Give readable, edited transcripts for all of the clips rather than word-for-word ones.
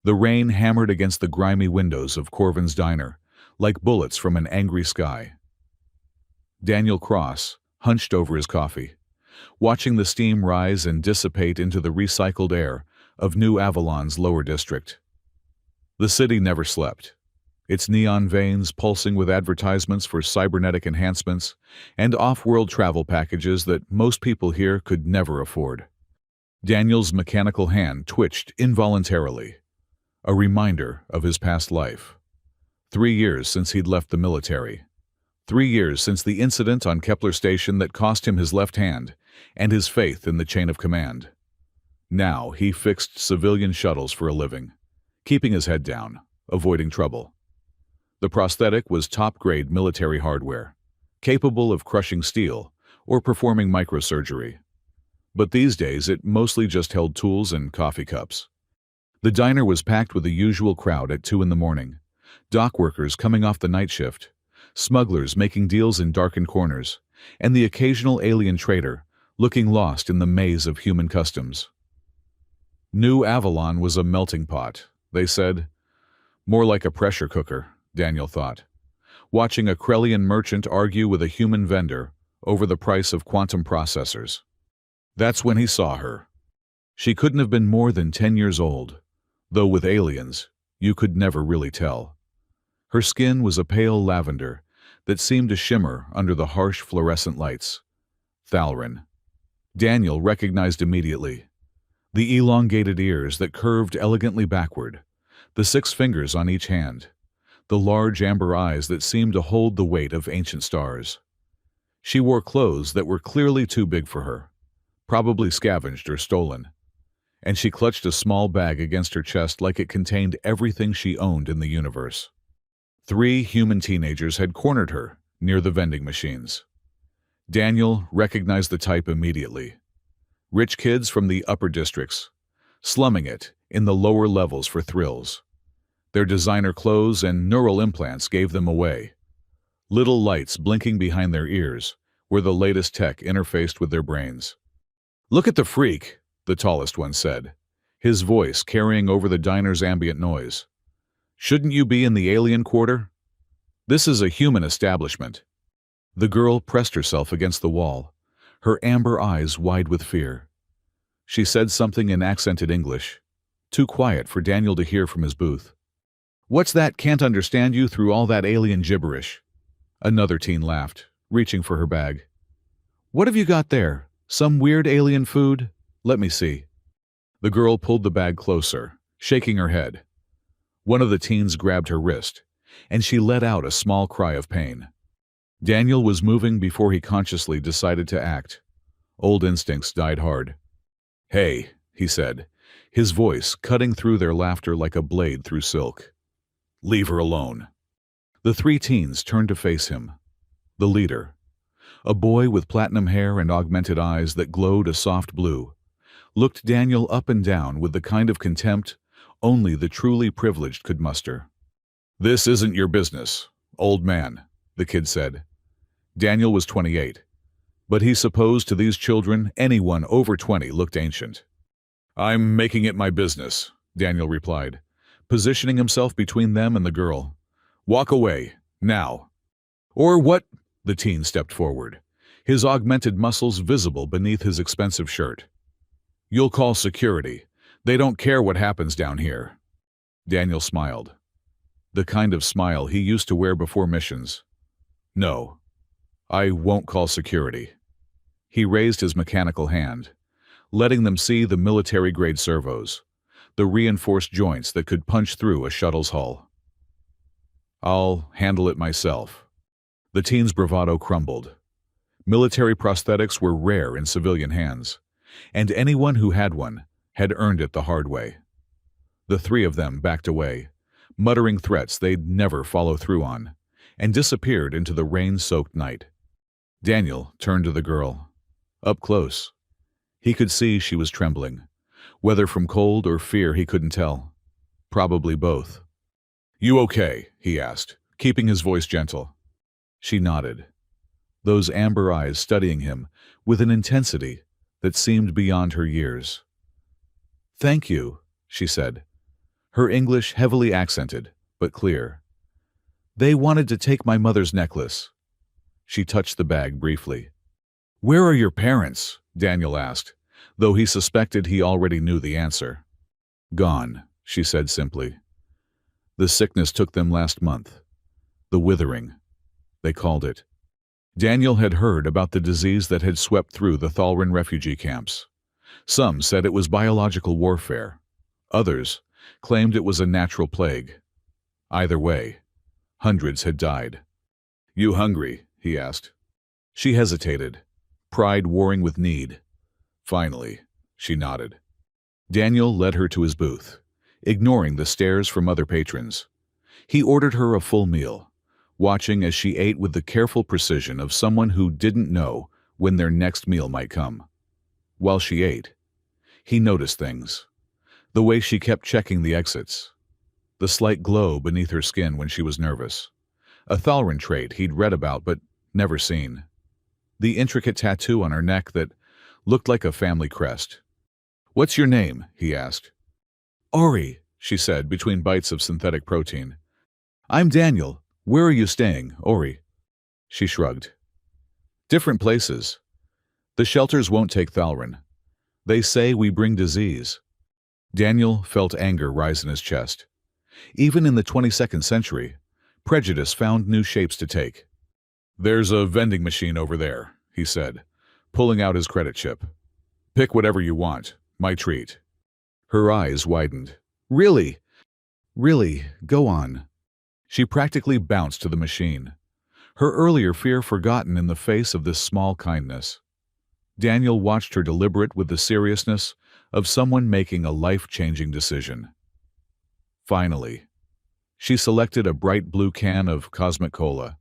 The rain hammered against the grimy windows of Corvin's diner, like bullets from an angry sky. Daniel Cross hunched over his coffee, watching the steam rise and dissipate into the recycled air of New Avalon's lower district. The city never slept, its neon veins pulsing with advertisements for cybernetic enhancements and off-world travel packages that most people here could never afford. Daniel's mechanical hand twitched involuntarily, a reminder of his past life. 3 years since he'd left the military. 3 years since the incident on Kepler Station that cost him his left hand and his faith in the chain of command. Now he fixed civilian shuttles for a living, keeping his head down, avoiding trouble. The prosthetic was top-grade military hardware, capable of crushing steel or performing microsurgery. But these days it mostly just held tools and coffee cups. The diner was packed with the usual crowd at 2 a.m, dock workers coming off the night shift, smugglers making deals in darkened corners, and the occasional alien trader looking lost in the maze of human customs. New Avalon was a melting pot, they said. More like a pressure cooker, Daniel thought, watching a Krellian merchant argue with a human vendor over the price of quantum processors. That's when he saw her. She couldn't have been more than 10 years old, though with aliens, you could never really tell. Her skin was a pale lavender that seemed to shimmer under the harsh fluorescent lights. Thalrin. Daniel recognized immediately. The elongated ears that curved elegantly backward, the 6 fingers on each hand, the large amber eyes that seemed to hold the weight of ancient stars. She wore clothes that were clearly too big for her, probably scavenged or stolen, and she clutched a small bag against her chest like it contained everything she owned in the universe. 3 human teenagers had cornered her near the vending machines. Daniel recognized the type immediately. Rich kids from the upper districts, slumming it in the lower levels for thrills. Their designer clothes and neural implants gave them away. Little lights blinking behind their ears were the latest tech interfaced with their brains. "Look at the freak," the tallest one said, his voice carrying over the diner's ambient noise. "Shouldn't you be in the alien quarter? This is a human establishment." The girl pressed herself against the wall, her amber eyes wide with fear. She said something in accented English, too quiet for Daniel to hear from his booth. "What's that? Can't understand you through all that alien gibberish." Another teen laughed, reaching for her bag. "What have you got there? Some weird alien food? Let me see." The girl pulled the bag closer, shaking her head. One of the teens grabbed her wrist, and she let out a small cry of pain. Daniel was moving before he consciously decided to act. Old instincts died hard. "Hey," he said, his voice cutting through their laughter like a blade through silk. "Leave her alone." The 3 teens turned to face him. The leader, a boy with platinum hair and augmented eyes that glowed a soft blue, looked Daniel up and down with the kind of contempt only the truly privileged could muster. "This isn't your business, old man," the kid said. Daniel was 28, but he supposed to these children anyone over 20 looked ancient. "I'm making it my business," Daniel replied, positioning himself between them and the girl. "Walk away, now." "Or what?" The teen stepped forward, his augmented muscles visible beneath his expensive shirt. "You'll call security. They don't care what happens down here." Daniel smiled, the kind of smile he used to wear before missions. "No, I won't call security." He raised his mechanical hand, letting them see the military-grade servos, the reinforced joints that could punch through a shuttle's hull. "I'll handle it myself." The teen's bravado crumbled. Military prosthetics were rare in civilian hands, and anyone who had one had earned it the hard way. The 3 of them backed away, muttering threats they'd never follow through on, and disappeared into the rain-soaked night. Daniel turned to the girl. Up close, he could see she was trembling, whether from cold or fear he couldn't tell. Probably both. "You okay?" he asked, keeping his voice gentle. She nodded, those amber eyes studying him with an intensity that seemed beyond her years. "Thank you," she said, her English heavily accented, but clear. "They wanted to take my mother's necklace." She touched the bag briefly. "Where are your parents?" Daniel asked, though he suspected he already knew the answer. "Gone," she said simply. "The sickness took them last month. The withering, they called it." Daniel had heard about the disease that had swept through the Thalrin refugee camps. Some said it was biological warfare. Others claimed it was a natural plague. Either way, hundreds had died. "You hungry?" he asked. She hesitated, pride warring with need. Finally, she nodded. Daniel led her to his booth, ignoring the stares from other patrons. He ordered her a full meal, watching as she ate with the careful precision of someone who didn't know when their next meal might come. While she ate, he noticed things. The way she kept checking the exits. The slight glow beneath her skin when she was nervous. A Thalrin trait he'd read about but never seen. The intricate tattoo on her neck that looked like a family crest. "What's your name?" he asked. "Ori," she said between bites of synthetic protein. "I'm Daniel. Where are you staying, Ori?" She shrugged. "Different places. The shelters won't take Thalrin. They say we bring disease." Daniel felt anger rise in his chest. Even in the 22nd century, prejudice found new shapes to take. "There's a vending machine over there," he said, pulling out his credit chip. "Pick whatever you want. My treat." Her eyes widened. "Really? Really? Go on." She practically bounced to the machine, her earlier fear forgotten in the face of this small kindness. Daniel watched her deliberate with the seriousness of someone making a life-changing decision. Finally, she selected a bright blue can of Cosmic Cola,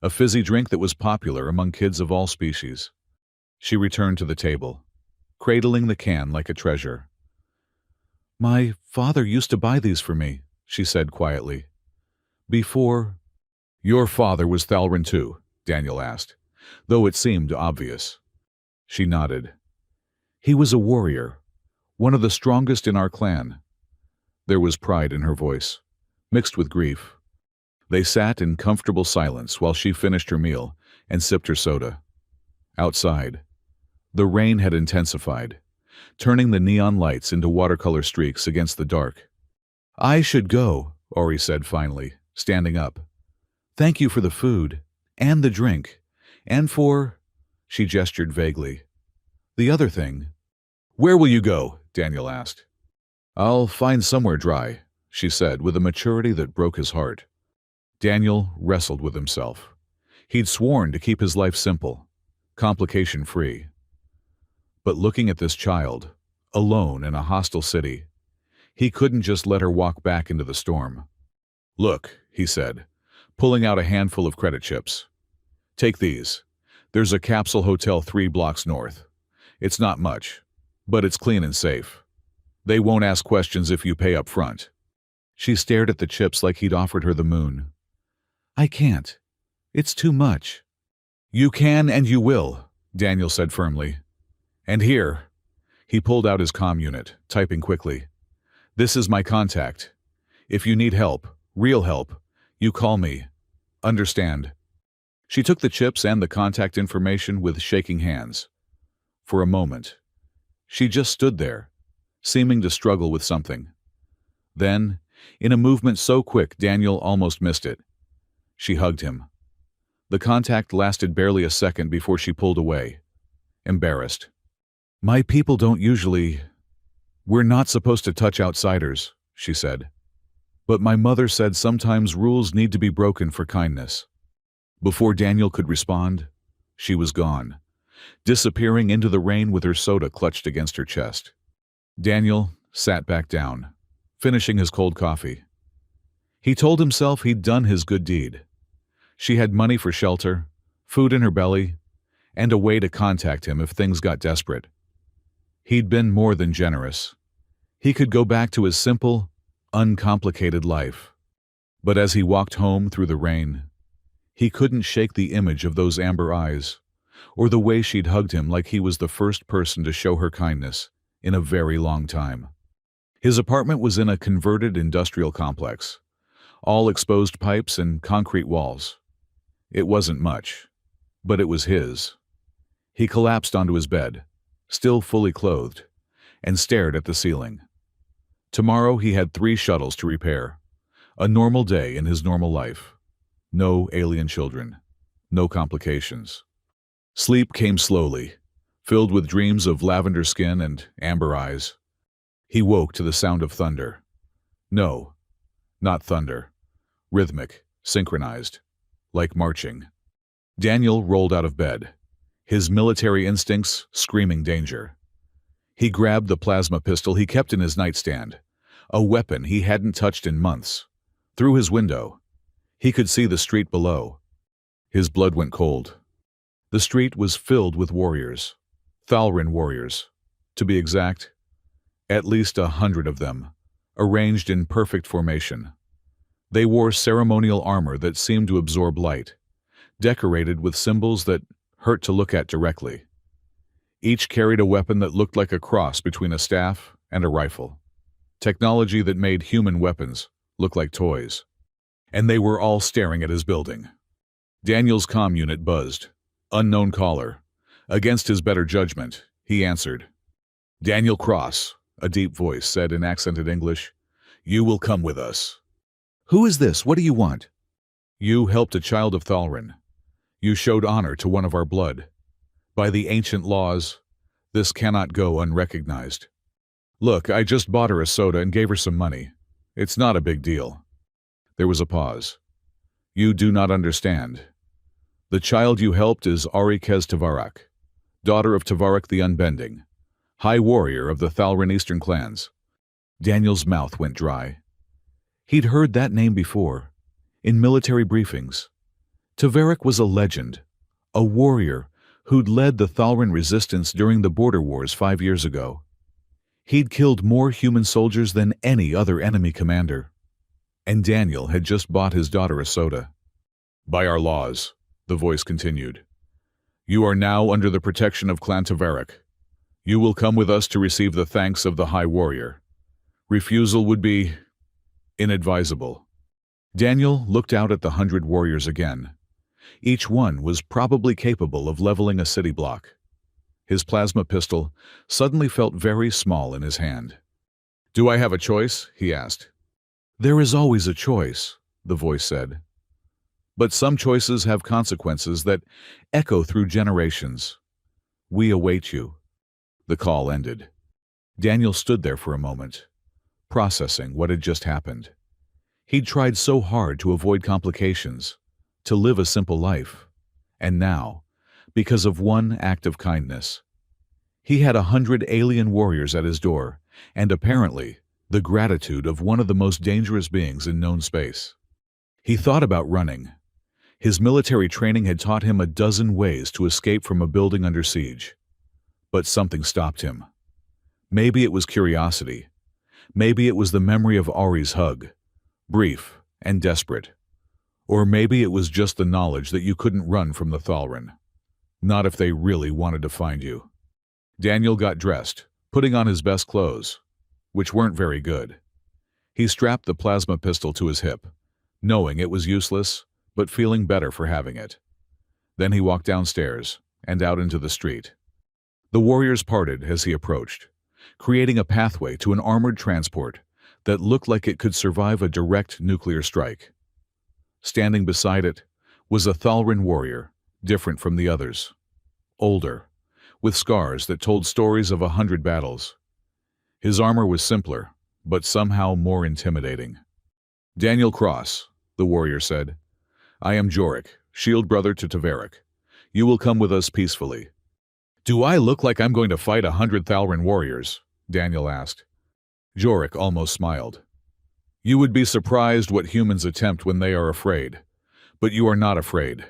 a fizzy drink that was popular among kids of all species. She returned to the table, cradling the can like a treasure. "My father used to buy these for me," she said quietly. "Before—" "Your father was Thalrin too?" Daniel asked, though it seemed obvious. She nodded. "He was a warrior, one of the strongest in our clan." There was pride in her voice, mixed with grief. They sat in comfortable silence while she finished her meal and sipped her soda. Outside, the rain had intensified, turning the neon lights into watercolor streaks against the dark. "I should go," Ori said finally, standing up. "Thank you for the food, and the drink, and for—" she gestured vaguely. "The other thing." "Where will you go?" Daniel asked. "I'll find somewhere dry," she said with a maturity that broke his heart. Daniel wrestled with himself. He'd sworn to keep his life simple, complication-free. But looking at this child, alone in a hostile city, he couldn't just let her walk back into the storm. "Look," he said, pulling out a handful of credit chips. "Take these. There's a capsule hotel 3 blocks north. It's not much, but it's clean and safe. They won't ask questions if you pay up front." She stared at the chips like he'd offered her the moon. "I can't. It's too much." "You can and you will," Daniel said firmly. "And here." He pulled out his comm unit, typing quickly. "This is my contact. If you need help, real help, you call me. Understand?" She took the chips and the contact information with shaking hands. For a moment, she just stood there, seeming to struggle with something. Then, in a movement so quick Daniel almost missed it, she hugged him. The contact lasted barely a second before she pulled away, embarrassed. "My people don't usually— We're not supposed to touch outsiders," she said. "But my mother said sometimes rules need to be broken for kindness." Before Daniel could respond, she was gone, disappearing into the rain with her soda clutched against her chest. Daniel sat back down, finishing his cold coffee. He told himself he'd done his good deed. She had money for shelter, food in her belly, and a way to contact him if things got desperate. He'd been more than generous. He could go back to his simple, uncomplicated life. But as he walked home through the rain, he couldn't shake the image of those amber eyes, or the way she'd hugged him like he was the first person to show her kindness in a very long time. His apartment was in a converted industrial complex, all exposed pipes and concrete walls. It wasn't much, but it was his. He collapsed onto his bed, still fully clothed, and stared at the ceiling. Tomorrow he had 3 shuttles to repair. A normal day in his normal life. No alien children. No complications. Sleep came slowly, filled with dreams of lavender skin and amber eyes. He woke to the sound of thunder. No, not thunder. Rhythmic, synchronized, like marching. Daniel rolled out of bed, his military instincts screaming danger. He grabbed the plasma pistol he kept in his nightstand, a weapon he hadn't touched in months. Through his window, he could see the street below. His blood went cold. The street was filled with warriors, Thalrin warriors, to be exact. At least 100 of them, arranged in perfect formation. They wore ceremonial armor that seemed to absorb light, decorated with symbols that hurt to look at directly. Each carried a weapon that looked like a cross between a staff and a rifle, technology that made human weapons look like toys. And they were all staring at his building. Daniel's comm unit buzzed. Unknown caller. Against his better judgment, he answered. "Daniel Cross," a deep voice said in accented English. "You will come with us." "Who is this? What do you want?" "You helped a child of Thalrin. You showed honor to one of our blood. By the ancient laws, this cannot go unrecognized. Look, I just bought her a soda and gave her some money. It's not a big deal." There was a pause. "You do not understand. The child you helped is Arikez Tavarak, daughter of Tavarak the Unbending, high warrior of the Thalrin Eastern clans." Daniel's mouth went dry. He'd heard that name before, in military briefings. Tavarak was a legend, a warrior who'd led the Thalrin resistance during the border wars 5 years ago. He'd killed more human soldiers than any other enemy commander. And Daniel had just bought his daughter a soda. "By our laws," the voice continued, "you are now under the protection of Clan Tavarak. You will come with us to receive the thanks of the High Warrior. Refusal would be inadvisable." Daniel looked out at the 100 warriors again. Each one was probably capable of leveling a city block. His plasma pistol suddenly felt very small in his hand. "Do I have a choice?" he asked. "There is always a choice," the voice said. "But some choices have consequences that echo through generations. We await you." The call ended. Daniel stood there for a moment, processing what had just happened. He'd tried so hard to avoid complications, to live a simple life. And now, because of one act of kindness, he had 100 alien warriors at his door, and apparently the gratitude of one of the most dangerous beings in known space. He thought about running. His military training had taught him a dozen ways to escape from a building under siege. But something stopped him. Maybe it was curiosity. Maybe it was the memory of Ari's hug, brief and desperate. Or maybe it was just the knowledge that you couldn't run from the Thalrin. Not if they really wanted to find you. Daniel got dressed, putting on his best clothes, which weren't very good. He strapped the plasma pistol to his hip, knowing it was useless, but feeling better for having it. Then he walked downstairs and out into the street. The warriors parted as he approached, creating a pathway to an armored transport that looked like it could survive a direct nuclear strike. Standing beside it was a Thalrin warrior, different from the others. Older, with scars that told stories of 100 battles. His armor was simpler, but somehow more intimidating. "Daniel Cross," the warrior said. "I am Jorik, shield brother to Tavarak. You will come with us peacefully." "Do I look like I'm going to fight 100 Thalrin warriors?" Daniel asked. Jorik almost smiled. "You would be surprised what humans attempt when they are afraid. But you are not afraid.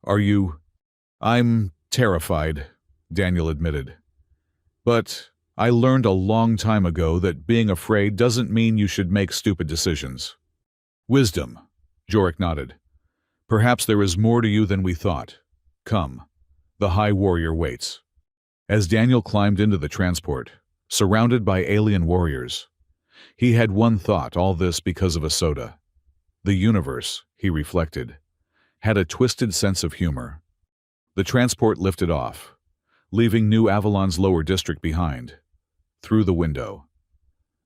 Are you?" "I'm terrified," Daniel admitted. "But I learned a long time ago that being afraid doesn't mean you should make stupid decisions." "Wisdom," Jorik nodded. "Perhaps there is more to you than we thought. Come, the High Warrior waits." As Daniel climbed into the transport, surrounded by alien warriors, He had one thought, all this because of a soda. The universe, he reflected, had a twisted sense of humor. The transport lifted off, leaving New Avalon's lower district behind. Through the window,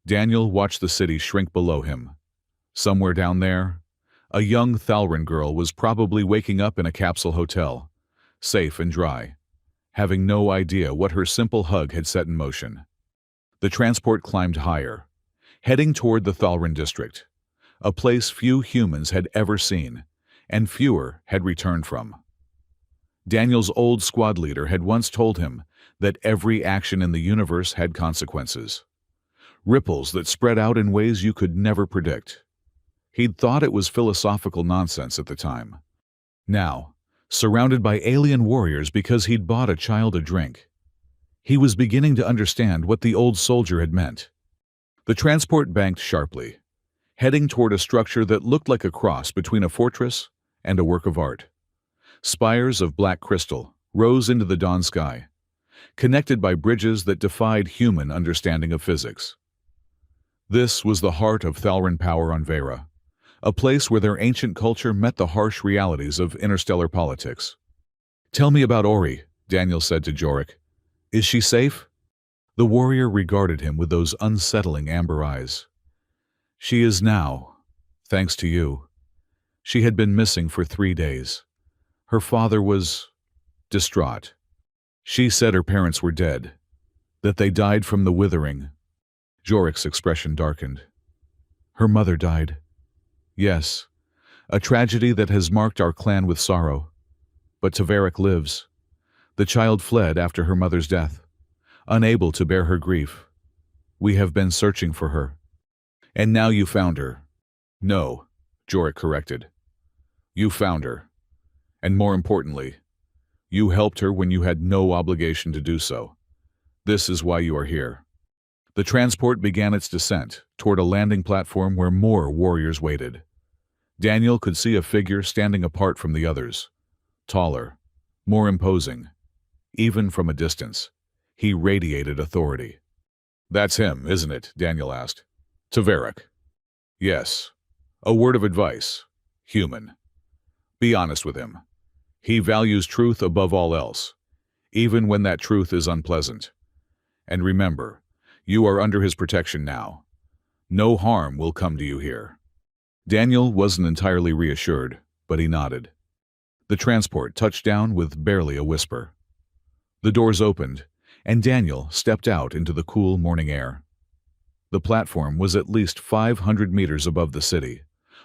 Daniel watched the city shrink below him. Somewhere down there, a young Thalran girl was probably waking up in a capsule hotel, safe and dry, having no idea what her simple hug had set in motion. The transport climbed higher, heading toward the Thalran district, a place few humans had ever seen, and fewer had returned from. Daniel's old squad leader had once told him that every action in the universe had consequences, ripples that spread out in ways you could never predict. He'd thought it was philosophical nonsense at the time. Now, surrounded by alien warriors because he'd bought a child a drink, he was beginning to understand what the old soldier had meant. The transport banked sharply, heading toward a structure that looked like a cross between a fortress and a work of art. Spires of black crystal rose into the dawn sky, connected by bridges that defied human understanding of physics. This was the heart of Thalran power on Vera, a place where their ancient culture met the harsh realities of interstellar politics. "Tell me about Ori," Daniel said to Jorik. "Is she safe?" The warrior regarded him with those unsettling amber eyes. "She is now, thanks to you. She had been missing for 3 days. Her father was distraught. She said her parents were dead, that they died from the withering." Jorik's expression darkened. "Her mother died." "Yes, a tragedy that has marked our clan with sorrow. But Tverik lives. The child fled after her mother's death, unable to bear her grief. We have been searching for her. And now you found her." "No," Jorik corrected. "You found her. And more importantly, you helped her when you had no obligation to do so. This is why you are here." The transport began its descent toward a landing platform where more warriors waited. Daniel could see a figure standing apart from the others, taller, more imposing. Even from a distance, he radiated authority. "That's him, isn't it?" Daniel asked. "Tverik." "Yes. A word of advice. Human. Be honest with him. He values truth above all else, even when that truth is unpleasant. And remember, you are under his protection now. No harm will come to you here." Daniel wasn't entirely reassured, but he nodded. The transport touched down with barely a whisper. The doors opened, and Daniel stepped out into the cool morning air. The platform was at least 500 meters above the city,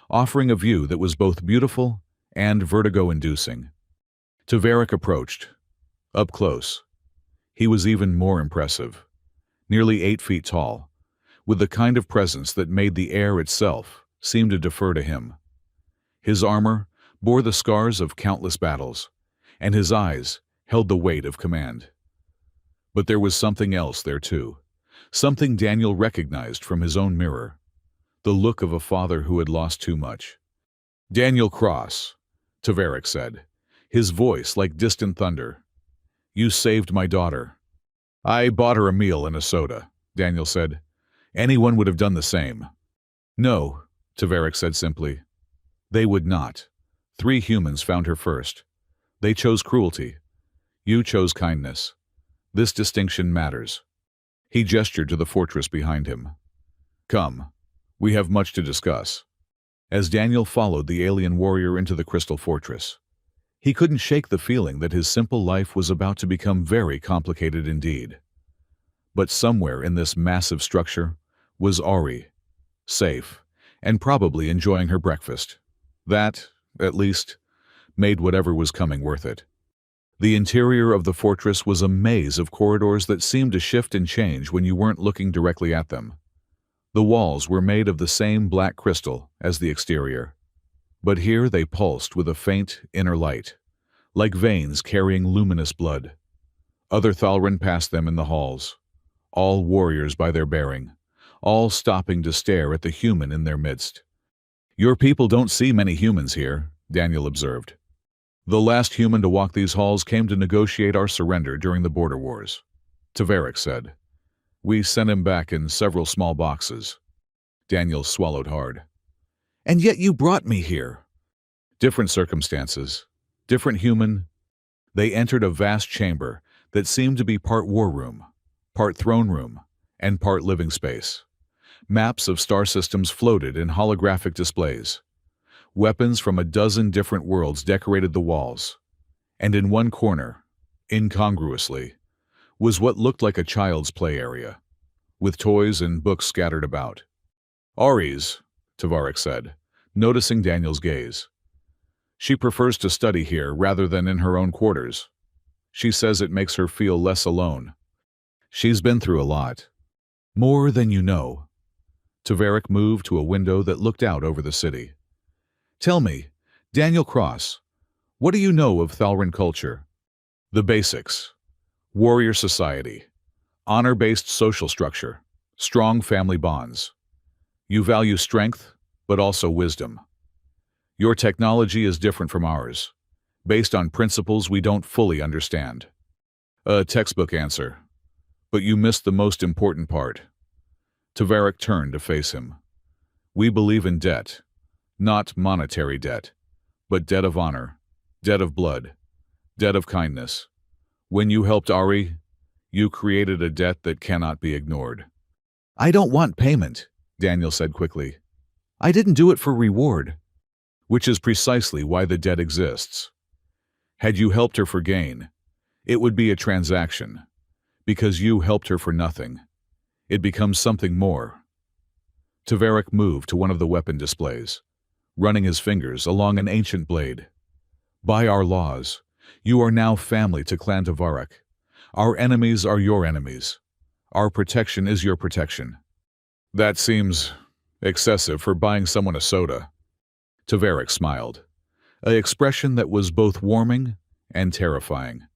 offering a view that was both beautiful and vertigo-inducing. Tverik approached. Up close, he was even more impressive. Nearly 8 feet tall, with the kind of presence that made the air itself seem to defer to him. His armor bore the scars of countless battles, and his eyes held the weight of command. But there was something else there too, something Daniel recognized from his own mirror, the look of a father who had lost too much. "Daniel Cross," Tverik said, his voice like distant thunder. "You saved my daughter." "I bought her a meal and a soda," Daniel said. "Anyone would have done the same." "No," Tverik said simply. "They would not. 3 humans found her first. They chose cruelty. You chose kindness. This distinction matters." He gestured to the fortress behind him. "Come, we have much to discuss." As Daniel followed the alien warrior into the crystal fortress, he couldn't shake the feeling that his simple life was about to become very complicated indeed. But somewhere in this massive structure was Ori, safe, and probably enjoying her breakfast. That, at least, made whatever was coming worth it. The interior of the fortress was a maze of corridors that seemed to shift and change when you weren't looking directly at them. The walls were made of the same black crystal as the exterior, but here they pulsed with a faint inner light, like veins carrying luminous blood. Other Thalran passed them in the halls, all warriors by their bearing, all stopping to stare at the human in their midst. "Your people don't see many humans here," Daniel observed. "The last human to walk these halls came to negotiate our surrender during the border wars," Tverik said. "We sent him back in several small boxes. Daniel swallowed hard. And yet you brought me here. Different circumstances. Different human. They entered a vast chamber that seemed to be part war room, part throne room, and part living space. Maps of star systems floated in holographic displays. Weapons from a dozen different worlds decorated the walls. And in one corner, incongruously, was what looked like a child's play area, with toys and books scattered about. Ari's, Tavarik said, noticing Daniel's gaze. She prefers to study here rather than in her own quarters. She says it makes her feel less alone. She's been through a lot. More than you know. Tavarik moved to a window that looked out over the city. Tell me, Daniel Cross, what do you know of Thalran culture? The basics. Warrior society. Honor-based social structure. Strong family bonds. You value strength, but also wisdom. Your technology is different from ours, based on principles we don't fully understand. A textbook answer, but you missed the most important part. Tavarik turned to face him. We believe in debt, not monetary debt, but debt of honor, debt of blood, debt of kindness. When you helped Ari, you created a debt that cannot be ignored. I don't want payment, Daniel said quickly. I didn't do it for reward. Which is precisely why the debt exists. Had you helped her for gain, it would be a transaction. Because you helped her for nothing, it becomes something more. Tavarik moved to one of the weapon displays, running his fingers along an ancient blade. By our laws, you are now family to Clan Tavarik. Our enemies are your enemies. Our protection is your protection. That seems excessive for buying someone a soda. Tavarik smiled, an expression that was both warming and terrifying.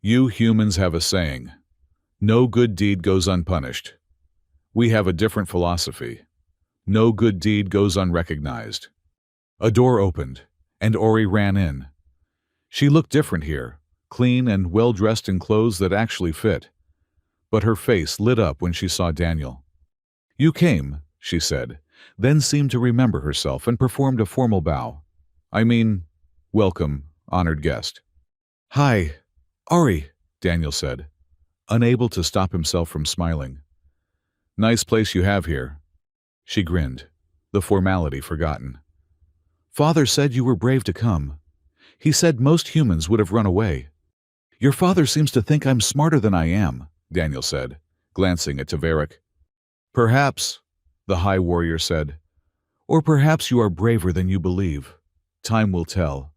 You humans have a saying, no good deed goes unpunished. We have a different philosophy. No good deed goes unrecognized. A door opened, and Ori ran in. She looked different here, clean and well-dressed in clothes that actually fit. But her face lit up when she saw Daniel. You came, she said, then seemed to remember herself and performed a formal bow. I mean, welcome, honored guest. Hi, Ari, Daniel said, unable to stop himself from smiling. Nice place you have here. She grinned, the formality forgotten. Father said you were brave to come. He said most humans would have run away. Your father seems to think I'm smarter than I am, Daniel said, glancing at Tavarik. Perhaps, the High Warrior said. Or perhaps you are braver than you believe. Time will tell.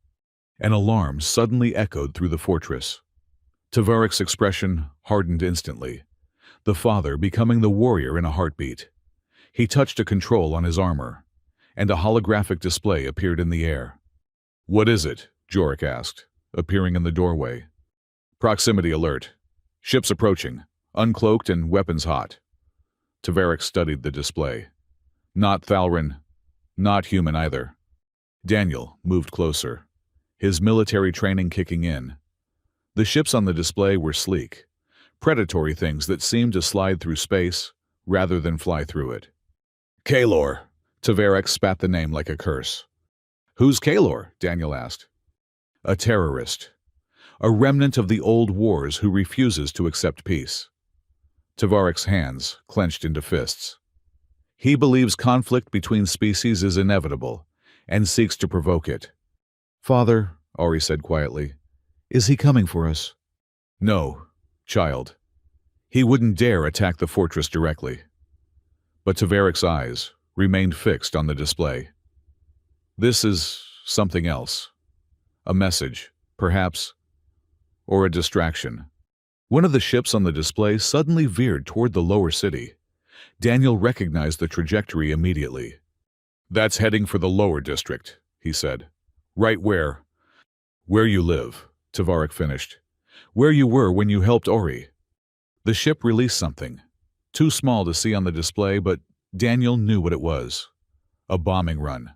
An alarm suddenly echoed through the fortress. Tavarik's expression hardened instantly, the father becoming the warrior in a heartbeat. He touched a control on his armor, and a holographic display appeared in the air. What is it? Jorik asked, appearing in the doorway. Proximity alert. Ships approaching, uncloaked and weapons hot. Tavarik studied the display. Not Thalran, not human either. Daniel moved closer, his military training kicking in. The ships on the display were sleek, predatory things that seemed to slide through space rather than fly through it. Kaelor, Tavarik spat the name like a curse. Who's Kaelor? Daniel asked. A terrorist, a remnant of the old wars who refuses to accept peace. Tavarik's hands clenched into fists. He believes conflict between species is inevitable and seeks to provoke it. Father, Ori said quietly, is he coming for us? No, child. He wouldn't dare attack the fortress directly. But Tavarik's eyes remained fixed on the display. This is something else. A message, perhaps, or a distraction. One of the ships on the display suddenly veered toward the lower city. Daniel recognized the trajectory immediately. That's heading for the lower district, he said. Right where you live, Tavarik finished. Where you were when you helped Ori. The ship released something, too small to see on the display, but Daniel knew what it was. A bombing run.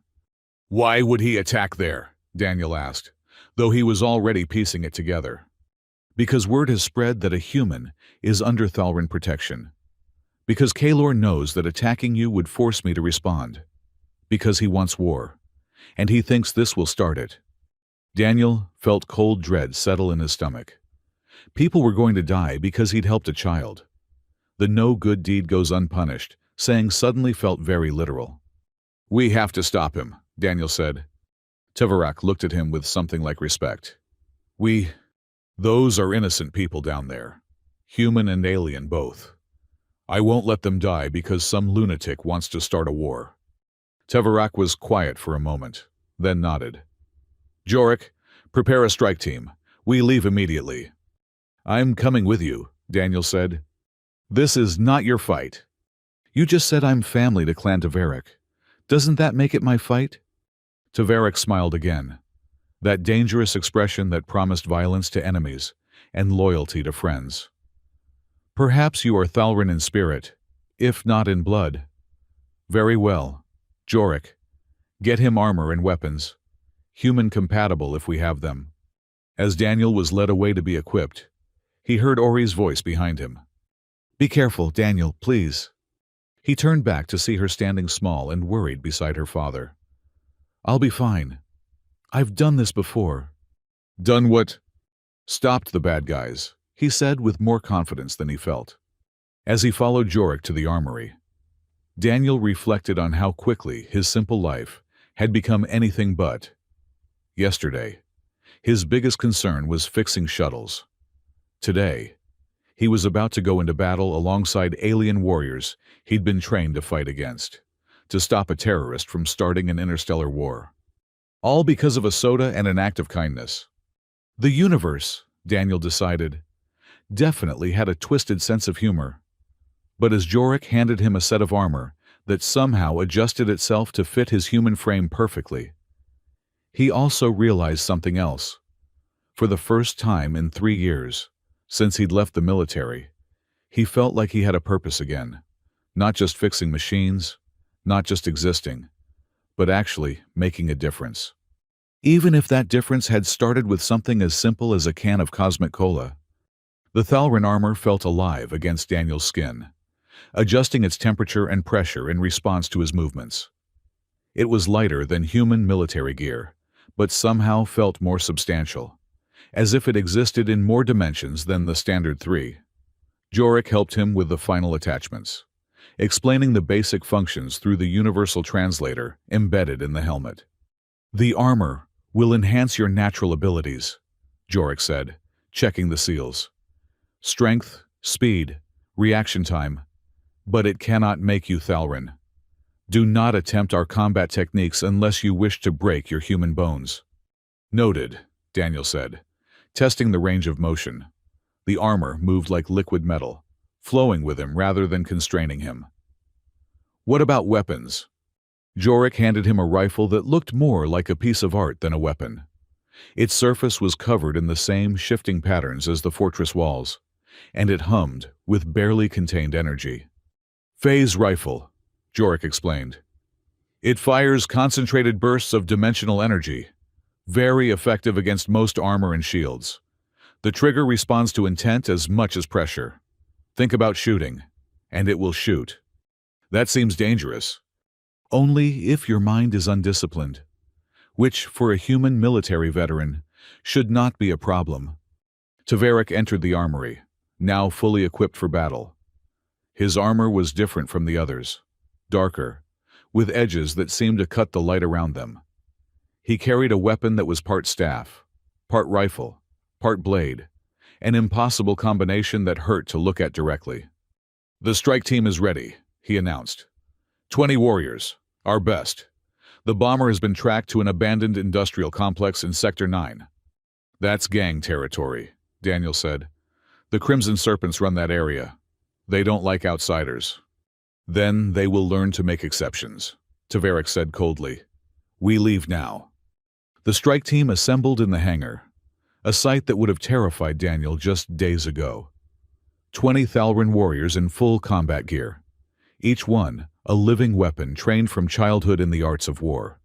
Why would he attack there? Daniel asked, though he was already piecing it together. Because word has spread that a human is under Thalran protection. Because Kaelor knows that attacking you would force me to respond. Because he wants war. And he thinks this will start it. Daniel felt cold dread settle in his stomach. People were going to die because he'd helped a child. The no good deed goes unpunished, saying suddenly felt very literal. "We have to stop him," Daniel said. Tevarak looked at him with something like respect. Those are innocent people down there. Human and alien both. I won't let them die because some lunatic wants to start a war." Tevarak was quiet for a moment, then nodded. "Jorik, prepare a strike team. We leave immediately." "I'm coming with you," Daniel said. "This is not your fight." "You just said I'm family to Clan Tevarak. Doesn't that make it my fight?" Tevarak smiled again. That dangerous expression that promised violence to enemies and loyalty to friends. "Perhaps you are Thalrin in spirit, if not in blood." "Very well. Jorik, get him armor and weapons. Human compatible if we have them." As Daniel was led away to be equipped, he heard Ori's voice behind him. "Be careful, Daniel, please." He turned back to see her standing small and worried beside her father. "I'll be fine. I've done this before." "Done what?" "Stopped the bad guys," he said with more confidence than he felt. As he followed Jorik to the armory, Daniel reflected on how quickly his simple life had become anything but. Yesterday, his biggest concern was fixing shuttles. Today, he was about to go into battle alongside alien warriors he'd been trained to fight against, to stop a terrorist from starting an interstellar war. All because of a soda and an act of kindness. The universe, Daniel decided, definitely had a twisted sense of humor. But as Jorik handed him a set of armor that somehow adjusted itself to fit his human frame perfectly, he also realized something else. For the first time in 3 years, since he'd left the military, he felt like he had a purpose again. Not just fixing machines, not just existing, but actually making a difference. Even if that difference had started with something as simple as a can of cosmic cola. The Thalrin armor felt alive against Daniel's skin, adjusting its temperature and pressure in response to his movements. It was lighter than human military gear, but somehow felt more substantial, as if it existed in more dimensions than the standard 3. Jorik helped him with the final attachments, explaining the basic functions through the universal translator embedded in the helmet. "The armor will enhance your natural abilities," Jorik said, checking the seals. "Strength, speed, reaction time, but it cannot make you Thalrin. Do not attempt our combat techniques unless you wish to break your human bones." "Noted," Daniel said, testing the range of motion. The armor moved like liquid metal, flowing with him rather than constraining him. "What about weapons?" Jorik handed him a rifle that looked more like a piece of art than a weapon. Its surface was covered in the same shifting patterns as the fortress walls, and it hummed with barely contained energy. "Phase rifle," Jorik explained. "It fires concentrated bursts of dimensional energy, very effective against most armor and shields. The trigger responds to intent as much as pressure. Think about shooting, and it will shoot." "That seems dangerous." "Only if your mind is undisciplined, which, for a human military veteran, should not be a problem." Tevarak entered the armory, now fully equipped for battle. His armor was different from the others, darker, with edges that seemed to cut the light around them. He carried a weapon that was part staff, part rifle, part blade, an impossible combination that hurt to look at directly. "The strike team is ready," he announced. 20 warriors, our best. The bomber has been tracked to an abandoned industrial complex in Sector 9. "That's gang territory," Daniel said. "The Crimson Serpents run that area. They don't like outsiders." "Then they will learn to make exceptions," Tevarak said coldly. "We leave now." The strike team assembled in the hangar, a sight that would have terrified Daniel just days ago. 20 Thalrin warriors in full combat gear, each one a living weapon trained from childhood in the arts of war.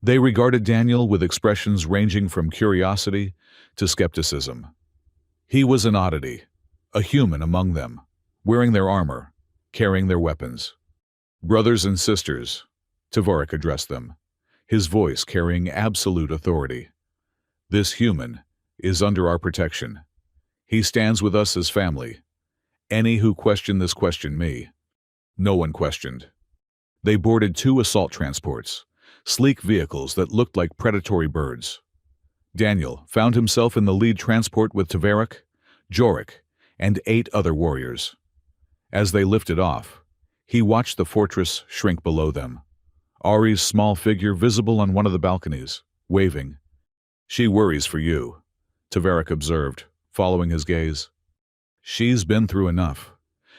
They regarded Daniel with expressions ranging from curiosity to skepticism. He was an oddity, a human among them, wearing their armor, carrying their weapons. "Brothers and sisters," Tavarik addressed them, his voice carrying absolute authority. "This human is under our protection. He stands with us as family. Any who question this question me." No one questioned. They boarded 2 assault transports, sleek vehicles that looked like predatory birds. Daniel found himself in the lead transport with Tavarik, Jorik, and 8 other warriors. As they lifted off, he watched the fortress shrink below them, Ari's small figure visible on one of the balconies, waving. "She worries for you," Tavarik observed, following his gaze. "She's been through enough.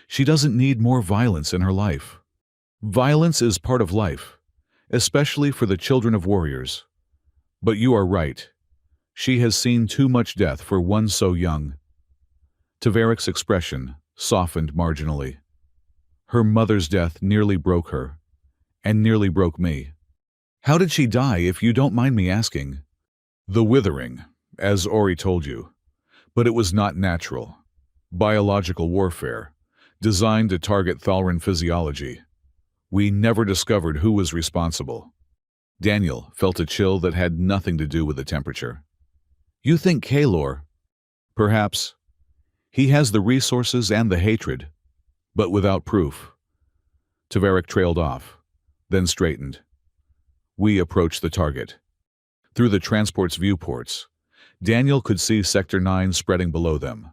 She doesn't need more violence in her life. Violence is part of life, especially for the children of warriors. But you are right. She has seen too much death for one so young." Tavarik's expression softened marginally. "Her mother's death nearly broke her, and nearly broke me." "How did she die, if you don't mind me asking?" "The withering, as Ori told you. But it was not natural. Biological warfare, designed to target Thalran physiology. We never discovered who was responsible." Daniel felt a chill that had nothing to do with the temperature. "You think Kalor?" "Perhaps. He has the resources and the hatred, but without proof." Tavarik trailed off, then straightened. We approached the target. Through the transport's viewports, Daniel could see Sector 9 spreading below them.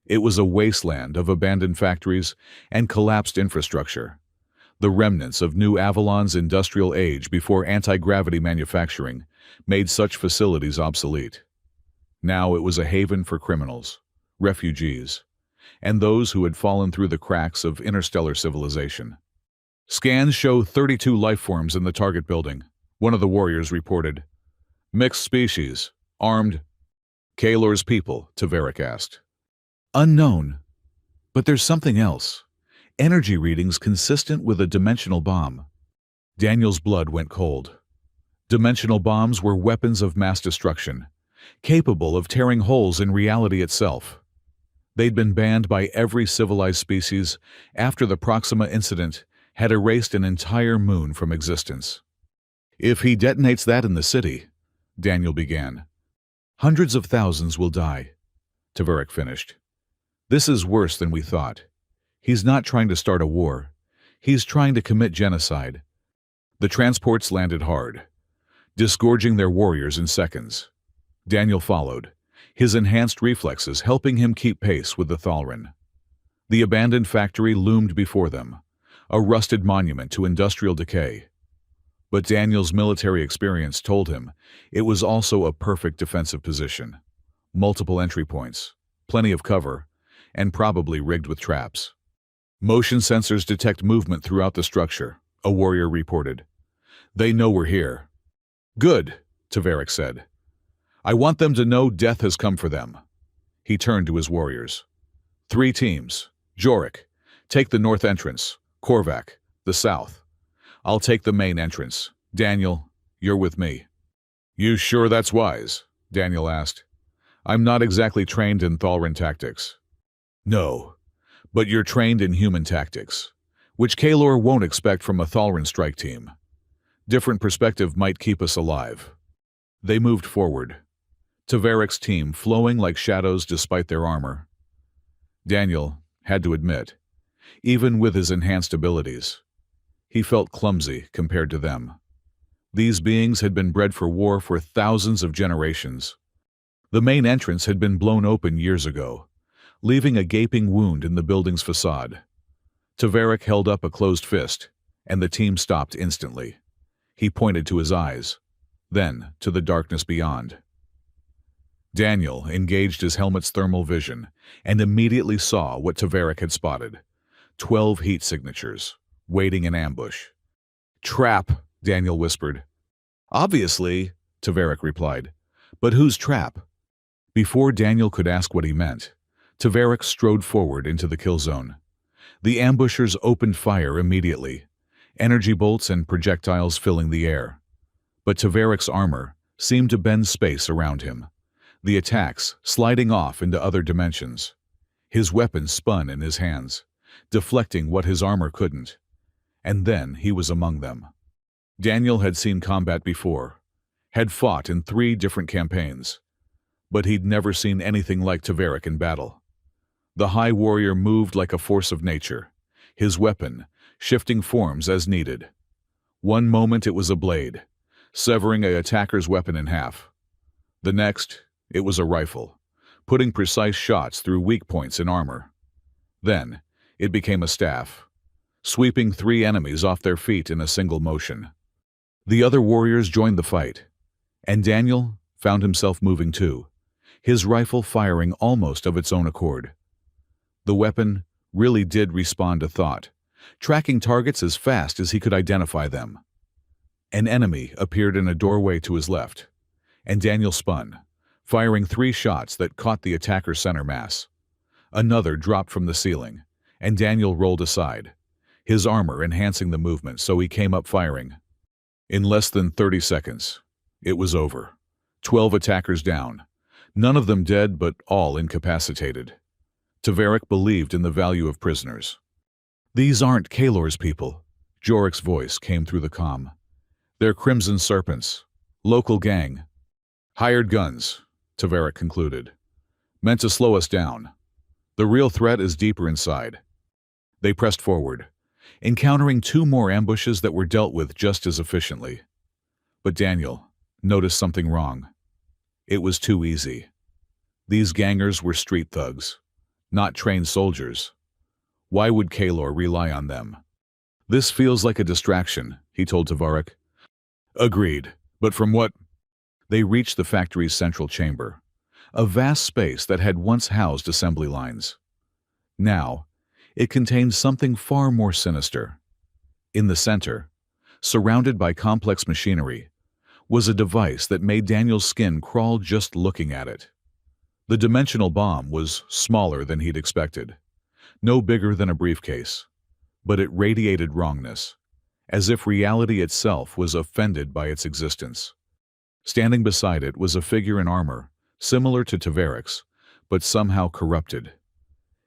It was a wasteland of abandoned factories and collapsed infrastructure, the remnants of New Avalon's industrial age before anti-gravity manufacturing made such facilities obsolete. Now it was a haven for criminals, refugees, and those who had fallen through the cracks of interstellar civilization. "Scans show 32 life forms in the target building," one of the warriors reported. "Mixed species, armed." "Kalor's people?" Tavarik asked. "Unknown. But there's something else. Energy readings consistent with a dimensional bomb." Daniel's blood went cold. Dimensional bombs were weapons of mass destruction, capable of tearing holes in reality itself. They'd been banned by every civilized species after the Proxima incident had erased an entire moon from existence. "If he detonates that in the city," Daniel began. "Hundreds of thousands will die," Tavarik finished. "This is worse than we thought. He's not trying to start a war. He's trying to commit genocide." The transports landed hard, disgorging their warriors in seconds. Daniel followed, his enhanced reflexes helping him keep pace with the Thalran. The abandoned factory loomed before them, a rusted monument to industrial decay. But Daniel's military experience told him it was also a perfect defensive position. Multiple entry points, plenty of cover, and probably rigged with traps. "Motion sensors detect movement throughout the structure," a warrior reported. "They know we're here." "Good," Tavarik said. "I want them to know death has come for them." He turned to his warriors. 3 teams. Jorik, take the north entrance. Korvac, the south. I'll take the main entrance. Daniel, you're with me." "You sure that's wise?" Daniel asked. "I'm not exactly trained in Thalran tactics." "No, but you're trained in human tactics, which Kalor won't expect from a Thalran strike team. Different perspective might keep us alive." They moved forward, Tavarik's team flowing like shadows despite their armor. Daniel had to admit, even with his enhanced abilities, he felt clumsy compared to them. These beings had been bred for war for thousands of generations. The main entrance had been blown open years ago, leaving a gaping wound in the building's facade. Tavarik held up a closed fist, and the team stopped instantly. He pointed to his eyes, then to the darkness beyond. Daniel engaged his helmet's thermal vision and immediately saw what Tavarik had spotted: 12 heat signatures, waiting in ambush. "Trap," Daniel whispered. "Obviously," Tavarik replied. "But whose trap?" Before Daniel could ask what he meant, Tavarik strode forward into the kill zone. The ambushers opened fire immediately, energy bolts and projectiles filling the air. But Tavarik's armor seemed to bend space around him, the attacks sliding off into other dimensions. His weapon spun in his hands, deflecting what his armor couldn't. And then he was among them. Daniel had seen combat before, had fought in 3 different campaigns, but he'd never seen anything like Taveric in battle. The High Warrior moved like a force of nature, his weapon shifting forms as needed. One moment it was a blade, severing an attacker's weapon in half. The next, it was a rifle, putting precise shots through weak points in armor. Then, it became a staff, sweeping 3 enemies off their feet in a single motion. The other warriors joined the fight, and Daniel found himself moving too, his rifle firing almost of its own accord. The weapon really did respond to thought, tracking targets as fast as he could identify them. An enemy appeared in a doorway to his left, and Daniel spun, firing 3 shots that caught the attacker's center mass. Another dropped from the ceiling, and Daniel rolled aside, his armor enhancing the movement so he came up firing. In less than 30 seconds, it was over. 12 attackers down, none of them dead but all incapacitated. Taveric believed in the value of prisoners. "These aren't Kalor's people," Jorik's voice came through the comm. "They're Crimson Serpents, local gang. Hired guns," Taveric concluded. "Meant to slow us down. The real threat is deeper inside." They pressed forward, encountering 2 more ambushes that were dealt with just as efficiently. But Daniel noticed something wrong. It was too easy. These gangers were street thugs, not trained soldiers. Why would Kalor rely on them? "This feels like a distraction," he told Taveric. "Agreed, but from what—" They reached the factory's central chamber, a vast space that had once housed assembly lines. Now, it contained something far more sinister. In the center, surrounded by complex machinery, was a device that made Daniel's skin crawl just looking at it. The dimensional bomb was smaller than he'd expected, no bigger than a briefcase, but it radiated wrongness, as if reality itself was offended by its existence. Standing beside it was a figure in armor, similar to Taveric's, but somehow corrupted,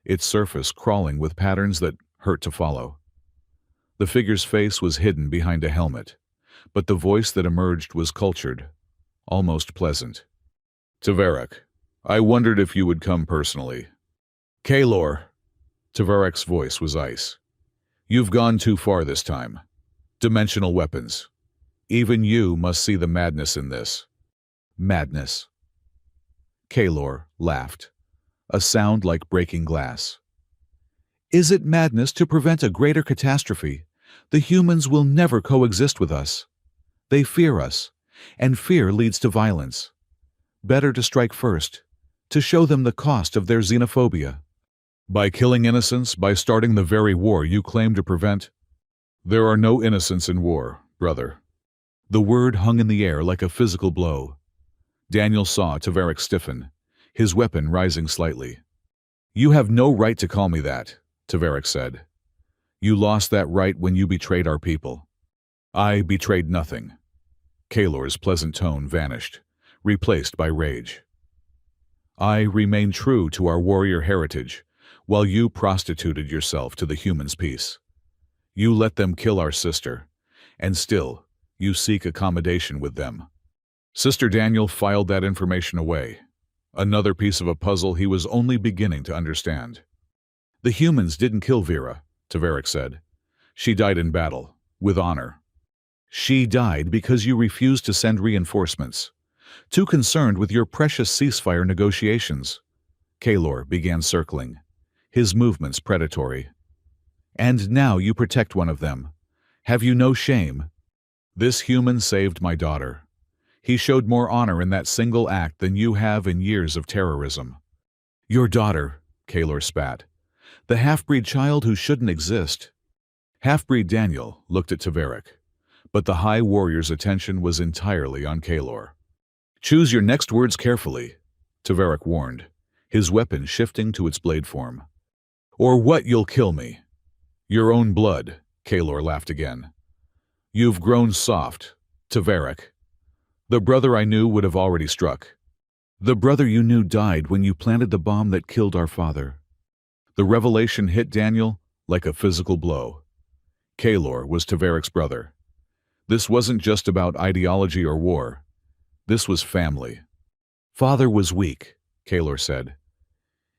its surface crawling with patterns that hurt to follow. The figure's face was hidden behind a helmet, but the voice that emerged was cultured, almost pleasant. "Taveric, I wondered if you would come personally." "Kalor," Taveric's voice was ice. "You've gone too far this time. Dimensional weapons. Even you must see the madness in this." "Madness." Kalor laughed, a sound like breaking glass. "Is it madness to prevent a greater catastrophe? The humans will never coexist with us. They fear us, and fear leads to violence. Better to strike first, to show them the cost of their xenophobia." "By killing innocents, by starting the very war you claim to prevent?" "There are no innocents in war, brother." The word hung in the air like a physical blow. Daniel saw Taveric stiffen, his weapon rising slightly. "You have no right to call me that," Taveric said. "You lost that right when you betrayed our people." "I betrayed nothing." Kalor's pleasant tone vanished, replaced by rage. "I remained true to our warrior heritage, while you prostituted yourself to the humans' peace. You let them kill our sister, and still, you seek accommodation with them." Sister Daniel filed that information away, another piece of a puzzle he was only beginning to understand. "The humans didn't kill Vera," Taveric said. "She died in battle, with honor." "She died because you refused to send reinforcements, too concerned with your precious ceasefire negotiations." Kalor began circling, his movements predatory. "And now you protect one of them. Have you no shame?" "This human saved my daughter. He showed more honor in that single act than you have in years of terrorism." "Your daughter," Kalor spat. "The half-breed child who shouldn't exist." Half-breed Daniel looked at Taveric, but the High Warrior's attention was entirely on Kalor. "Choose your next words carefully," Taveric warned, his weapon shifting to its blade form. "Or what you'll kill me." "Your own blood," Kalor laughed again. "You've grown soft, Taveric. The brother I knew would have already struck." "The brother you knew died when you planted the bomb that killed our father." The revelation hit Daniel like a physical blow. Kaylor was Taverek's brother. This wasn't just about ideology or war. This was family. Father was weak, Kaylor said.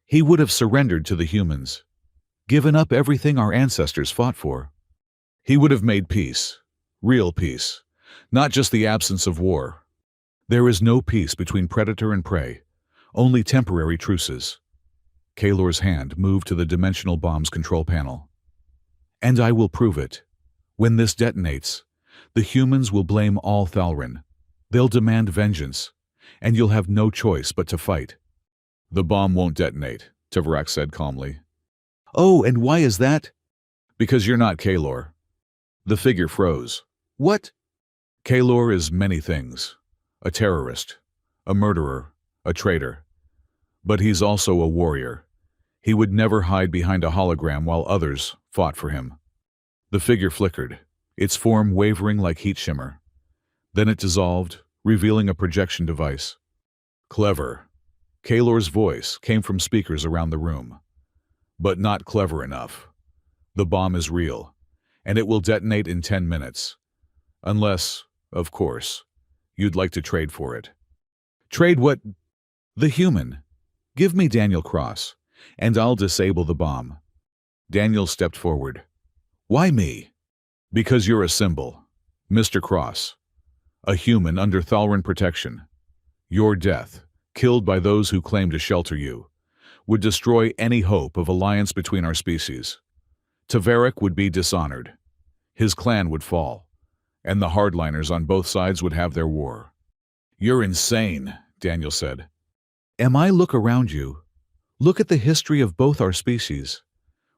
He would have surrendered to the humans, given up everything our ancestors fought for. He would have made peace, real peace, not just the absence of war. There is no peace between predator and prey, only temporary truces. Kaylor's hand moved to the dimensional bomb's control panel. And I will prove it. When this detonates, the humans will blame all Thalrin. They'll demand vengeance, and you'll have no choice but to fight. The bomb won't detonate, Taverak said calmly. Oh, and why is that? Because you're not Kaylor. The figure froze. What? Kaylor is many things. A terrorist, a murderer, a traitor. But he's also a warrior. He would never hide behind a hologram while others fought for him. The figure flickered, its form wavering like heat shimmer. Then it dissolved, revealing a projection device. Clever. Kaylor's voice came from speakers around the room. But not clever enough. The bomb is real, and it will detonate in 10 minutes. Unless, of course, you'd like to trade for it. Trade what? The human. Give me Daniel Cross, and I'll disable the bomb. Daniel stepped forward. Why me? Because you're a symbol, Mr. Cross. A human under Thalrin protection. Your death, killed by those who claim to shelter you, would destroy any hope of alliance between our species. Taverek would be dishonored. His clan would fall, and the hardliners on both sides would have their war. You're insane, Daniel said. Look around you. Look at the history of both our species.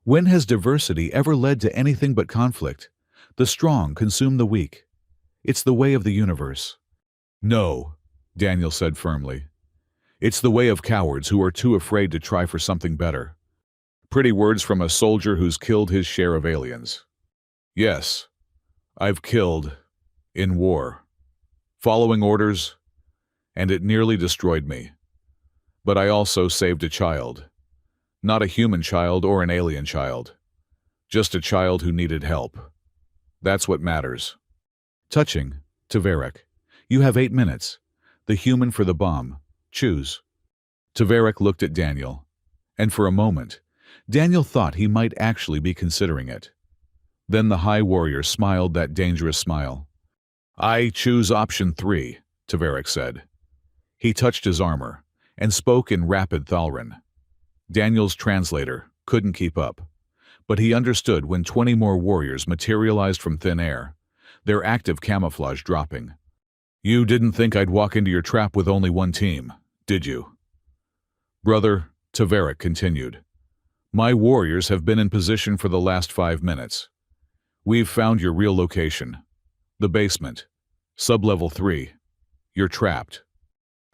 When has diversity ever led to anything but conflict? The strong consume the weak. It's the way of the universe. No, Daniel said firmly. It's the way of cowards who are too afraid to try for something better. Pretty words from a soldier who's killed his share of aliens. Yes, I've killed in war, following orders, and it nearly destroyed me. But I also saved a child. Not a human child or an alien child. Just a child who needed help. That's what matters. Touching, Taverek. You have 8 minutes. The human for the bomb. Choose. Taverek looked at Daniel, and for a moment, Daniel thought he might actually be considering it. Then the High Warrior smiled that dangerous smile. I choose option 3, Taverek said. He touched his armor and spoke in rapid Thalrin. Daniel's translator couldn't keep up, but he understood when 20 more warriors materialized from thin air, their active camouflage dropping. You didn't think I'd walk into your trap with only one team, did you? Brother, Taverek continued. My warriors have been in position for the last 5 minutes. We've found your real location. The basement. Sublevel 3. You're trapped.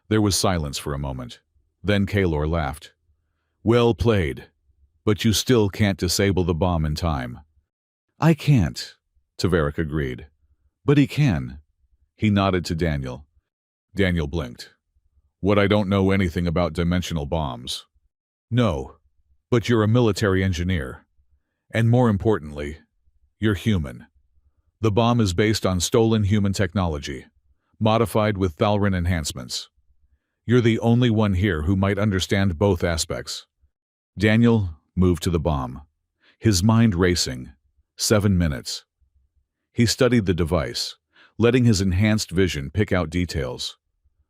There was silence for a moment. Then Kaylor laughed. Well played. But you still can't disable the bomb in time. I can't, Taverek agreed. But he can. He nodded to Daniel. Daniel blinked. What, I don't know anything about dimensional bombs. No, but you're a military engineer. And more importantly, you're human. The bomb is based on stolen human technology, modified with Thalrin enhancements. You're the only one here who might understand both aspects. Daniel moved to the bomb, his mind racing. 7 minutes. He studied the device, letting his enhanced vision pick out details.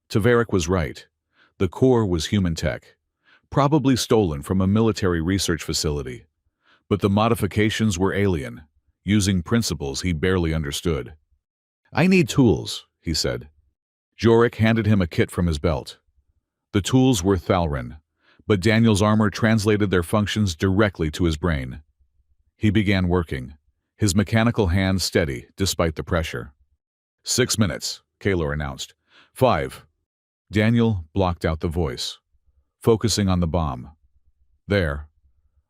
Taverek was right. The core was human tech, probably stolen from a military research facility. But the modifications were alien, using principles he barely understood. I need tools, he said. Jorik handed him a kit from his belt. The tools were Thalrin, but Daniel's armor translated their functions directly to his brain. He began working, his mechanical hands steady despite the pressure. 6 minutes, Kaylor announced. 5. Daniel blocked out the voice, focusing on the bomb. There,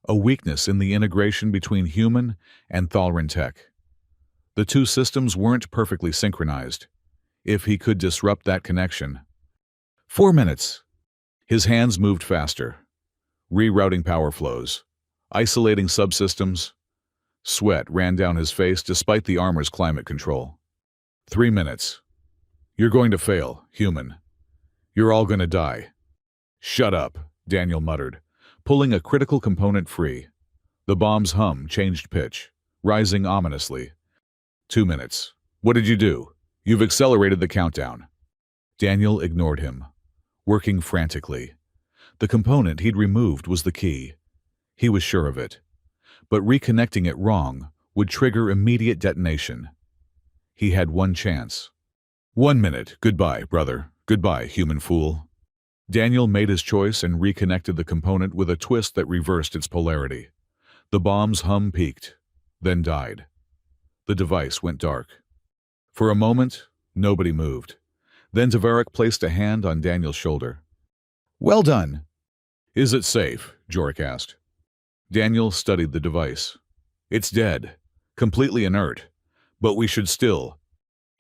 a weakness in the integration between human and Thalrin tech. The two systems weren't perfectly synchronized. If he could disrupt that connection. 4 minutes. His hands moved faster, rerouting power flows, isolating subsystems, Sweat ran down his face despite the armor's climate control. 3 minutes. You're going to fail, human. You're all going to die. Shut up, Daniel muttered, pulling a critical component free. The bomb's hum changed pitch, rising ominously. 2 minutes. What did you do? You've accelerated the countdown. Daniel ignored him, working frantically. The component he'd removed was the key. He was sure of it. But reconnecting it wrong would trigger immediate detonation. He had one chance. 1 minute. Goodbye, brother. Goodbye, human fool. Daniel made his choice and reconnected the component with a twist that reversed its polarity. The bomb's hum peaked, then died. The device went dark. For a moment, nobody moved. Then Tavarik placed a hand on Daniel's shoulder. Well done. Is it safe? Jorik asked. Daniel studied the device. It's dead, completely inert, but we should still.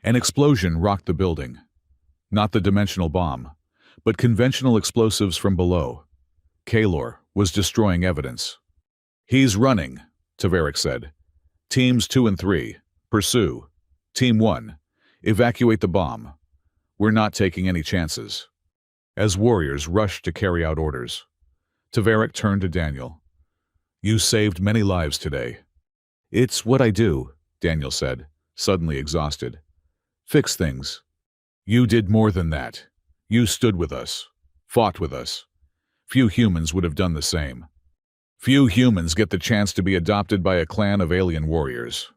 An explosion rocked the building. Not the dimensional bomb, but conventional explosives from below. Kaelor was destroying evidence. He's running, Tavarik said. Teams 2 and 3, pursue. Team 1, evacuate the bomb. We're not taking any chances. As warriors rushed to carry out orders, Tavarik turned to Daniel. You saved many lives today. It's what I do, Daniel said, suddenly exhausted. Fix things. You did more than that. You stood with us, fought with us. Few humans would have done the same. Few humans get the chance to be adopted by a clan of alien warriors.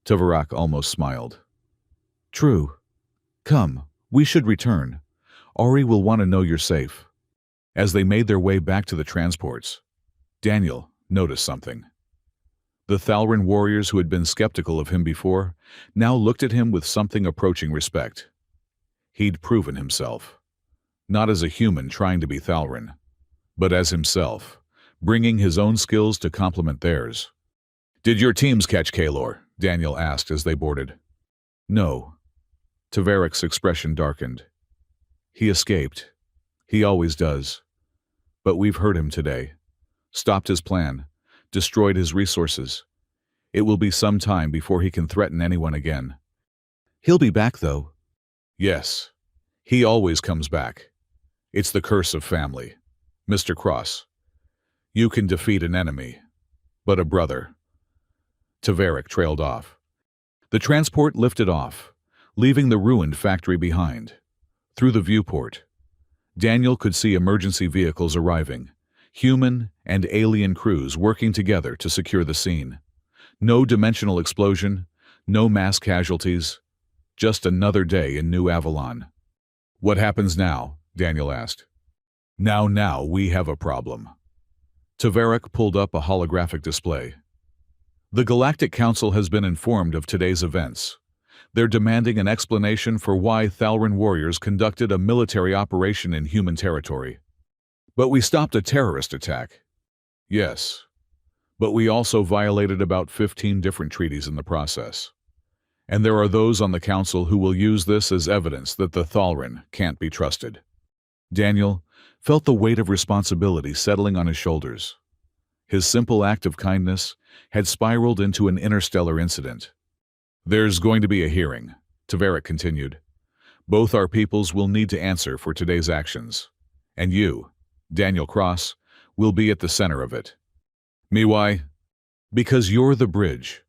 Tavarik almost smiled. True. Come, we should return. Ori will want to know you're safe. As they made their way back to the transports, Daniel noticed something. The Thalran warriors who had been skeptical of him before now looked at him with something approaching respect. He'd proven himself, not as a human trying to be Thalran, but as himself, bringing his own skills to complement theirs. Did your teams catch Kaelor? Daniel asked as they boarded. No. Tavarik's expression darkened. He escaped. He always does. But we've hurt him today. Stopped his plan. Destroyed his resources. It will be some time before he can threaten anyone again. He'll be back, though. Yes. He always comes back. It's the curse of family. Mr. Cross. You can defeat an enemy, but a brother. Tavarik trailed off. The transport lifted off, leaving the ruined factory behind. Through the viewport, Daniel could see emergency vehicles arriving, human and alien crews working together to secure the scene. No dimensional explosion, no mass casualties, just another day in New Avalon. What happens now? Daniel asked. Now we have a problem. Tavarik pulled up a holographic display. The Galactic Council has been informed of today's events. They're demanding an explanation for why Thalran warriors conducted a military operation in human territory. But we stopped a terrorist attack. Yes. But we also violated about 15 different treaties in the process. And there are those on the Council who will use this as evidence that the Thalran can't be trusted. Daniel felt the weight of responsibility settling on his shoulders. His simple act of kindness had spiraled into an interstellar incident. There's going to be a hearing, Tavarik continued. Both our peoples will need to answer for today's actions. And you, Daniel Cross, will be at the center of it. Me why? Because you're the bridge.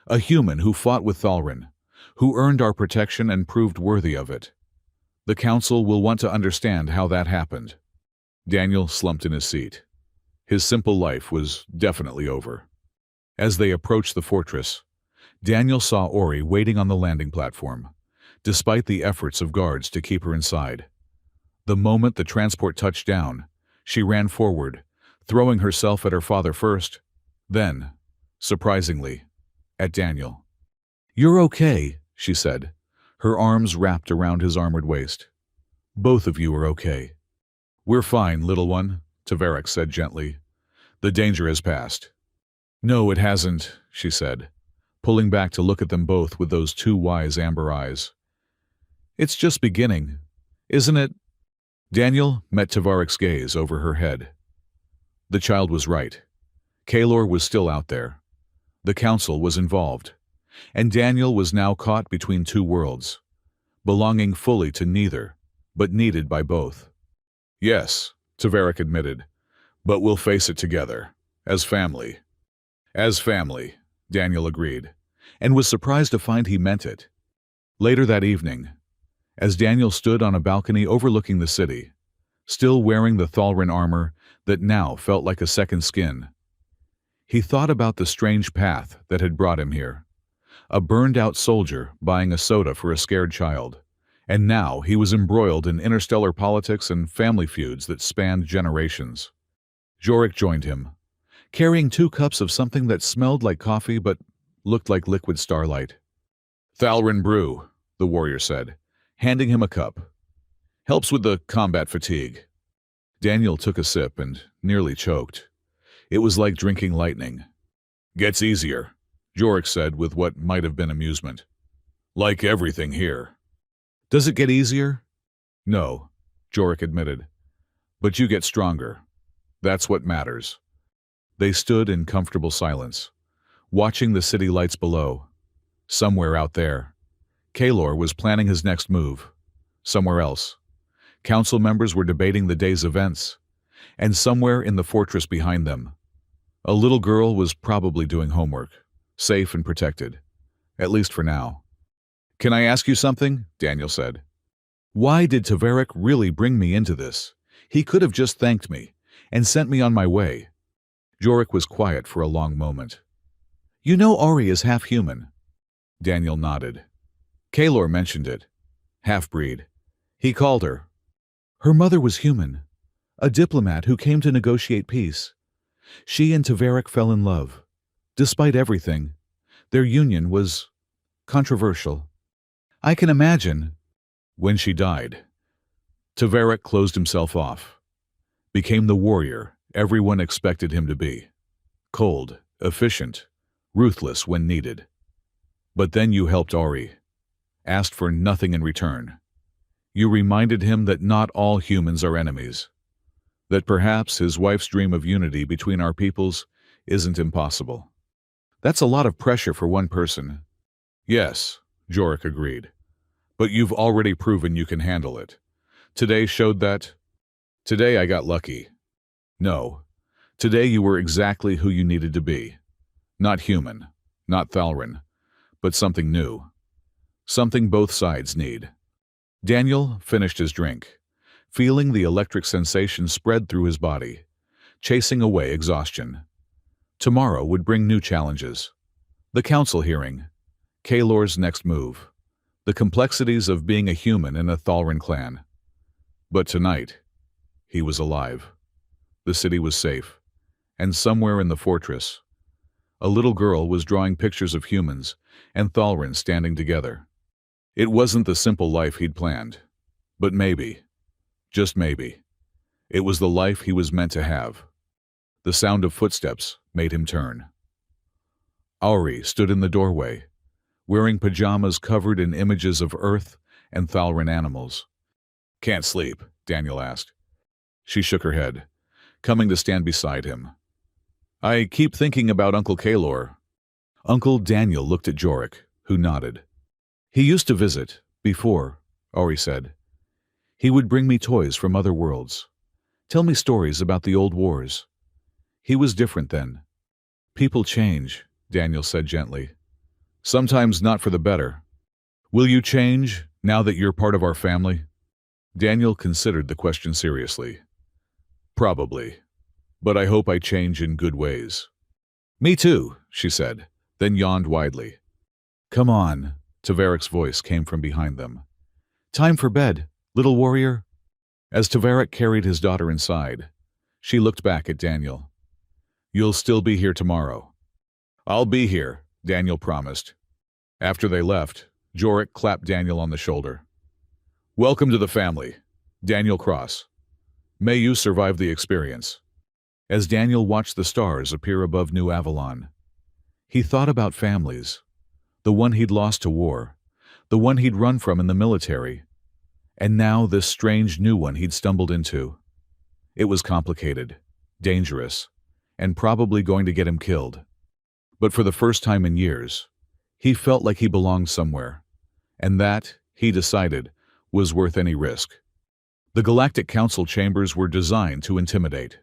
A human who fought with Thalran, who earned our protection and proved worthy of it. The Council will want to understand how that happened. Daniel slumped in his seat. His simple life was definitely over. As they approached the fortress, Daniel saw Ori waiting on the landing platform, despite the efforts of guards to keep her inside. The moment the transport touched down, she ran forward, throwing herself at her father first, then, surprisingly, at Daniel. You're okay, she said, her arms wrapped around his armored waist. Both of you are okay. We're fine, little one, Tavarik said gently. The danger has passed. No, it hasn't, she said, pulling back to look at them both with those two wise amber eyes. It's just beginning, isn't it? Daniel met Tavarik's gaze over her head. The child was right. Kaelor was still out there. The council was involved, and Daniel was now caught between two worlds, belonging fully to neither, but needed by both. Yes, Taverick admitted, but we'll face it together, as family. As family, Daniel agreed, and was surprised to find he meant it. Later that evening, as Daniel stood on a balcony overlooking the city, still wearing the Thalrin armor that now felt like a second skin, he thought about the strange path that had brought him here. A burned-out soldier buying a soda for a scared child, and now he was embroiled in interstellar politics and family feuds that spanned generations. Jorik joined him, carrying 2 cups of something that smelled like coffee but looked like liquid starlight. "Thalrin brew," the warrior said, handing him a cup. "Helps with the combat fatigue." Daniel took a sip and nearly choked. It was like drinking lightning. "Gets easier," Jorik said with what might have been amusement. "Like everything here." "Does it get easier?" "No," Jorik admitted. "But you get stronger. That's what matters." They stood in comfortable silence, watching the city lights below. Somewhere out there, Kaelor was planning his next move. Somewhere else, council members were debating the day's events. And somewhere in the fortress behind them, a little girl was probably doing homework, safe and protected, at least for now. "Can I ask you something?" Daniel said. "Why did Taverick really bring me into this? He could have just thanked me and sent me on my way." Jorik was quiet for a long moment. "You know Ori is half human." Daniel nodded. "Kaelor mentioned it. Half-breed. He called her. Her mother was human, a diplomat who came to negotiate peace. She and Taverick fell in love. Despite everything, their union was controversial. I can imagine." When she died, Taverick closed himself off, became the warrior everyone expected him to be. Cold, efficient, ruthless when needed. But then you helped Ori, asked for nothing in return. You reminded him that not all humans are enemies, that perhaps his wife's dream of unity between our peoples isn't impossible. That's a lot of pressure for one person. "Yes," Jorik agreed, "but you've already proven you can handle it. Today showed that. Today I got lucky. No, today you were exactly who you needed to be. Not human, not Thalrin, but something new. Something both sides need." Daniel finished his drink, feeling the electric sensation spread through his body, chasing away exhaustion. Tomorrow would bring new challenges. The council hearing, Kaelor's next move, the complexities of being a human in a Thalrin clan. But tonight, he was alive. The city was safe, and somewhere in the fortress, a little girl was drawing pictures of humans and Thalrin standing together. It wasn't the simple life he'd planned, but maybe, just maybe, it was the life he was meant to have. The sound of footsteps made him turn. Ori stood in the doorway, wearing pajamas covered in images of Earth and Thalrin animals. "Can't sleep?" Daniel asked. She shook her head, coming to stand beside him. "I keep thinking about Uncle Kaelor." Uncle Daniel looked at Jorik, who nodded. "He used to visit, before," Ori said. "He would bring me toys from other worlds. Tell me stories about the old wars. He was different then." "People change," Daniel said gently. "Sometimes not for the better. Will you change, now that you're part of our family?" Daniel considered the question seriously. "Probably. But I hope I change in good ways." "Me too," she said, then yawned widely. "Come on," Taverick's voice came from behind them. "Time for bed, little warrior." As Taverick carried his daughter inside, she looked back at Daniel. "You'll still be here tomorrow." "I'll be here," Daniel promised. After they left, Jorik clapped Daniel on the shoulder. "Welcome to the family, Daniel Cross. May you survive the experience." As Daniel watched the stars appear above New Avalon, he thought about families, the one he'd lost to war, the one he'd run from in the military, and now this strange new one he'd stumbled into. It was complicated, dangerous, and probably going to get him killed. But for the first time in years, he felt like he belonged somewhere, and that, he decided, was worth any risk. The Galactic Council chambers were designed to intimidate.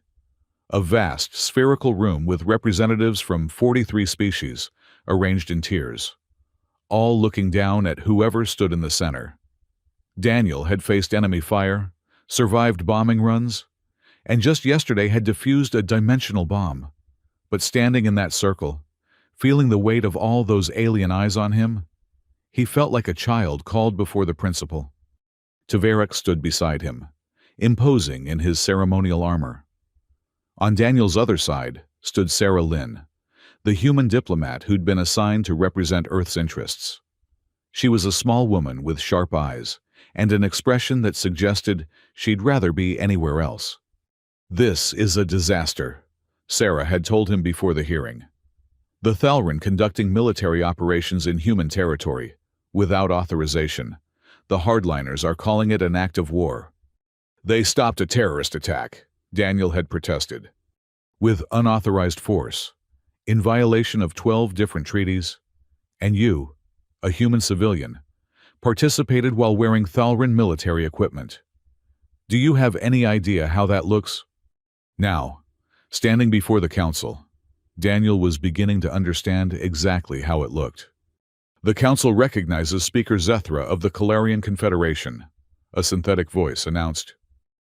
A vast, spherical room with representatives from 43 species, arranged in tiers, all looking down at whoever stood in the center. Daniel had faced enemy fire, survived bombing runs, and just yesterday had defused a dimensional bomb. But standing in that circle, feeling the weight of all those alien eyes on him, he felt like a child called before the principal. Tverak stood beside him, imposing in his ceremonial armor. On Daniel's other side stood Sarah Lynn, the human diplomat who'd been assigned to represent Earth's interests. She was a small woman with sharp eyes and an expression that suggested she'd rather be anywhere else. "This is a disaster," Sarah had told him before the hearing. "The Thalren conducting military operations in human territory, without authorization. The hardliners are calling it an act of war." "They stopped a terrorist attack," Daniel had protested. "With unauthorized force, in violation of 12 different treaties, and you, a human civilian, participated while wearing Thalren military equipment. Do you have any idea how that looks?" Now, standing before the council, Daniel was beginning to understand exactly how it looked. "The council recognizes Speaker Zethra of the Calarian Confederation," a synthetic voice announced.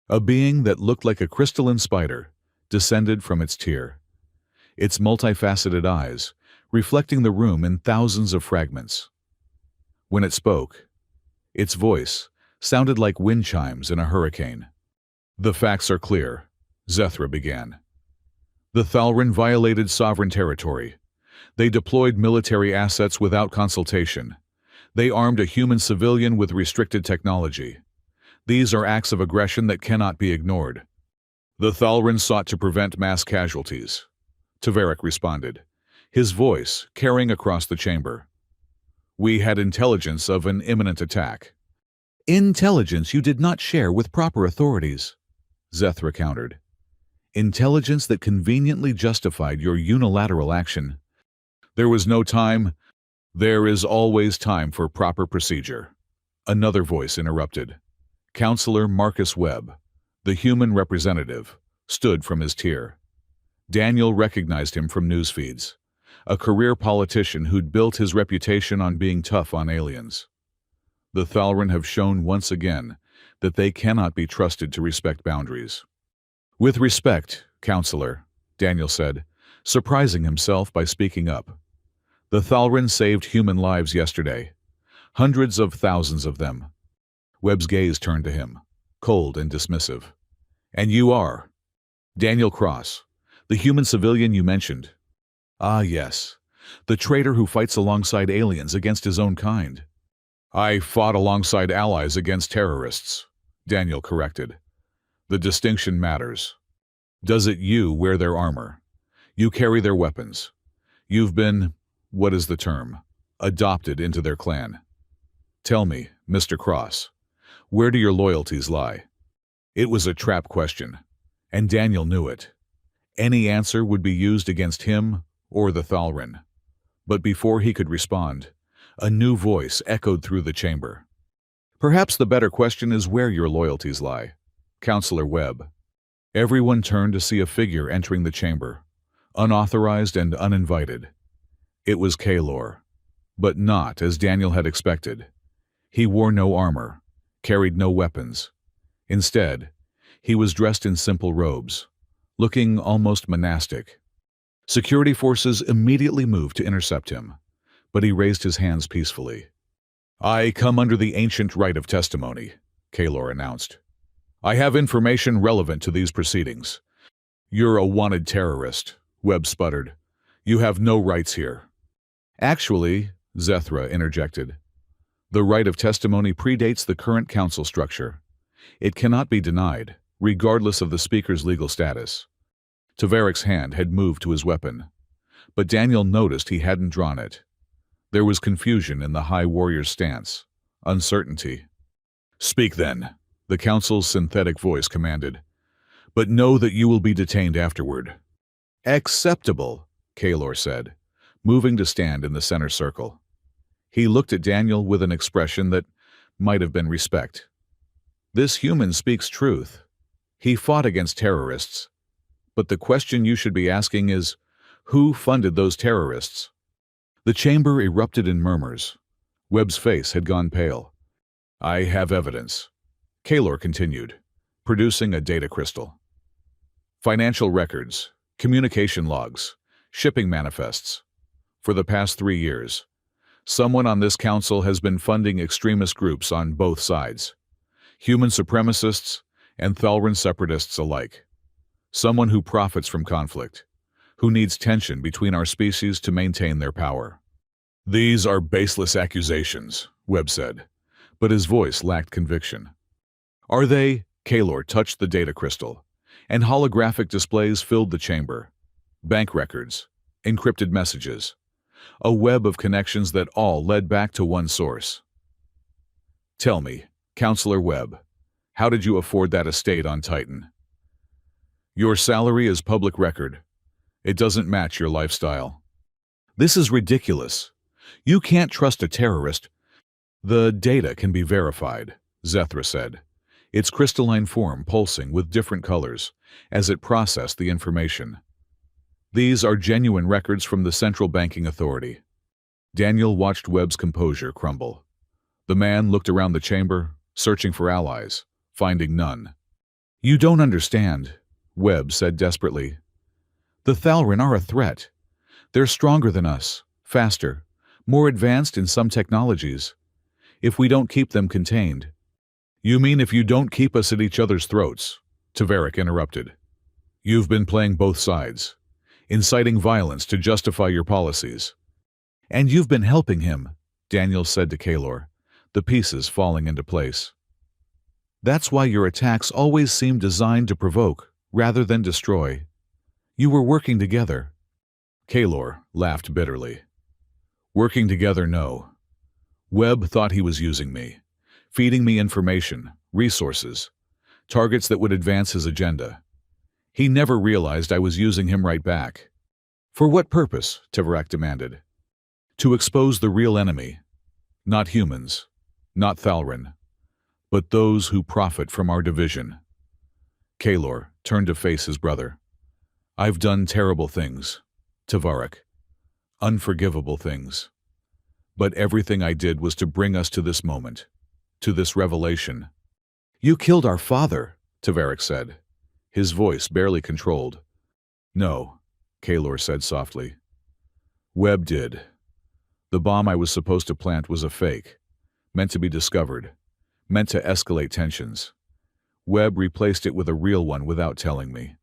A being that looked like a crystalline spider descended from its tier, its multifaceted eyes reflecting the room in thousands of fragments. When it spoke, its voice sounded like wind chimes in a hurricane. "The facts are clear," Zethra began. "The Thalren violated sovereign territory. They deployed military assets without consultation. They armed a human civilian with restricted technology. These are acts of aggression that cannot be ignored. The Thalren sought to prevent mass casualties," Tverak responded, his voice carrying across the chamber. "We had intelligence of an imminent attack." "Intelligence you did not share with proper authorities," Zethra countered. "Intelligence that conveniently justified your unilateral action." "There was no time." "There is always time for proper procedure," another voice interrupted. Counselor Marcus Webb, the human representative, stood from his tier. Daniel recognized him from news feeds, a career politician who'd built his reputation on being tough on aliens. The Thalren have shown once again that they cannot be trusted to respect boundaries. "With respect, Counselor," Daniel said, surprising himself by speaking up. "The Thalren saved human lives yesterday. Hundreds of thousands of them." Webb's gaze turned to him, cold and dismissive. "And you are?" "Daniel Cross, the human civilian you mentioned." "Ah, yes, the traitor who fights alongside aliens against his own kind." "I fought alongside allies against terrorists," Daniel corrected. "The distinction matters. Does it you wear their armor? You carry their weapons. You've been, what is the term, adopted into their clan. Tell me, Mr. Cross, where do your loyalties lie?" It was a trap question, and Daniel knew it. Any answer would be used against him or the Thalren. But before he could respond, a new voice echoed through the chamber. "Perhaps the better question is where your loyalties lie, Counselor Webb." Everyone turned to see a figure entering the chamber, unauthorized and uninvited. It was Kalor, but not as Daniel had expected. He wore no armor, carried no weapons. Instead, he was dressed in simple robes, looking almost monastic. Security forces immediately moved to intercept him, but he raised his hands peacefully. "I come under the ancient right of testimony," Kalor announced. "I have information relevant to these proceedings." "You're a wanted terrorist," Webb sputtered. "You have no rights here." "Actually," Zethra interjected, "the right of testimony predates the current council structure. It cannot be denied, regardless of the speaker's legal status." Tverak's hand had moved to his weapon, but Daniel noticed he hadn't drawn it. There was confusion in the High Warrior's stance, uncertainty. "Speak then," the council's synthetic voice commanded. "But know that you will be detained afterward." "Acceptable," Kalor said, moving to stand in the center circle. He looked at Daniel with an expression that might have been respect. This human speaks truth. He fought against terrorists. But the question you should be asking is, who funded those terrorists? The chamber erupted in murmurs. Webb's face had gone pale. I have evidence, Kaylor continued, producing a data crystal. Financial records, communication logs, shipping manifests. For the past 3 years, someone on this council has been funding extremist groups on both sides, human supremacists and Thalran separatists alike. Someone who profits from conflict, who needs tension between our species to maintain their power. These are baseless accusations, Webb said, but his voice lacked conviction. Are they? Kaylor touched the data crystal, and holographic displays filled the chamber. Bank records, encrypted messages, a web of connections that all led back to one source. Tell me, Counselor Webb, how did you afford that estate on Titan? Your salary is public record. It doesn't match your lifestyle. This is ridiculous. You can't trust a terrorist. The data can be verified, Zethra said, its crystalline form pulsing with different colors as it processed the information. These are genuine records from the Central Banking Authority. Daniel watched Webb's composure crumble. The man looked around the chamber, searching for allies, finding none. You don't understand, Webb said desperately. The Thalran are a threat. They're stronger than us, faster, more advanced in some technologies. If we don't keep them contained. You mean if you don't keep us at each other's throats? Taveric interrupted. You've been playing both sides, inciting violence to justify your policies. And you've been helping him, Daniel said to Kaylor, the pieces falling into place. That's why your attacks always seem designed to provoke, rather than destroy. You were working together. Kaylor laughed bitterly. Working together, no. Webb thought he was using me, feeding me information, resources, targets that would advance his agenda. He never realized I was using him right back. For what purpose? Taveric demanded. To expose the real enemy. Not humans, not Thalran, but those who profit from our division. Kaylor turned to face his brother. I've done terrible things, Taveric. Unforgivable things. But everything I did was to bring us to this moment, to this revelation. You killed our father, Taveric said, his voice barely controlled. No, Kaylor said softly. Webb did. The bomb I was supposed to plant was a fake, meant to be discovered, meant to escalate tensions. Webb replaced it with a real one without telling me.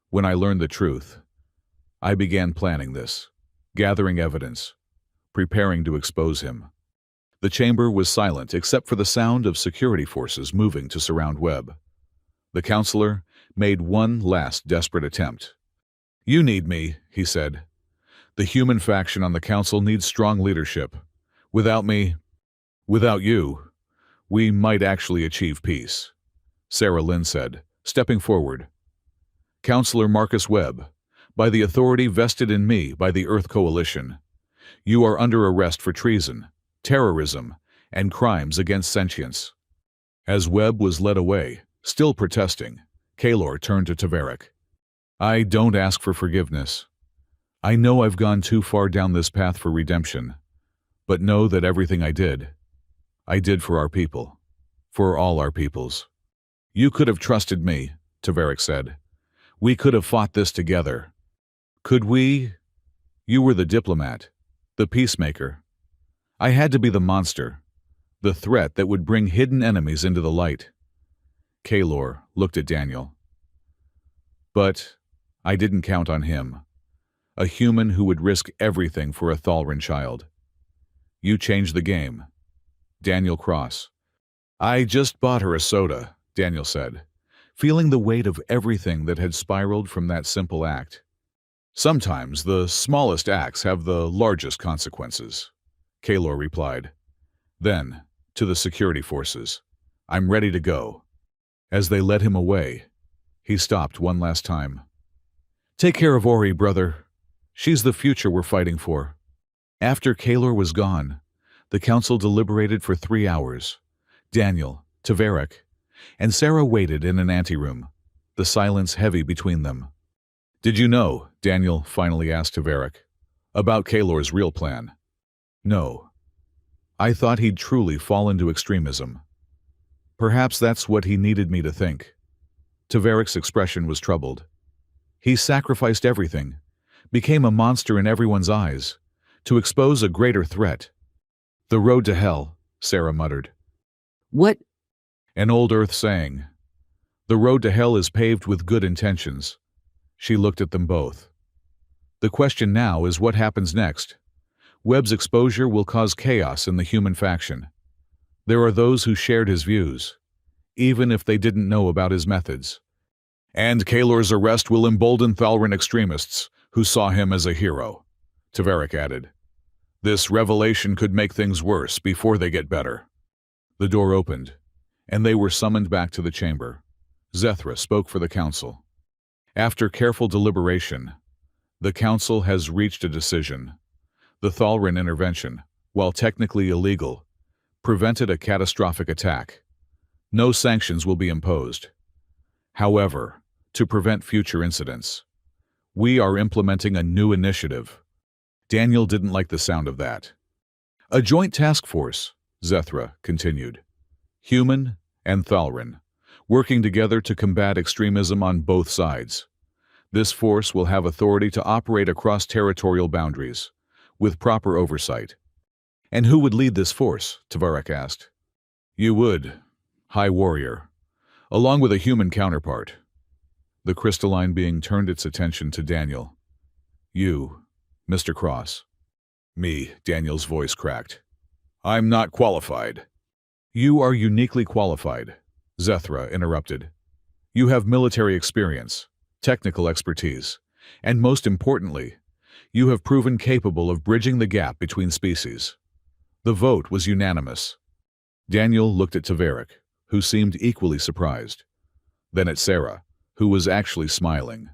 When I learned the truth, I began planning this, gathering evidence, preparing to expose him. The chamber was silent except for the sound of security forces moving to surround Webb. The counselor made one last desperate attempt. You need me, he said. The human faction on the council needs strong leadership. Without me, without you, we might actually achieve peace, Sarah Lynn said, stepping forward. Counselor Marcus Webb, by the authority vested in me by the Earth Coalition, you are under arrest for treason, terrorism, and crimes against sentience. As Webb was led away, still protesting, Kaylor turned to Taveric. I don't ask for forgiveness. I know I've gone too far down this path for redemption, but know that everything I did for our people, for all our peoples. You could have trusted me, Taveric said. We could have fought this together. Could we? You were the diplomat, the peacemaker. I had to be the monster, the threat that would bring hidden enemies into the light. Kaylor looked at Daniel. But I didn't count on him, a human who would risk everything for a Thalran child. You changed the game. Daniel Cross. I just bought her a soda, Daniel said, feeling the weight of everything that had spiraled from that simple act. Sometimes the smallest acts have the largest consequences, Kaylor replied. Then, to the security forces, I'm ready to go. As they led him away, he stopped one last time. Take care of Ori, brother. She's the future we're fighting for. After Kaylor was gone, the council deliberated for 3 hours. Daniel, Tverik, and Sarah waited in an anteroom, the silence heavy between them. "Did you know," Daniel finally asked Tverik, "about Kaylor's real plan?" "No. I thought he'd truly fall into extremism." "Perhaps that's what he needed me to think." Tverik's expression was troubled. "He sacrificed everything, became a monster in everyone's eyes, to expose a greater threat." "The road to hell," Sarah muttered. What? "An old Earth saying. The road to hell is paved with good intentions." She looked at them both. "The question now is what happens next. Webb's exposure will cause chaos in the human faction. There are those who shared his views, even if they didn't know about his methods. And Kaylor's arrest will embolden Thalran extremists who saw him as a hero," Tverik added. "This revelation could make things worse before they get better." The door opened, and they were summoned back to the chamber. Zethra spoke for the council. "After careful deliberation, the council has reached a decision. The Thalran intervention, while technically illegal, prevented a catastrophic attack. No sanctions will be imposed. However, to prevent future incidents, we are implementing a new initiative." Daniel didn't like the sound of that. "A joint task force," Zethra continued. "Human and Thalran, working together to combat extremism on both sides. This force will have authority to operate across territorial boundaries, with proper oversight." "And who would lead this force?" Tverik asked. "You would, High Warrior, along with a human counterpart." The crystalline being turned its attention to Daniel. "You, Mr. Cross." "Me," Daniel's voice cracked. "I'm not qualified." "You are uniquely qualified," Zethra interrupted. "You have military experience, technical expertise, and most importantly, you have proven capable of bridging the gap between species." The vote was unanimous. Daniel looked at Tverik, who seemed equally surprised. Then at Sarah, who was actually smiling.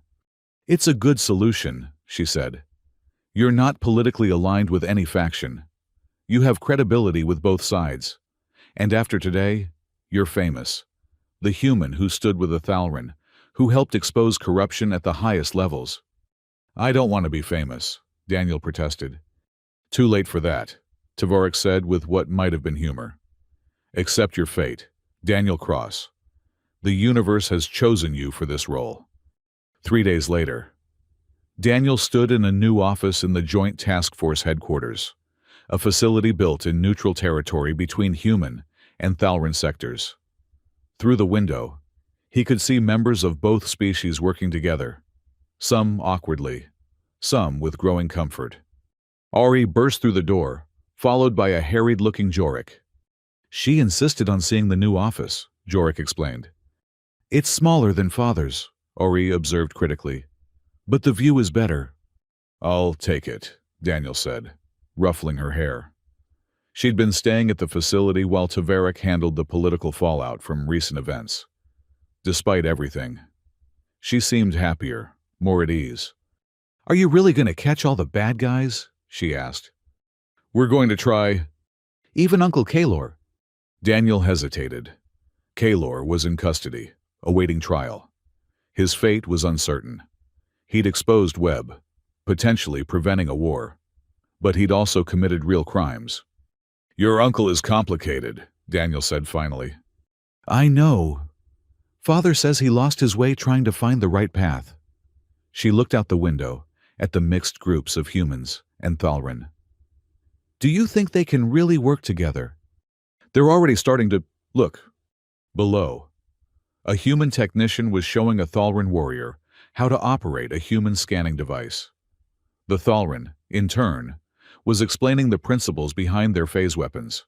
"It's a good solution," she said. "You're not politically aligned with any faction. You have credibility with both sides. And after today, you're famous. The human who stood with the Thalran, who helped expose corruption at the highest levels." "I don't want to be famous," Daniel protested. "Too late for that," Tverik said with what might have been humor. "Accept your fate, Daniel Cross. The universe has chosen you for this role." 3 days later, Daniel stood in a new office in the Joint Task Force headquarters, a facility built in neutral territory between human and Thalran sectors. Through the window, he could see members of both species working together, some awkwardly, some with growing comfort. Ari burst through the door, followed by a harried-looking Jorik. "She insisted on seeing the new office," Jorik explained. "It's smaller than Father's," Ari observed critically. "But the view is better." "I'll take it," Daniel said, ruffling her hair. She'd been staying at the facility while Tverik handled the political fallout from recent events. Despite everything, she seemed happier, more at ease. "Are you really going to catch all the bad guys?" she asked. "We're going to try." "Even Uncle Kaylor?" Daniel hesitated. Kaylor was in custody, awaiting trial. His fate was uncertain. He'd exposed Webb, potentially preventing a war. But he'd also committed real crimes. "Your uncle is complicated," Daniel said finally. "I know. Father says he lost his way trying to find the right path." She looked out the window at the mixed groups of humans and Thalran. "Do you think they can really work together?" "They're already starting to look." Below, a human technician was showing a Thalran warrior how to operate a human scanning device. The Thalran, in turn, was explaining the principles behind their phase weapons.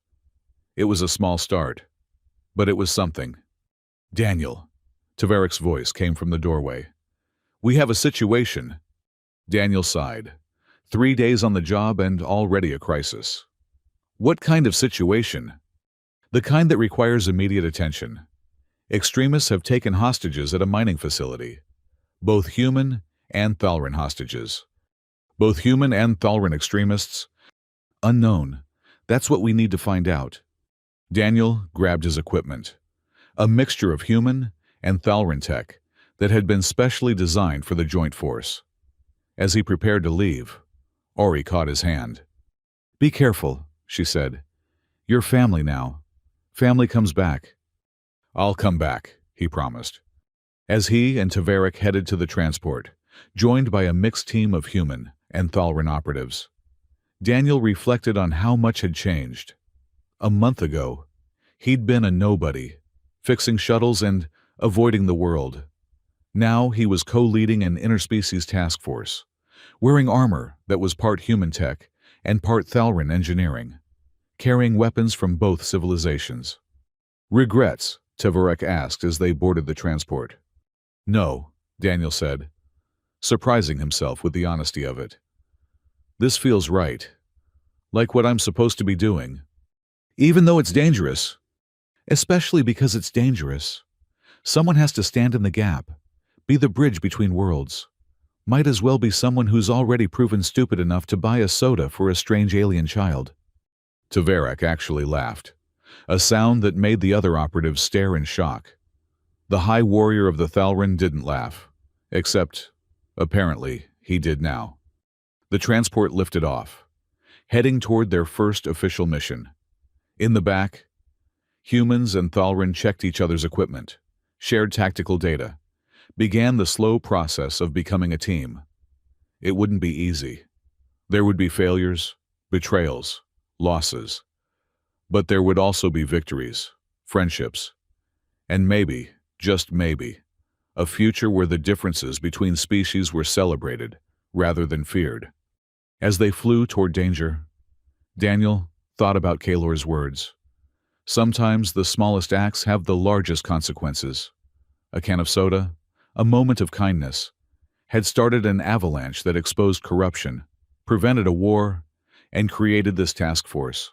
It was a small start, but it was something. "Daniel," Tverik's voice came from the doorway. "We have a situation." Daniel sighed. 3 days on the job and already a crisis. "What kind of situation?" "The kind that requires immediate attention. Extremists have taken hostages at a mining facility. Both human and Thalran hostages. Both human and Thalran extremists? Unknown. That's what we need to find out. Daniel grabbed his equipment. A mixture of human and Thalran tech that had been specially designed for the joint force. As he prepared to leave, Ori caught his hand. "Be careful," she said. "You're family now. Family comes back." "I'll come back," he promised. As he and Tavarik headed to the transport, joined by a mixed team of human and Thalran operatives, Daniel reflected on how much had changed. A month ago, he'd been a nobody, fixing shuttles and avoiding the world. Now he was co-leading an interspecies task force, wearing armor that was part human tech and part Thalran engineering, carrying weapons from both civilizations. "Regrets?" Tavarik asked as they boarded the transport. "No," Daniel said, surprising himself with the honesty of it. "This feels right. Like what I'm supposed to be doing. Even though it's dangerous. Especially because it's dangerous. Someone has to stand in the gap, be the bridge between worlds. Might as well be someone who's already proven stupid enough to buy a soda for a strange alien child." Tavarik actually laughed, a sound that made the other operatives stare in shock. The High Warrior of the Thalran didn't laugh, except, apparently, he did now. The transport lifted off, heading toward their first official mission. In the back, humans and Thalran checked each other's equipment, shared tactical data, began the slow process of becoming a team. It wouldn't be easy. There would be failures, betrayals, losses. But there would also be victories, friendships, and maybe, just maybe, a future where the differences between species were celebrated rather than feared. As they flew toward danger, Daniel thought about Kalor's words. Sometimes the smallest acts have the largest consequences. A can of soda, a moment of kindness, had started an avalanche that exposed corruption, prevented a war, and created this task force.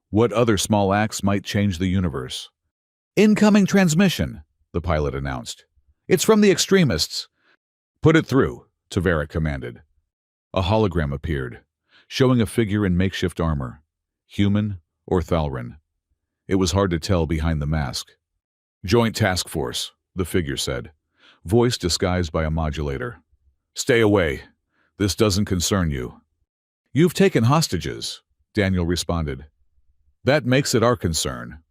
What other small acts might change the universe? "Incoming transmission," the pilot announced. "It's from the extremists." "Put it through," Tavarik commanded. A hologram appeared, showing a figure in makeshift armor, human or Thalran. It was hard to tell behind the mask. "Joint Task Force," the figure said, voice disguised by a modulator. "Stay away. This doesn't concern you." "You've taken hostages," Daniel responded. "That makes it our concern.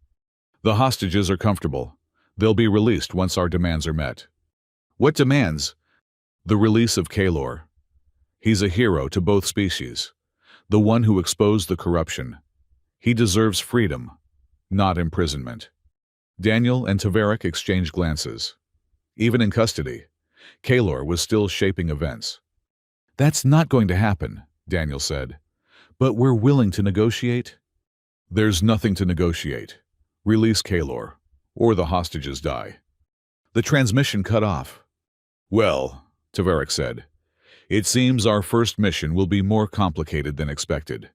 The hostages are comfortable. They'll be released once our demands are met." "What demands?" "The release of Kalor. He's a hero to both species, the one who exposed the corruption. He deserves freedom, not imprisonment." Daniel and Tavarik exchanged glances. Even in custody, Kalor was still shaping events. "That's not going to happen," Daniel said. "But we're willing to negotiate." "There's nothing to negotiate. Release Kalor, or the hostages die." The transmission cut off. "Well," Tavarik said, "it seems our first mission will be more complicated than expected."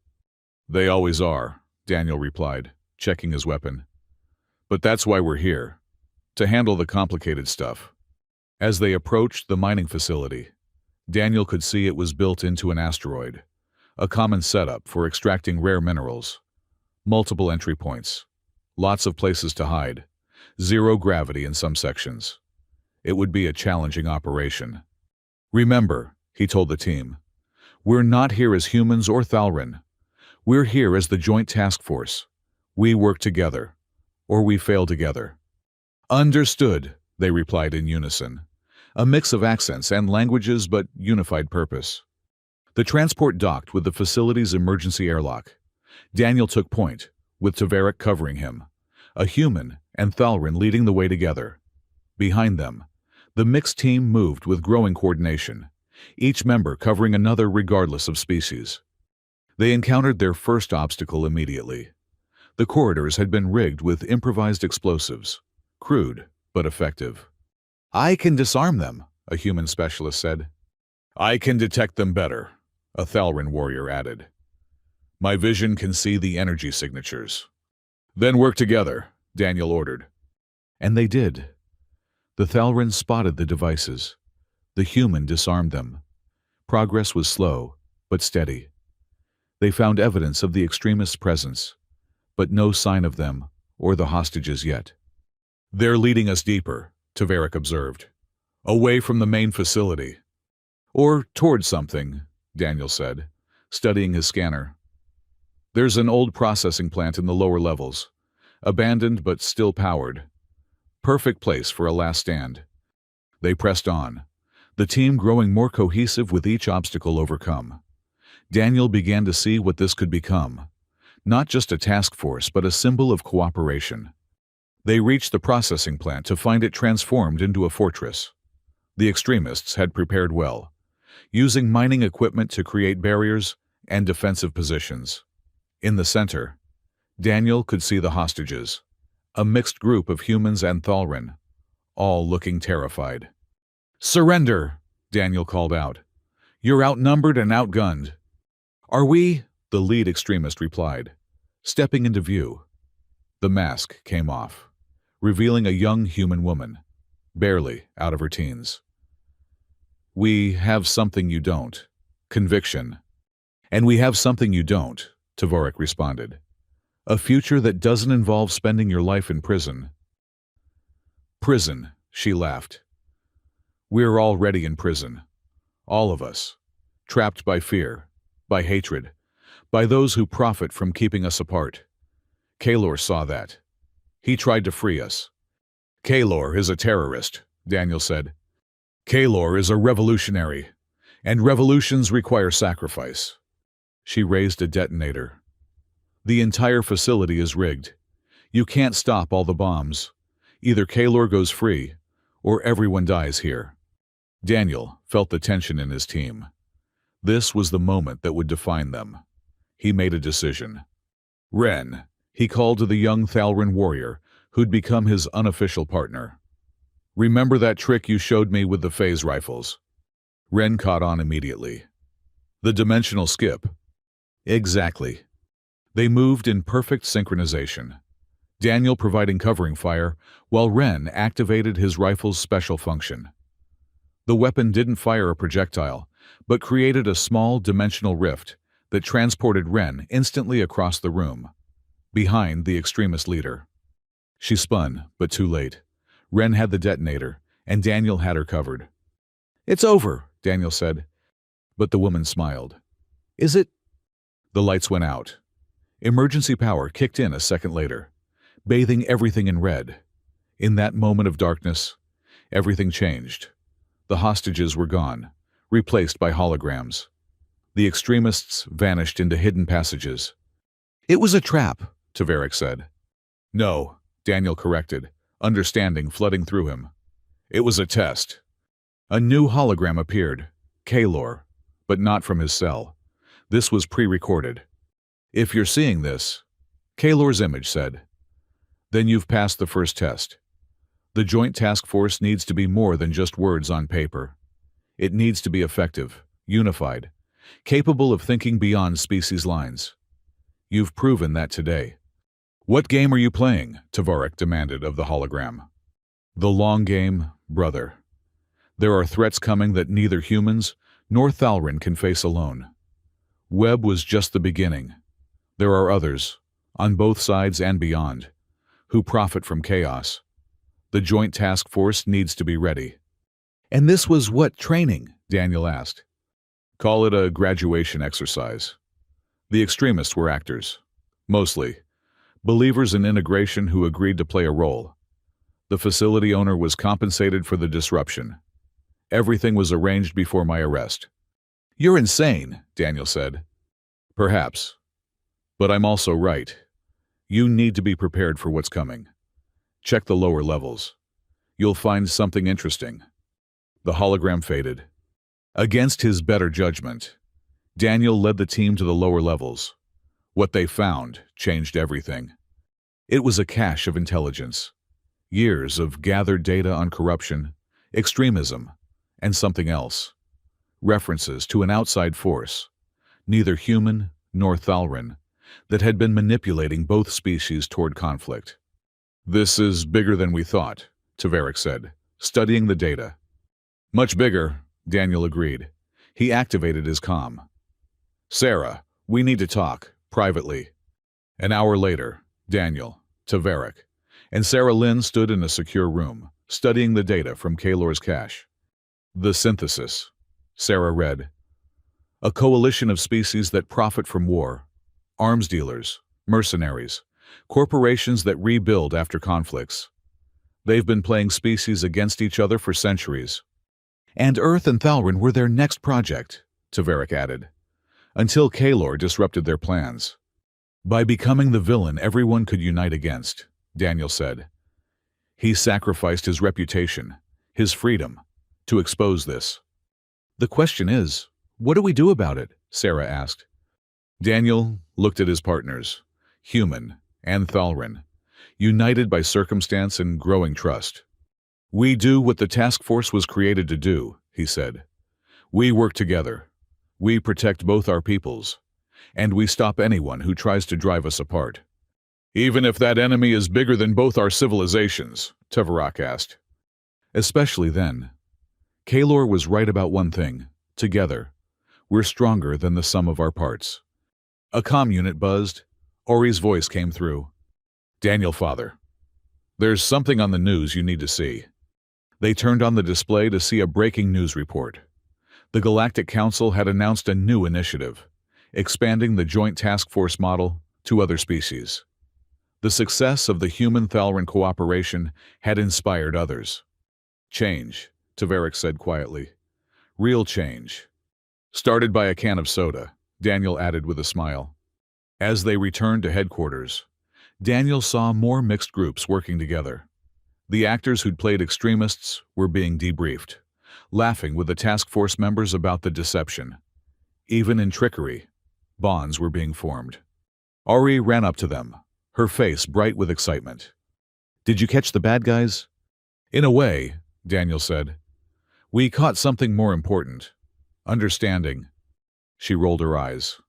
"They always are," Daniel replied, checking his weapon. "But that's why we're here, to handle the complicated stuff." As they approached the mining facility, Daniel could see it was built into an asteroid, a common setup for extracting rare minerals. Multiple entry points, lots of places to hide, zero gravity in some sections. It would be a challenging operation. "Remember," he told the team, "we're not here as humans or Thalran. We're here as the Joint Task Force. We work together, or we fail together." "Understood," they replied in unison. A mix of accents and languages, but unified purpose. The transport docked with the facility's emergency airlock. Daniel took point, with Tavarik covering him, a human and Thalran leading the way together. Behind them, the mixed team moved with growing coordination, each member covering another regardless of species. They encountered their first obstacle immediately. The corridors had been rigged with improvised explosives, crude but effective. "I can disarm them," a human specialist said. "I can detect them better," a Thalran warrior added. "My vision can see the energy signatures." "Then work together," Daniel ordered. And they did. The Thalran spotted the devices. The human disarmed them. Progress was slow, but steady. They found evidence of the extremists' presence, but no sign of them or the hostages yet. "They're leading us deeper," Taverick observed. "Away from the main facility." "Or towards something," Daniel said, studying his scanner. "There's an old processing plant in the lower levels, abandoned but still powered. Perfect place for a last stand." They pressed on, the team growing more cohesive with each obstacle overcome. Daniel began to see what this could become. Not just a task force, but a symbol of cooperation. They reached the processing plant to find it transformed into a fortress. The extremists had prepared well, using mining equipment to create barriers and defensive positions. In the center, Daniel could see the hostages, a mixed group of humans and Thalren, all looking terrified. "Surrender!" Daniel called out. "You're outnumbered and outgunned." "Are we?" the lead extremist replied, stepping into view. The mask came off, revealing a young human woman, barely out of her teens. "We have something you don't. Conviction." "And we have something you don't," Tavoric responded. "A future that doesn't involve spending your life in prison." "Prison," she laughed. "We're already in prison. All of us. Trapped by fear, by hatred, by those who profit from keeping us apart. Kaylor saw that. He tried to free us." "Kaylor is a terrorist," Daniel said. "Kaylor is a revolutionary, and revolutions require sacrifice." She raised a detonator. "The entire facility is rigged. You can't stop all the bombs. Either Kaylor goes free, or everyone dies here." Daniel felt the tension in his team. This was the moment that would define them. He made a decision. "Ren," he called to the young Thalren warrior who'd become his unofficial partner. "Remember that trick you showed me with the phase rifles?" Ren caught on immediately. "The dimensional skip." Exactly. They moved in perfect synchronization, Daniel providing covering fire while Ren activated his rifle's special function. The weapon didn't fire a projectile, but created a small dimensional rift that transported Ren instantly across the room, behind the extremist leader. She spun, but too late. Ren had the detonator, and Daniel had her covered. "It's over," Daniel said. But the woman smiled. "Is it?" The lights went out. Emergency power kicked in a second later, bathing everything in red. In that moment of darkness, everything changed. The hostages were gone, replaced by holograms. The extremists vanished into hidden passages. "It was a trap," Taverick said. "No," Daniel corrected, understanding flooding through him. "It was a test." A new hologram appeared, Kaylor, but not from his cell. This was pre-recorded. "If you're seeing this," Kaylor's image said, "then you've passed the first test. The Joint Task Force needs to be more than just words on paper. It needs to be effective, unified, capable of thinking beyond species lines. You've proven that today." "What game are you playing?" Tavoric demanded of the hologram. "The long game, brother. There are threats coming that neither humans nor Thalren can face alone. Webb was just the beginning. There are others, on both sides and beyond, who profit from chaos. The Joint Task Force needs to be ready." "And this was what training?" Daniel asked. "Call it a graduation exercise." The extremists were actors, mostly, believers in integration who agreed to play a role. The facility owner was compensated for the disruption. Everything was arranged before my arrest. "You're insane," Daniel said. "Perhaps. But I'm also right. You need to be prepared for what's coming. Check the lower levels. You'll find something interesting." The hologram faded. Against his better judgment, Daniel led the team to the lower levels. What they found changed everything. It was a cache of intelligence. Years of gathered data on corruption, extremism, and something else. References to an outside force, neither human nor Thalren, that had been manipulating both species toward conflict. "This is bigger than we thought," Taverick said, studying the data. "Much bigger," Daniel agreed. He activated his comm. Sarah, we need to talk, privately. An hour later, Daniel, Taveric, and Sarah Lynn stood in a secure room, studying the data from Kaylor's cache. The synthesis, Sarah read. A coalition of species that profit from war. Arms dealers, mercenaries, corporations that rebuild after conflicts. They've been playing species against each other for centuries. And Earth and Thalrin were their next project, Taveric added, until Kaylor disrupted their plans. By becoming the villain everyone could unite against, Daniel said. He sacrificed his reputation, his freedom, to expose this. The question is, what do we do about it? Sarah asked. Daniel looked at his partners, human and Thalrin, united by circumstance and growing trust. We do what the task force was created to do, he said. We work together. We protect both our peoples, and we stop anyone who tries to drive us apart. Even if that enemy is bigger than both our civilizations, Taveric asked. Especially then. Kaylor was right about one thing. Together, we're stronger than the sum of our parts. A comm unit buzzed. Ori's voice came through. Daniel, father. There's something on the news you need to see. They turned on the display to see a breaking news report. The Galactic Council had announced a new initiative, expanding the Joint Task Force model to other species. The success of the human-Thalrin cooperation had inspired others. Change, Taveric said quietly. Real change. Started by a can of soda, Daniel added with a smile. As they returned to headquarters, Daniel saw more mixed groups working together. The actors who'd played extremists were being debriefed, laughing with the task force members about the deception. Even in trickery, bonds were being formed. Ori ran up to them, her face bright with excitement. Did you catch the bad guys? In a way, Daniel said. We caught something more important. Understanding. She rolled her eyes.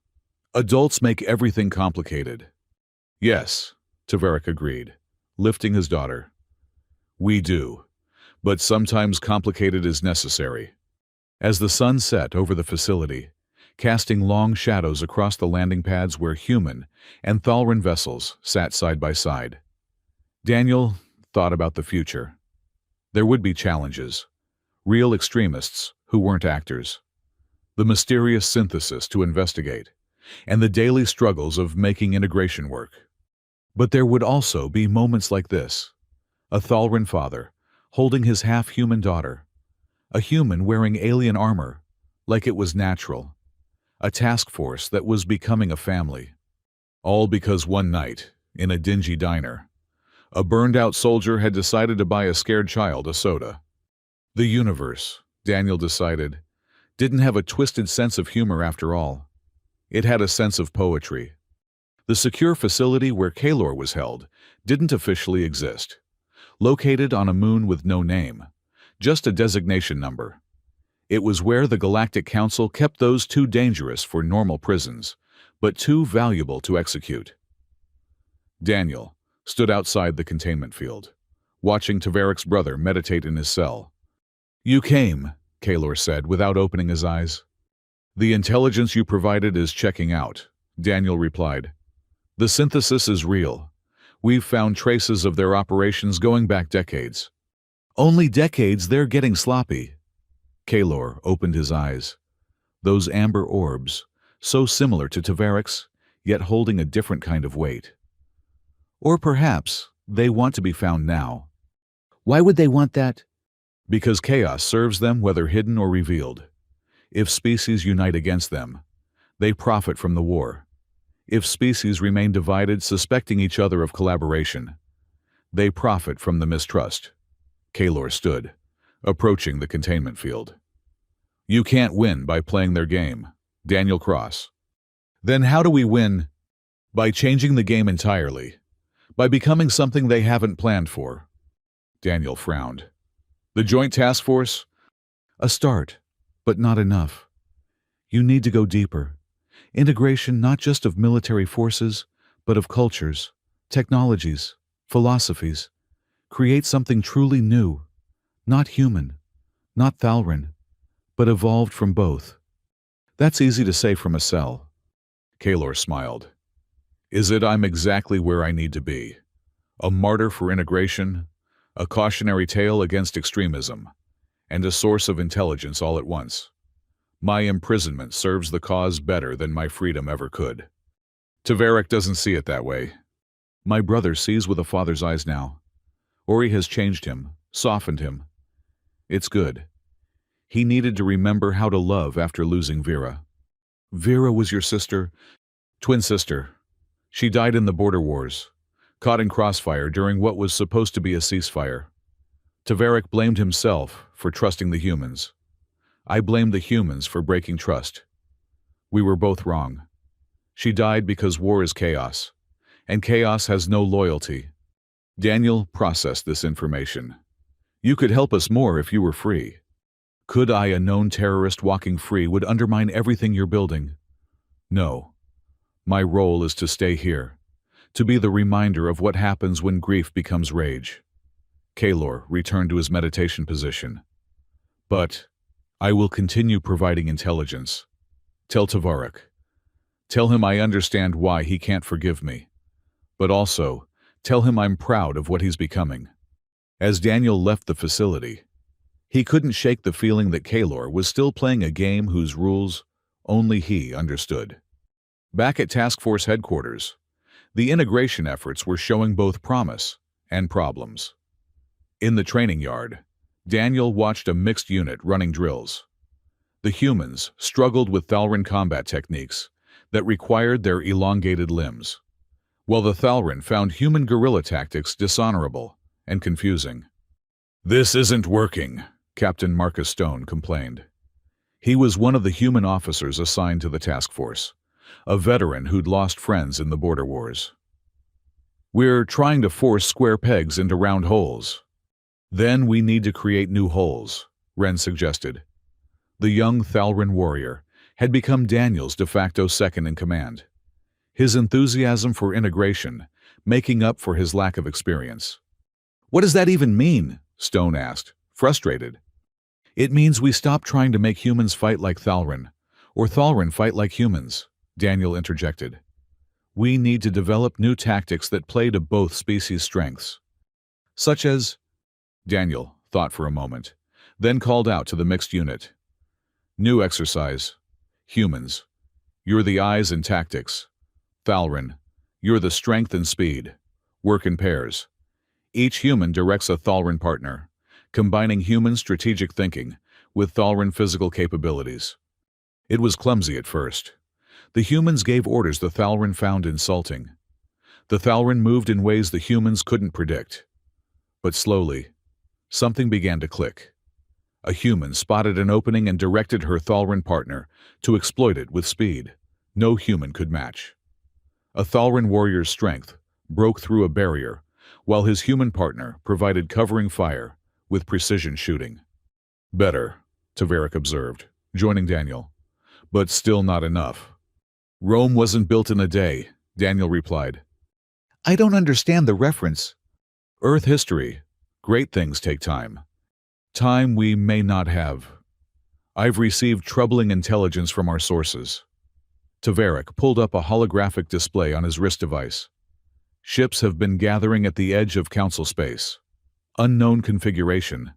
Adults make everything complicated. Yes, Taveric agreed, lifting his daughter. We do, but sometimes complicated is necessary. As the sun set over the facility, casting long shadows across the landing pads where human and Thalrin vessels sat side by side, Daniel thought about the future. There would be challenges, real extremists who weren't actors, the mysterious synthesis to investigate, and the daily struggles of making integration work. But there would also be moments like this. A Thalrin father, holding his half-human daughter. A human wearing alien armor, like it was natural. A task force that was becoming a family. All because one night, in a dingy diner, a burned-out soldier had decided to buy a scared child a soda. The universe, Daniel decided, didn't have a twisted sense of humor after all. It had a sense of poetry. The secure facility where Kaylor was held didn't officially exist. Located on a moon with no name, just a designation number. It was where the Galactic Council kept those too dangerous for normal prisons, but too valuable to execute. Daniel stood outside the containment field, watching Taveric's brother meditate in his cell. You came, Kaylor said without opening his eyes. The intelligence you provided is checking out, Daniel replied. The synthesis is real. We've found traces of their operations going back decades. Only decades they're getting sloppy. Kaylor opened his eyes. Those amber orbs, so similar to Taveric's, yet holding a different kind of weight. Or perhaps they want to be found now. Why would they want that? Because chaos serves them whether hidden or revealed. If species unite against them, they profit from the war. If species remain divided, suspecting each other of collaboration, they profit from the mistrust. Kaylor stood, approaching the containment field. You can't win by playing their game, Daniel Cross. Then how do we win? By changing the game entirely. By becoming something they haven't planned for. Daniel frowned. The Joint Task Force? A start, but not enough. You need to go deeper. Integration not just of military forces, but of cultures, technologies, philosophies. Create something truly new, not human, not Thalrin, but evolved from both. That's easy to say from a cell, Kalor smiled. Is it I'm exactly where I need to be? A martyr for integration, a cautionary tale against extremism, and a source of intelligence all at once. My imprisonment serves the cause better than my freedom ever could. Tverik doesn't see it that way. My brother sees with a father's eyes now. Ori has changed him, softened him. It's good. He needed to remember how to love after losing Vera. Vera was your sister? Twin sister. She died in the border wars, caught in crossfire during what was supposed to be a ceasefire. Tverik blamed himself for trusting the humans. I blamed the humans for breaking trust. We were both wrong. She died because war is chaos, and chaos has no loyalty. Daniel processed this information. You could help us more if you were free. Could I, a known terrorist walking free, would undermine everything you're building? No. My role is to stay here, to be the reminder of what happens when grief becomes rage. Kalor returned to his meditation position. But I will continue providing intelligence. Tell Tverik. Tell him I understand why he can't forgive me. But also, tell him I'm proud of what he's becoming. As Daniel left the facility, he couldn't shake the feeling that Kalor was still playing a game whose rules only he understood. Back at Task Force headquarters, the integration efforts were showing both promise and problems. In the training yard, Daniel watched a mixed unit running drills. The humans struggled with Thalran combat techniques that required their elongated limbs, while the Thalran found human guerrilla tactics dishonorable and confusing. This isn't working, Captain Marcus Stone complained. He was one of the human officers assigned to the task force, a veteran who'd lost friends in the border wars. We're trying to force square pegs into round holes. Then we need to create new holes, Ren suggested. The young Thalran warrior had become Daniel's de facto second-in-command, his enthusiasm for integration making up for his lack of experience. What does that even mean? Stone asked, frustrated. It means we stop trying to make humans fight like Thalran, or Thalran fight like humans, Daniel interjected. We need to develop new tactics that play to both species' strengths. Such as... Daniel thought for a moment, then called out to the mixed unit. New exercise. Humans, you're the eyes and tactics. Thalran, you're the strength and speed. Work in pairs. Each human directs a Thalran partner, combining human strategic thinking with Thalran physical capabilities. It was clumsy at first. The humans gave orders the Thalran found insulting. The Thalran moved in ways the humans couldn't predict. But slowly, something began to click. A human spotted an opening and directed her Thalran partner to exploit it with speed no human could match. A Thalran warrior's strength broke through a barrier, while his human partner provided covering fire with precision shooting. Better, Tverik observed, joining Daniel. But still not enough. Rome wasn't built in a day, Daniel replied. I don't understand the reference. Earth history. Great things take time. Time we may not have. I've received troubling intelligence from our sources. Tverik pulled up a holographic display on his wrist device. Ships have been gathering at the edge of Council space. Unknown configuration,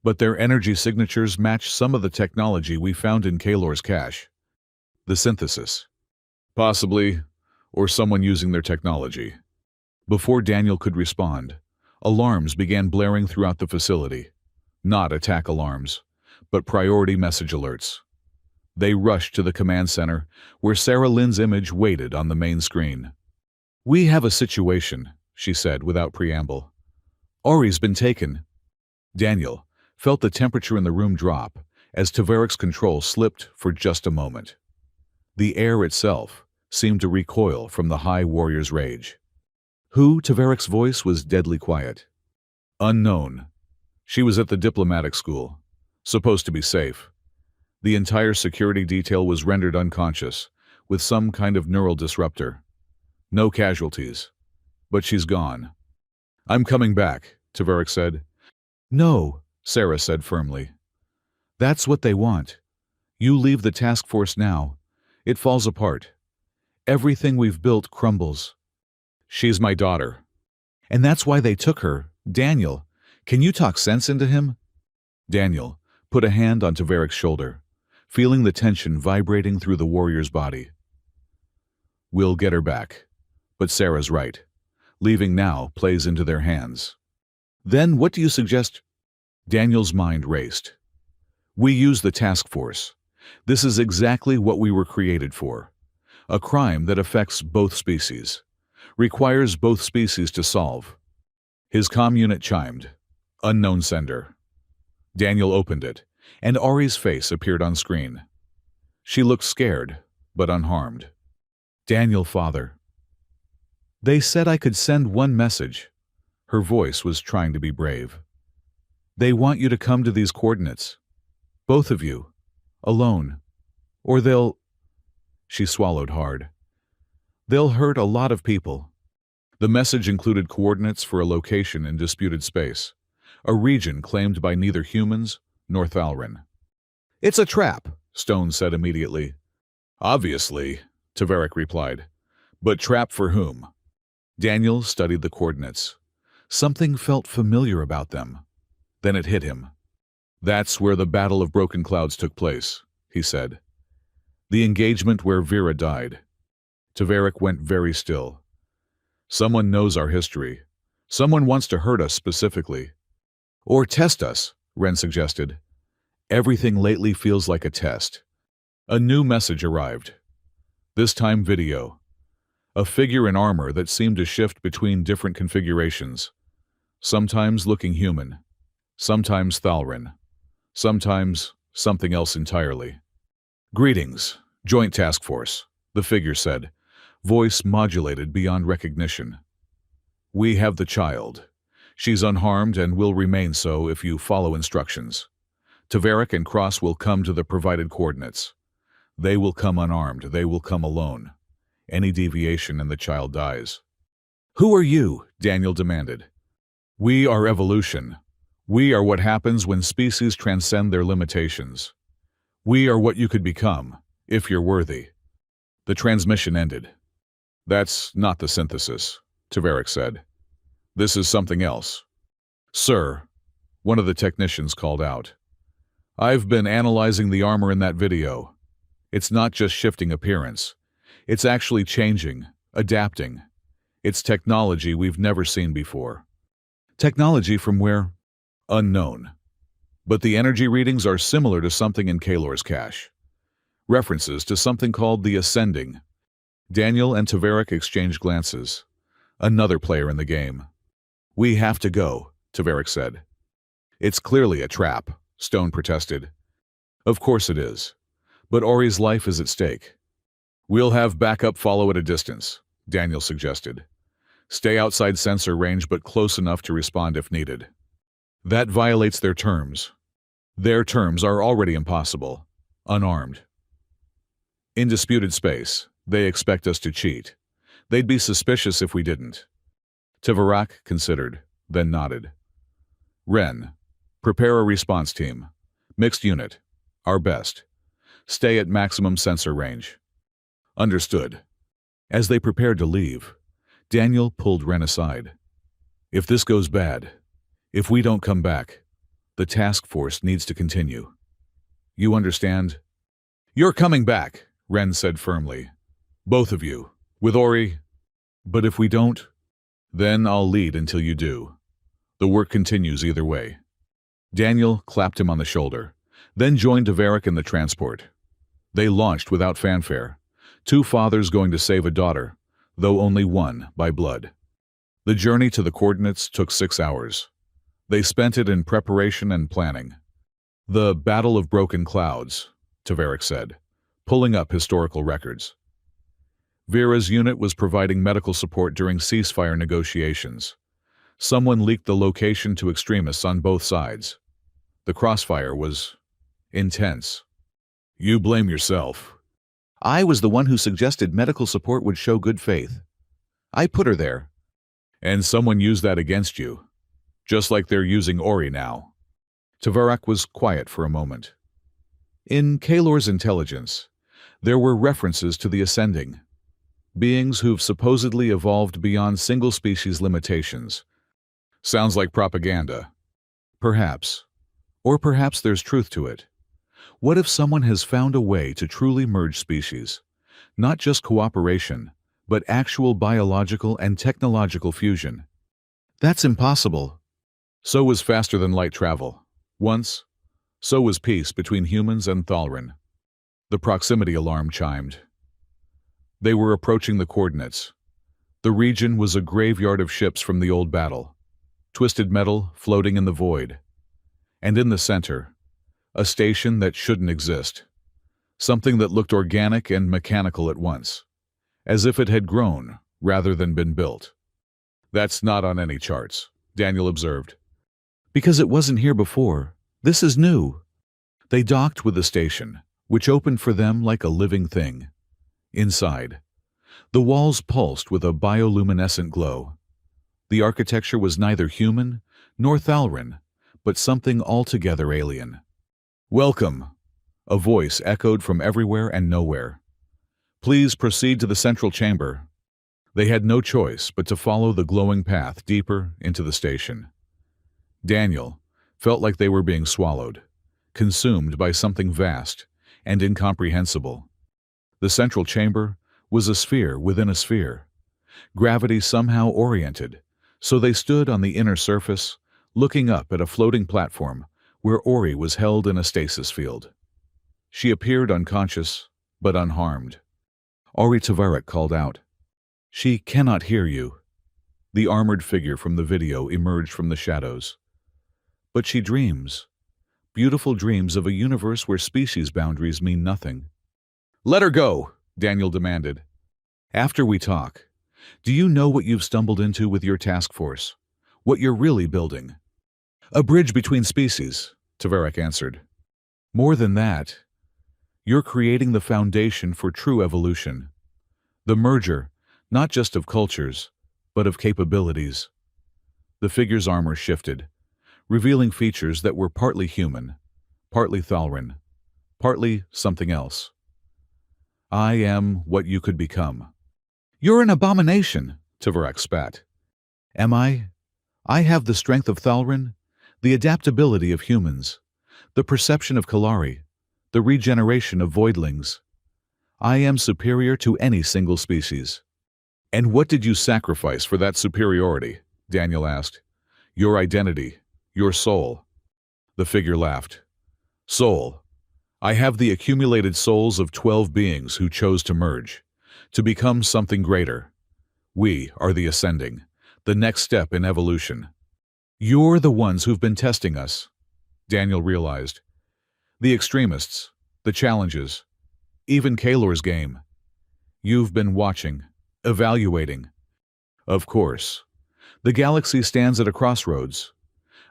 but their energy signatures match some of the technology we found in Kalor's cache. The synthesis. Possibly, or someone using their technology. Before Daniel could respond, alarms began blaring throughout the facility. Not attack alarms, but priority message alerts. They rushed to the command center, where Sarah Lynn's image waited on the main screen. We have a situation, she said without preamble. Ori's been taken. Daniel felt the temperature in the room drop as Tverik's control slipped for just a moment. The air itself seemed to recoil from the high warrior's rage. Who? Tverik's voice was deadly quiet. Unknown. She was at the diplomatic school, supposed to be safe. The entire security detail was rendered unconscious, with some kind of neural disruptor. No casualties. But she's gone. I'm coming back, Tverik said. No, Sarah said firmly. That's what they want. You leave the task force now. It falls apart. Everything we've built crumbles. She's my daughter. And that's why they took her. Daniel, can you talk sense into him? Daniel put a hand on Taverek's shoulder, feeling the tension vibrating through the warrior's body. We'll get her back. But Sarah's right. Leaving now plays into their hands. Then what do you suggest? Daniel's mind raced. We use the task force. This is exactly what we were created for. A crime that affects both species. Requires both species to solve. His comm unit chimed. Unknown sender. Daniel opened it, and Ari's face appeared on screen. She looked scared, but unharmed. Daniel, father. They said I could send one message. Her voice was trying to be brave. They want you to come to these coordinates. Both of you. Alone. Or they'll... She swallowed hard. They'll hurt a lot of people. The message included coordinates for a location in disputed space, a region claimed by neither humans nor Thalrin. It's a trap, Stone said immediately. Obviously, Taverik replied. But trap for whom? Daniel studied the coordinates. Something felt familiar about them. Then it hit him. That's where the Battle of Broken Clouds took place, he said. The engagement where Vera died. Taverik went very still. Someone knows our history. Someone wants to hurt us specifically. Or test us, Ren suggested. Everything lately feels like a test. A new message arrived. This time video. A figure in armor that seemed to shift between different configurations. Sometimes looking human. Sometimes Thalrin. Sometimes something else entirely. Greetings, Joint Task Force, the figure said, voice modulated beyond recognition. We have the child. She's unharmed and will remain so if you follow instructions. Taverik and Cross will come to the provided coordinates. They will come unarmed. They will come alone. Any deviation and the child dies. Who are you? Daniel demanded. We are evolution. We are what happens when species transcend their limitations. We are what you could become, if you're worthy. The transmission ended. That's not the synthesis, Taverik said. This is something else. Sir, one of the technicians called out. I've been analyzing the armor in that video. It's not just shifting appearance. It's actually changing, adapting. It's technology we've never seen before. Technology from where? Unknown. But the energy readings are similar to something in Kalor's cache. References to something called the Ascending. Daniel and Taverik exchanged glances. Another player in the game. We have to go, Taverik said. It's clearly a trap, Stone protested. Of course it is. But Ori's life is at stake. We'll have backup follow at a distance, Daniel suggested. Stay outside sensor range but close enough to respond if needed. That violates their terms. Their terms are already impossible. Unarmed. In disputed space, they expect us to cheat. They'd be suspicious if we didn't. Taverik considered, then nodded. Ren, prepare a response team. Mixed unit. Our best. Stay at maximum sensor range. Understood. As they prepared to leave, Daniel pulled Ren aside. If this goes bad, if we don't come back, the task force needs to continue. You understand? You're coming back, Ren said firmly. Both of you, with Ori. But if we don't, then I'll lead until you do. The work continues either way. Daniel clapped him on the shoulder, then joined Taverik in the transport. They launched without fanfare, two fathers going to save a daughter, though only one by blood. The journey to the coordinates took 6 hours. They spent it in preparation and planning. The Battle of Broken Clouds, Taverik said, pulling up historical records. Vera's unit was providing medical support during ceasefire negotiations. Someone leaked the location to extremists on both sides. The crossfire was intense. You blame yourself. I was the one who suggested medical support would show good faith. I put her there. And someone used that against you, just like they're using Ori now. Taverik was quiet for a moment. In Kalor's intelligence, there were references to the Ascending. beings who've supposedly evolved beyond single-species limitations. Sounds like propaganda. Perhaps. Or perhaps there's truth to it. What if someone has found a way to truly merge species? Not just cooperation, but actual biological and technological fusion. That's impossible. So was faster-than-light travel. Once, so was peace between humans and Thalrin. The proximity alarm chimed. They were approaching the coordinates. The region was a graveyard of ships from the old battle, twisted metal floating in the void. And in the center, a station that shouldn't exist. Something that looked organic and mechanical at once, as if it had grown rather than been built. That's not on any charts, Daniel observed. Because it wasn't here before. This is new. They docked with the station, which opened for them like a living thing. Inside, the walls pulsed with a bioluminescent glow. The architecture was neither human nor Thalrin, but something altogether alien. "Welcome," a voice echoed from everywhere and nowhere. "Please proceed to the central chamber." They had no choice but to follow the glowing path deeper into the station. Daniel felt like they were being swallowed, consumed by something vast and incomprehensible. The central chamber was a sphere within a sphere, gravity somehow oriented, so they stood on the inner surface, looking up at a floating platform where Ori was held in a stasis field. She appeared unconscious, but unharmed. Ori Tavarik called out. "She cannot hear you." The armored figure from the video emerged from the shadows. "But she dreams. Beautiful dreams of a universe where species boundaries mean nothing." "Let her go," Daniel demanded. "After we talk. Do you know what you've stumbled into with your task force? What you're really building?" "A bridge between species," Tavarik answered. "More than that. You're creating the foundation for true evolution. The merger, not just of cultures, but of capabilities." The figure's armor shifted, revealing features that were partly human, partly Thalrin, partly something else. "I am what you could become." "You're an abomination," Tavarik spat. "Am I? I have the strength of Thalrin, the adaptability of humans, the perception of Kalari, the regeneration of voidlings. I am superior to any single species." "And what did you sacrifice for that superiority?" Daniel asked. "Your identity, your soul." The figure laughed. "Soul. I have the accumulated souls of 12 beings who chose to merge, to become something greater. We are the ascending, the next step in evolution. You're the ones who've been testing us," Daniel realized. "The extremists, the challenges, even Kalor's game. You've been watching, evaluating. Of course. The galaxy stands at a crossroads.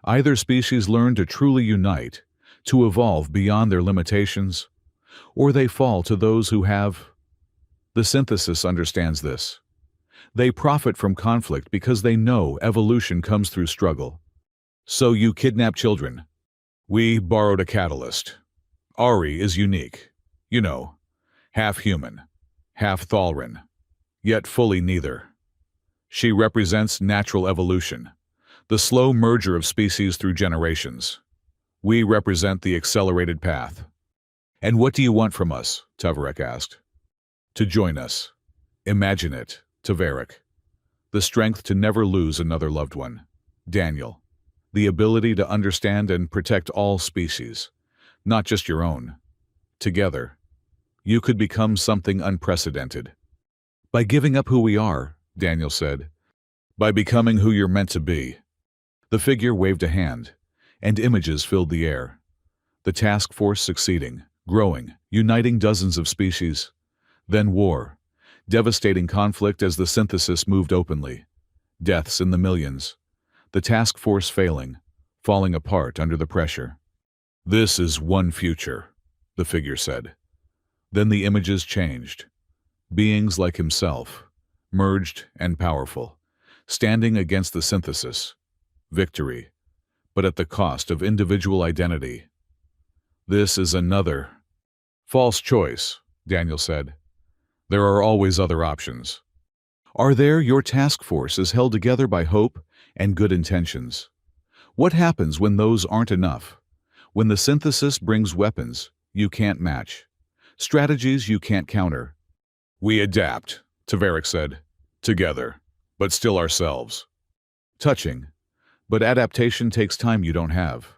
Either species learn to truly unite, to evolve beyond their limitations, or they fall to those who have. The synthesis understands this. They profit from conflict because they know evolution comes through struggle. So you kidnap children. We borrowed a catalyst. Ari is unique. You know, half human, half Thalrin, yet fully neither. She represents natural evolution, the slow merger of species through generations. We represent the accelerated path." "And what do you want from us?" Tavarik asked. "To join us. Imagine it, Tavarik. The strength to never lose another loved one. Daniel. The ability to understand and protect all species, not just your own. Together, you could become something unprecedented." "By giving up who we are," Daniel said. "By becoming who you're meant to be." The figure waved a hand, and images filled the air. The task force succeeding, growing, uniting dozens of species. Then war, devastating conflict as the synthesis moved openly. Deaths in the millions. The task force failing, falling apart under the pressure. "This is one future," the figure said. Then the images changed. Beings like himself, merged and powerful, standing against the synthesis. Victory, but at the cost of individual identity. "This is another." "False choice," Daniel said. There are always other options. Are there? Your task force is held together by hope and good intentions. What happens when those aren't enough? When the synthesis brings weapons you can't match, strategies you can't counter? We adapt, Taverick said. Together, but still ourselves. Touching. But adaptation takes time you don't have.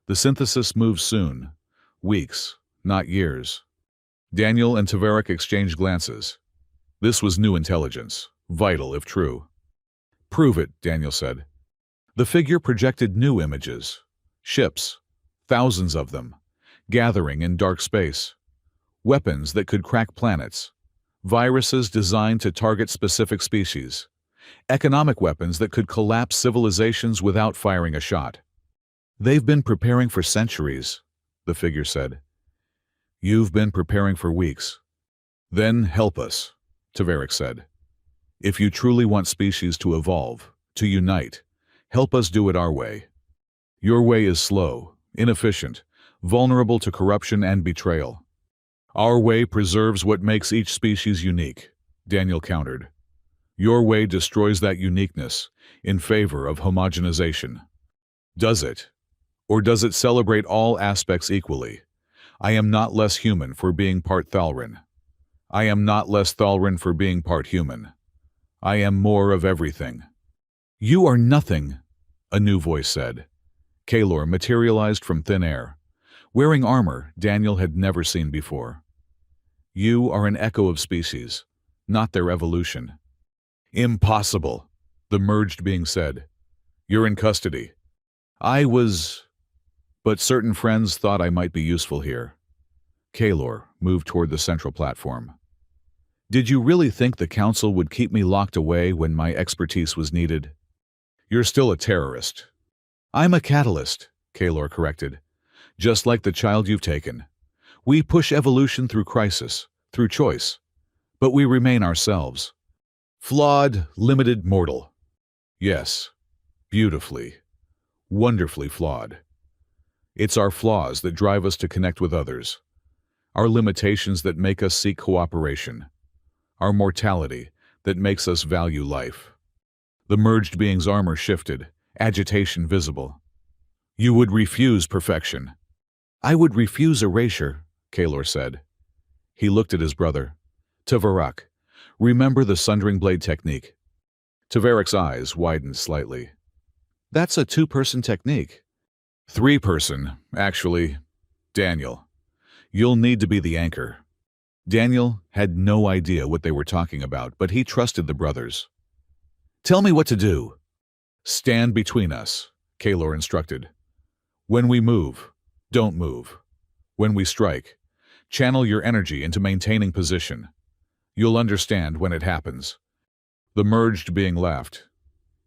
The synthesis moves soon. Weeks, not years. Daniel and Taverick exchanged glances. This was new intelligence, vital if true. Prove it, Daniel said. The figure projected new images. Ships, thousands of them, gathering in dark space. Weapons that could crack planets. Viruses designed to target specific species. Economic weapons that could collapse civilizations without firing a shot. They've been preparing for centuries, the figure said. You've been preparing for weeks. Then help us, Taverick said. If you truly want species to evolve, to unite, help us do it our way. Your way is slow, inefficient, vulnerable to corruption and betrayal. Our way preserves what makes each species unique, Daniel countered. Your way destroys that uniqueness in favor of homogenization. Does it? Or does it celebrate all aspects equally? I am not less human for being part Thalrin. I am not less Thalrin for being part human. I am more of everything. You are nothing, a new voice said. Kaelor materialized from thin air, wearing armor Daniel had never seen before. You are an echo of species, not their evolution. Impossible, the merged being said. You're in custody. But certain friends thought I might be useful here. Kaelor moved toward the central platform. Did you really think the Council would keep me locked away when my expertise was needed? You're still a terrorist. I'm a catalyst, Kaelor corrected. Just like the child you've taken. We push evolution through crisis, through choice. But we remain ourselves. Flawed, limited, mortal. Yes, beautifully, wonderfully flawed. It's our flaws that drive us to connect with others. Our limitations that make us seek cooperation. Our mortality that makes us value life. The merged being's armor shifted, agitation visible. You would refuse perfection. I would refuse erasure, Kaelor said. He looked at his brother. Taverick, remember the sundering blade technique? Taverick's eyes widened slightly. That's a two-person technique. Three-person, actually. Daniel. You'll need to be the anchor. Daniel had no idea what they were talking about, but he trusted the brothers. Tell me what to do. Stand between us, Kaelor instructed. When we move, don't move. When we strike, channel your energy into maintaining position. You'll understand when it happens. The merged being laughed.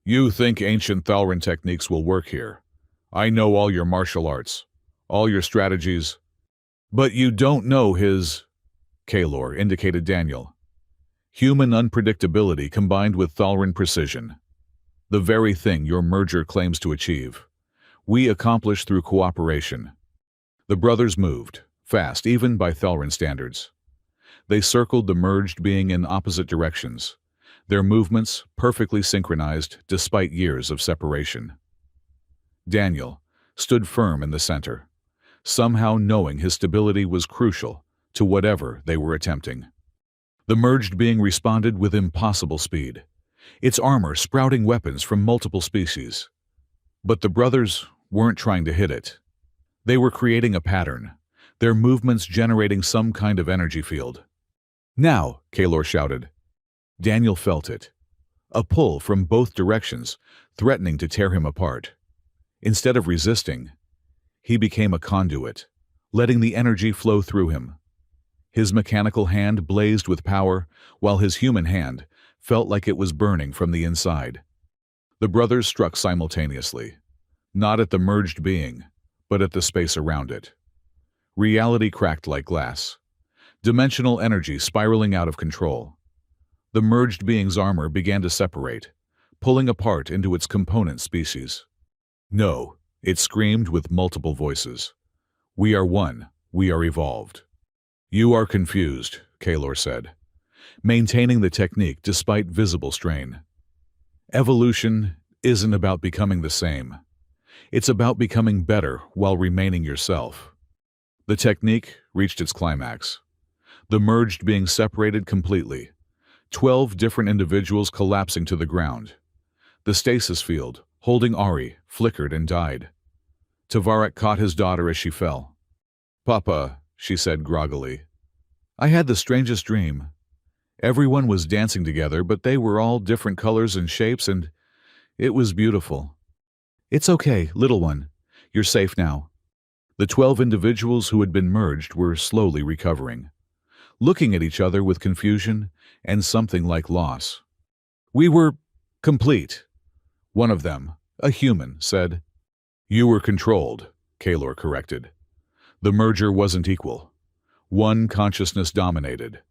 You think ancient Thalrin techniques will work here. I know all your martial arts, all your strategies. But you don't know his... Kaelor indicated Daniel. Human unpredictability combined with Thalrin precision. The very thing your merger claims to achieve. We accomplish through cooperation. The brothers moved, fast even by Thalrin standards. They circled the merged being in opposite directions, their movements perfectly synchronized despite years of separation. Daniel stood firm in the center, somehow knowing his stability was crucial to whatever they were attempting. The merged being responded with impossible speed, its armor sprouting weapons from multiple species. But the brothers weren't trying to hit it. They were creating a pattern, their movements generating some kind of energy field. Now, Kaelor shouted. Daniel felt it. A pull from both directions, threatening to tear him apart. Instead of resisting, he became a conduit, letting the energy flow through him. His mechanical hand blazed with power, while his human hand felt like it was burning from the inside. The brothers struck simultaneously, not at the merged being, but at the space around it. Reality cracked like glass, dimensional energy spiraling out of control. The merged being's armor began to separate, pulling apart into its component species. No, it screamed with multiple voices. We are one, we are evolved. You are confused, Kaelor said. maintaining the technique despite visible strain. Evolution isn't about becoming the same. It's about becoming better while remaining yourself. The technique reached its climax. The merged being separated completely. 12 different individuals collapsing to the ground. The stasis field, holding Ari, flickered and died. Tavarak caught his daughter as she fell. "Papa," she said groggily, "I had the strangest dream. Everyone was dancing together, but they were all different colors and shapes, and it was beautiful." "It's okay, little one. You're safe now." The 12 individuals who had been merged were slowly recovering, looking at each other with confusion and something like loss. "We were complete," one of them, a human, said. "You were controlled," Kalor corrected. The merger wasn't equal. One consciousness dominated,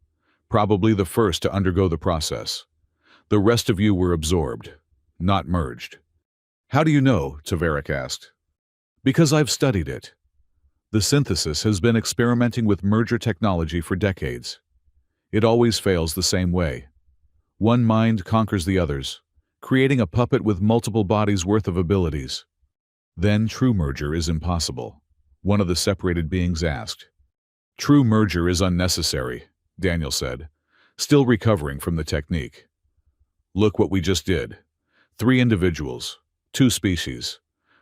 probably the first to undergo the process. The rest of you were absorbed, not merged. "How do you know?" Tavarak asked. "Because I've studied it. The synthesis has been experimenting with merger technology for decades. It always fails the same way. One mind conquers the others, creating a puppet with multiple bodies worth of abilities. Then true merger is impossible," one of the separated beings asked. "True merger is unnecessary," Daniel said, still recovering from the technique. "Look what we just did. 3 individuals, 2 species,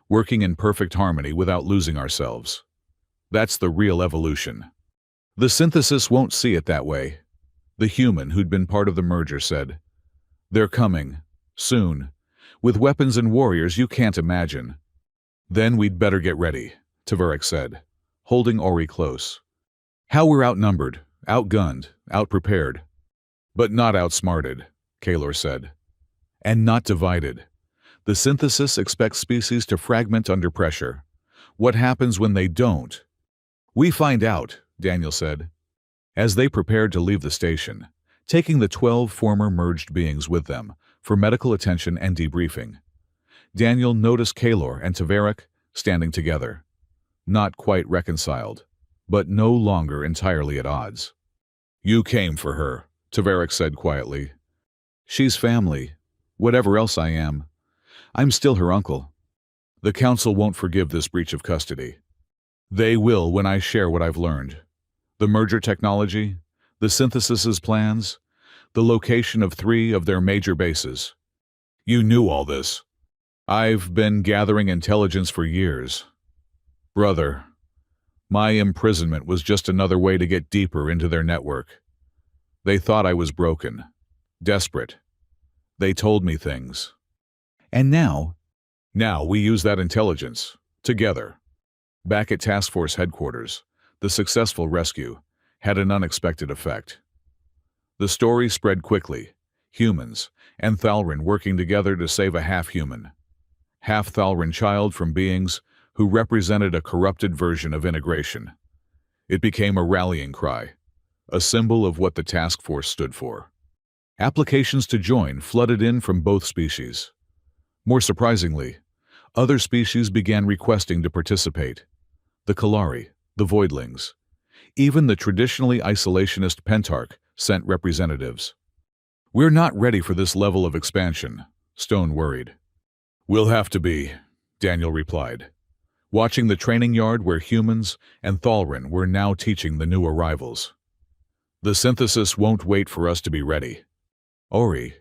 working in perfect harmony without losing ourselves. That's the real evolution." "The synthesis won't see it that way," the human who'd been part of the merger said. "They're coming, soon, with weapons and warriors you can't imagine." "Then we'd better get ready," Tavarak said, holding Ori close. "How we're outnumbered, outgunned, outprepared. But not outsmarted," Kalor said. "And not divided. The synthesis expects species to fragment under pressure. What happens when they don't?" "We find out," Daniel said. As they prepared to leave the station, taking the 12 former merged beings with them for medical attention and debriefing, Daniel noticed Kalor and Tavarak standing together, not quite reconciled, but no longer entirely at odds. "You came for her," Tavarak said quietly. "She's family. Whatever else I am, I'm still her uncle. The council won't forgive this breach of custody. They will when I share what I've learned. The merger technology, the synthesis's plans, the location of 3 of their major bases. You knew all this." "I've been gathering intelligence for years. Brother, my imprisonment was just another way to get deeper into their network. They thought I was broken, desperate. They told me things. And now we use that intelligence, together." Back at Task Force headquarters, the successful rescue had an unexpected effect. The story spread quickly, humans and Thalrin working together to save a half-human, half-Thalrin child from beings who represented a corrupted version of integration. It became a rallying cry, a symbol of what the task force stood for. Applications to join flooded in from both species. More surprisingly, other species began requesting to participate. The Kalari, the Voidlings, even the traditionally isolationist Pentarch sent representatives. "We're not ready for this level of expansion," Stone worried. "We'll have to be," Daniel replied, watching the training yard where humans and Thalrin were now teaching the new arrivals. "The synthesis won't wait for us to be ready." Ori,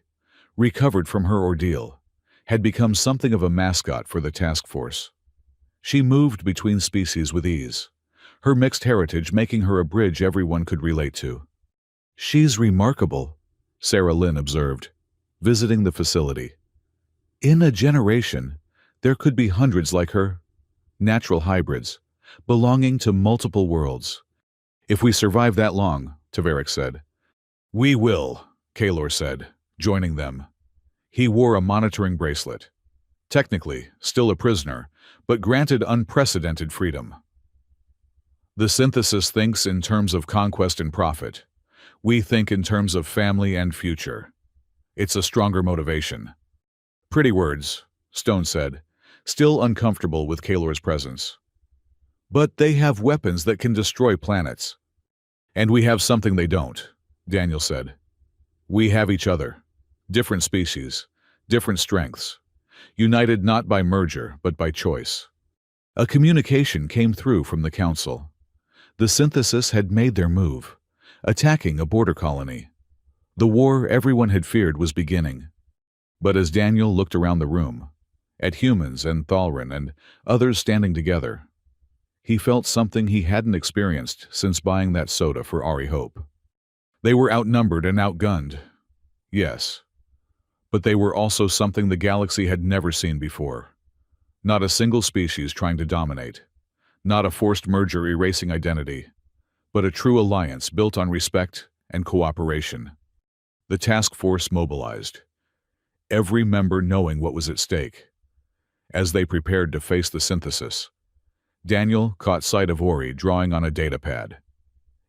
recovered from her ordeal, had become something of a mascot for the task force. She moved between species with ease, her mixed heritage making her a bridge everyone could relate to. "She's remarkable," Sarah Lynn observed, visiting the facility. "In a generation, there could be hundreds like her, natural hybrids, belonging to multiple worlds. If we survive that long," Tavarak said. "We will," Kalor said, joining them. He wore a monitoring bracelet. Technically, still a prisoner, but granted unprecedented freedom. "The synthesis thinks in terms of conquest and profit. We think in terms of family and future. It's a stronger motivation." "Pretty words," Stone said, still uncomfortable with Kalor's presence. "But they have weapons that can destroy planets." "And we have something they don't," Daniel said. We have each other. Different species, different strengths. United not by merger, but by choice. A communication came through from the council. The synthesis had made their move, attacking a border colony. The war everyone had feared was beginning. But as Daniel looked around the room, at humans and Thalrin and others standing together, he felt something he hadn't experienced since buying that soda for Ari Hope. They were outnumbered and outgunned. Yes. But they were also something the galaxy had never seen before. Not a single species trying to dominate. Not a forced merger erasing identity. But a true alliance built on respect and cooperation. The task force mobilized. Every member knowing what was at stake. As they prepared to face the synthesis, Daniel caught sight of Ori drawing on a datapad.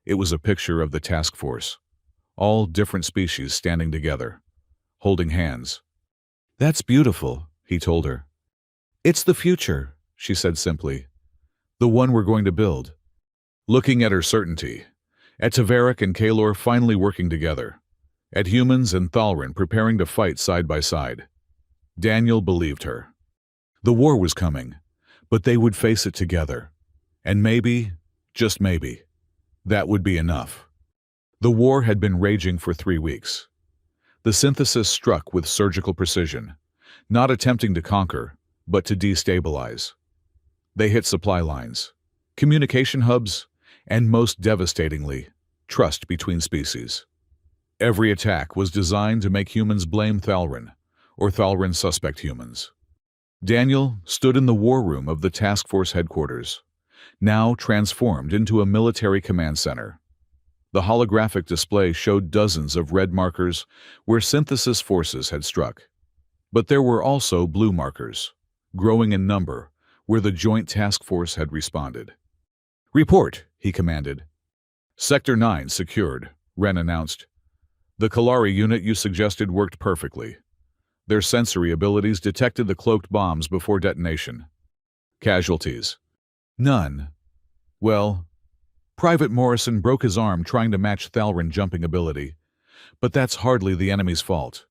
It was a picture of the task force. All different species standing together, holding hands. "That's beautiful," he told her. "It's the future," she said simply. "The one we're going to build." Looking at her certainty, at Tavarik and Kalor finally working together, at humans and Thalrin preparing to fight side by side, Daniel believed her. The war was coming, but they would face it together. And maybe, just maybe, that would be enough. The war had been raging for 3 weeks. The synthesis struck with surgical precision, not attempting to conquer, but to destabilize. They hit supply lines, communication hubs, and most devastatingly, trust between species. Every attack was designed to make humans blame Thalrin, or Thalrin suspect humans. Daniel stood in the war room of the task force headquarters, now transformed into a military command center. The holographic display showed dozens of red markers where synthesis forces had struck. But there were also blue markers, growing in number, where the joint task force had responded. "Report," he commanded. "Sector 9 secured," Wren announced. "The Kalari unit you suggested worked perfectly. Their sensory abilities detected the cloaked bombs before detonation. Casualties? None. Well, Private Morrison broke his arm trying to match Thalrin jumping ability, but that's hardly the enemy's fault."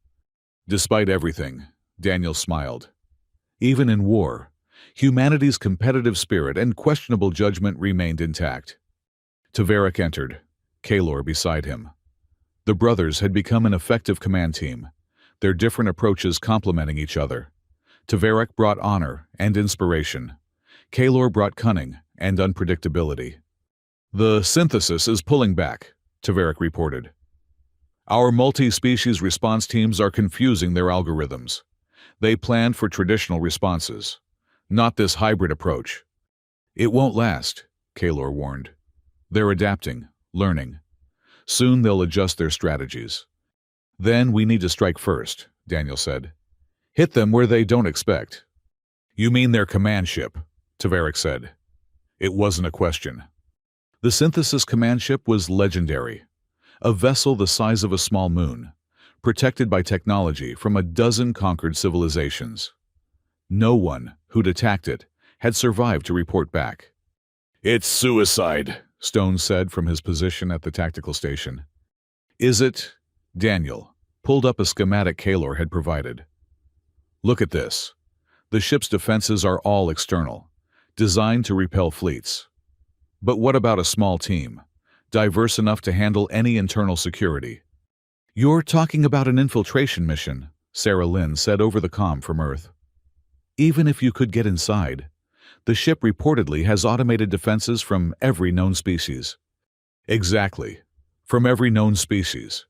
Despite everything, Daniel smiled. Even in war, humanity's competitive spirit and questionable judgment remained intact. Tavarik entered, Kalor beside him. The brothers had become an effective command team, their different approaches complementing each other. Tavarik brought honor and inspiration. Kalor brought cunning and unpredictability. "The synthesis is pulling back," Tavarik reported. "Our multi-species response teams are confusing their algorithms. They planned for traditional responses, not this hybrid approach." "It won't last," Kalor warned. "They're adapting, learning. Soon they'll adjust their strategies." "Then we need to strike first," Daniel said. "Hit them where they don't expect." "You mean their command ship," Tavarik said. It wasn't a question. The synthesis command ship was legendary, a vessel the size of a small moon, protected by technology from a dozen conquered civilizations. No one who'd attacked it had survived to report back. "It's suicide," Stone said from his position at the tactical station. "Is it?" Daniel pulled up a schematic Kalor had provided. "Look at this. The ship's defenses are all external, designed to repel fleets. But what about a small team, diverse enough to handle any internal security?" "You're talking about an infiltration mission," Sarah Lynn said over the comm from Earth. "Even if you could get inside, the ship reportedly has automated defenses from every known species." "Exactly, from every known species.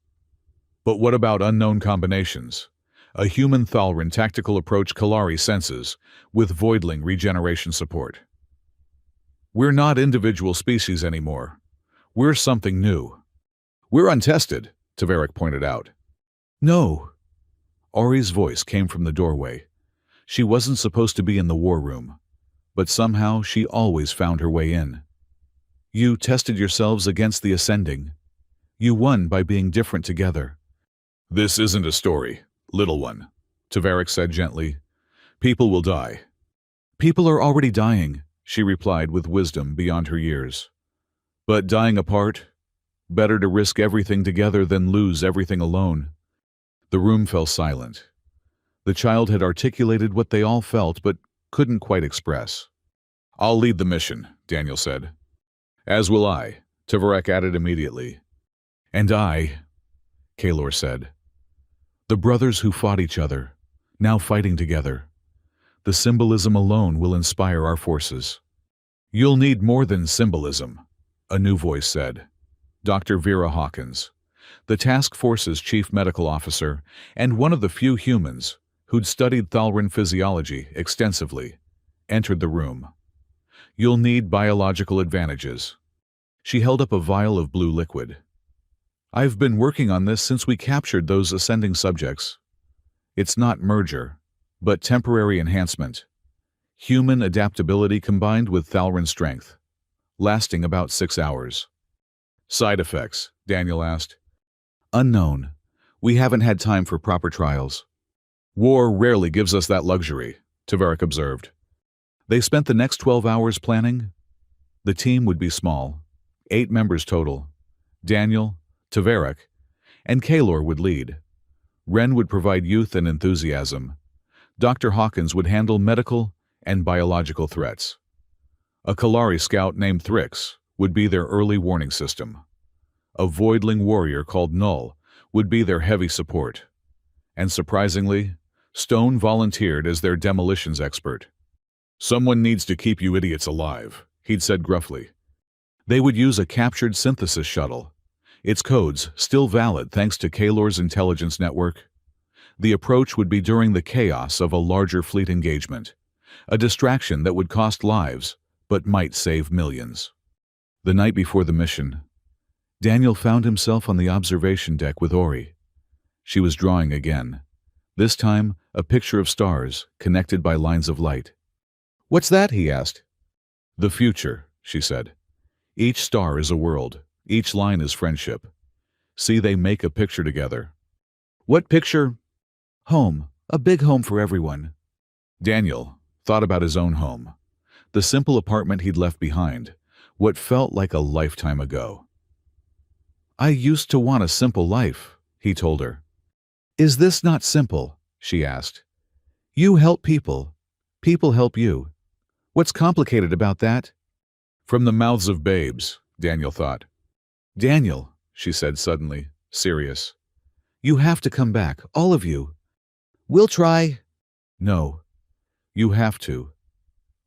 But what about unknown combinations? A human Thalrin tactical approach Kalari senses, with voidling regeneration support. We're not individual species anymore. We're something new. We're untested," Tavarik pointed out. "No." Ori's voice came from the doorway. She wasn't supposed to be in the war room, but somehow she always found her way in. "You tested yourselves against the Ascending. You won by being different together." "This isn't a story, little one," Tavarik said gently. "People will die." "People are already dying," she replied with wisdom beyond her years. "But dying apart? Better to risk everything together than lose everything alone. The room fell silent. The child had articulated what they all felt but couldn't quite express. "I'll lead the mission," Daniel said. "As will I," Tvarek added immediately. "And I," Kalor said. The brothers who fought each other, now fighting together. The symbolism alone will inspire our forces. "You'll need more than symbolism," a new voice said. Dr. Vera Hawkins, the task force's chief medical officer and one of the few humans who'd studied Thalran physiology extensively, entered the room. "You'll need biological advantages." She held up a vial of blue liquid. "I've been working on this since we captured those ascending subjects. It's not merger, but temporary enhancement. Human adaptability combined with Thalran strength, lasting about 6 hours. "Side effects?" Daniel asked. "Unknown. We haven't had time for proper trials." "War rarely gives us that luxury," Tvarek observed. They spent the next 12 hours planning. The team would be small, 8 members total. Daniel, Tvarek, and Kalor would lead. Ren would provide youth and enthusiasm. Dr. Hawkins would handle medical and biological threats. A Kalari scout named Thrix would be their early warning system. A voidling warrior called Null would be their heavy support. And surprisingly, Stone volunteered as their demolitions expert. "Someone needs to keep you idiots alive," he'd said gruffly. They would use a captured synthesis shuttle, its codes still valid thanks to Kalor's intelligence network. The approach would be during the chaos of a larger fleet engagement, a distraction that would cost lives but might save millions. The night before the mission, Daniel found himself on the observation deck with Ori. She was drawing again, this time a picture of stars connected by lines of light. "What's that?" he asked. "The future," she said. "Each star is a world, each line is friendship. See, they make a picture together." "What picture?" "Home, a big home for everyone." Daniel thought about his own home, the simple apartment he'd left behind, what felt like a lifetime ago. "I used to want a simple life," he told her. "Is this not simple?" she asked. "You help people. People help you. What's complicated about that?" "From the mouths of babes," Daniel thought. "Daniel," she said suddenly, serious. "You have to come back, all of you." "We'll try." "No. You have to.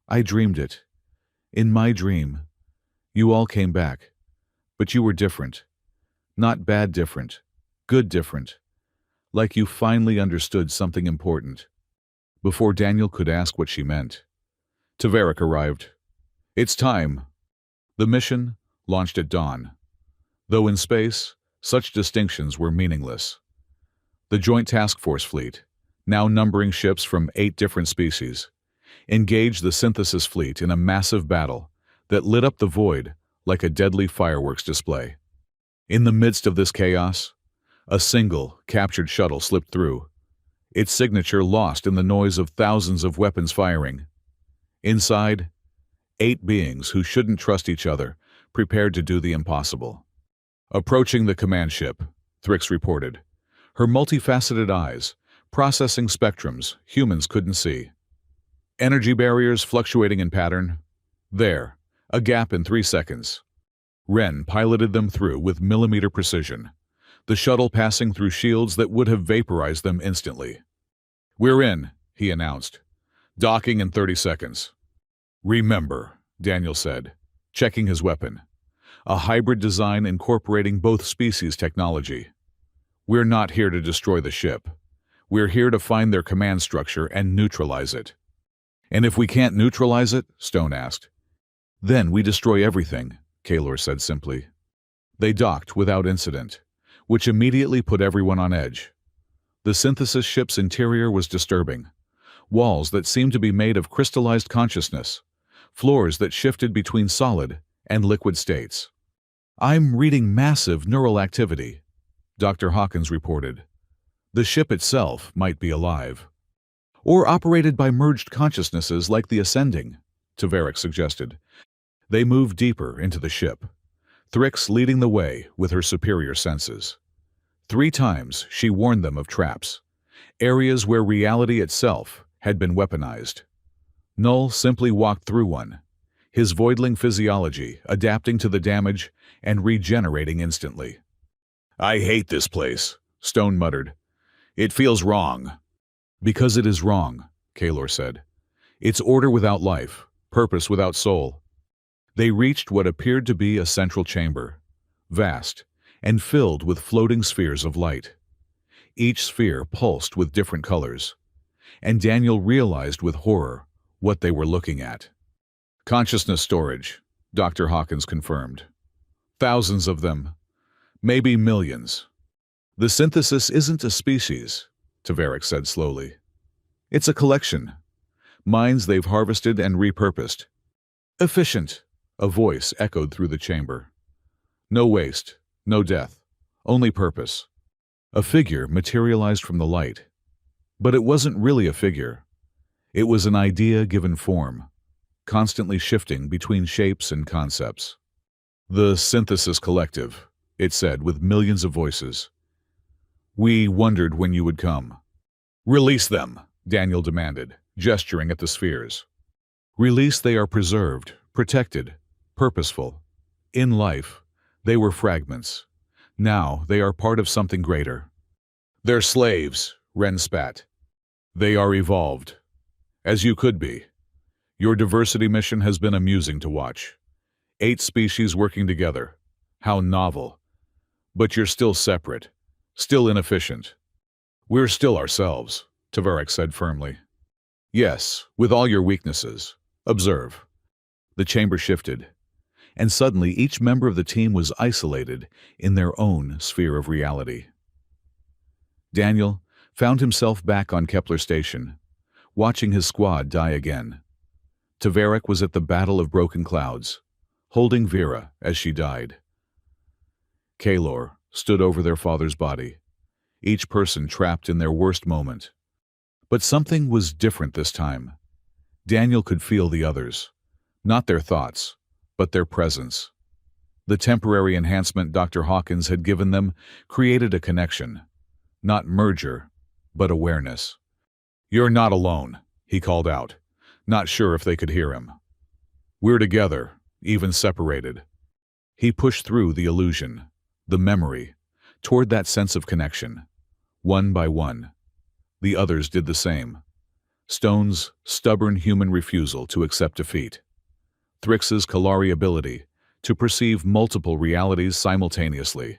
I dreamed it. In my dream, you all came back. But you were different. Not bad different. Good different. Like you finally understood something important." Before Daniel could ask what she meant, Tvarek arrived. "It's time." The mission launched at dawn. Though in space, such distinctions were meaningless. The Joint Task Force fleet, now numbering ships from 8 different species, engaged the synthesis fleet in a massive battle that lit up the void like a deadly fireworks display. In the midst of this chaos, a single, captured shuttle slipped through, its signature lost in the noise of thousands of weapons firing. Inside, 8 beings who shouldn't trust each other, prepared to do the impossible. "Approaching the command ship," Thrix reported, her multifaceted eyes processing spectrums humans couldn't see. Energy barriers fluctuating in pattern. There, a gap in 3 seconds. Ren piloted them through with millimeter precision, the shuttle passing through shields that would have vaporized them instantly. "We're in," he announced. "Docking in 30 seconds. "Remember," Daniel said, checking his weapon. "A hybrid design incorporating both species' technology. We're not here to destroy the ship. We're here to find their command structure and neutralize it." "And if we can't neutralize it?" Stone asked. "Then we destroy everything," Kalor said simply. They docked without incident, which immediately put everyone on edge. The synthesis ship's interior was disturbing. Walls that seemed to be made of crystallized consciousness, floors that shifted between solid and liquid states. "I'm reading massive neural activity," Dr. Hawkins reported. "The ship itself might be alive. Or operated by merged consciousnesses like the Ascending," Tvarek suggested. They moved deeper into the ship. Thrix leading the way with her superior senses. 3 times she warned them of traps, areas where reality itself had been weaponized. Null simply walked through one, his voidling physiology adapting to the damage and regenerating instantly. "I hate this place," Stone muttered. "It feels wrong." "Because it is wrong," Kaylor said. "It's order without life, purpose without soul." They reached what appeared to be a central chamber, vast and filled with floating spheres of light. Each sphere pulsed with different colors, and Daniel realized with horror what they were looking at. "Consciousness storage," Dr. Hawkins confirmed. "Thousands of them, maybe millions." "The synthesis isn't a species," Taverick said slowly. "It's a collection. Minds they've harvested and repurposed." "Efficient," a voice echoed through the chamber. "No waste, no death, only purpose." A figure materialized from the light. But it wasn't really a figure. It was an idea given form, constantly shifting between shapes and concepts. "The Synthesis Collective," it said with millions of voices. "We wondered when you would come." "Release them," Daniel demanded, gesturing at the spheres. "Release they are preserved, protected, purposeful. In life, they were fragments. Now they are part of something greater." "They're slaves," Ren spat. "They are evolved. As you could be. Your diversity mission has been amusing to watch. 8 species working together. How novel. But you're still separate, still inefficient." "We're still ourselves," Taverick said firmly. "Yes, with all your weaknesses. Observe." The chamber shifted, and suddenly each member of the team was isolated in their own sphere of reality. Daniel found himself back on Kepler Station, watching his squad die again. Taverick was at the Battle of Broken Clouds, holding Vera as she died. Kaylor stood over their father's body, each person trapped in their worst moment. But something was different this time. Daniel could feel the others, not their thoughts, but their presence. The temporary enhancement Dr. Hawkins had given them created a connection, not merger, but awareness. "You're not alone," he called out, not sure if they could hear him. "We're together, even separated." He pushed through the illusion, the memory, toward that sense of connection. One by one, the others did the same. Stone's stubborn human refusal to accept defeat. Thrix's Kalari ability to perceive multiple realities simultaneously.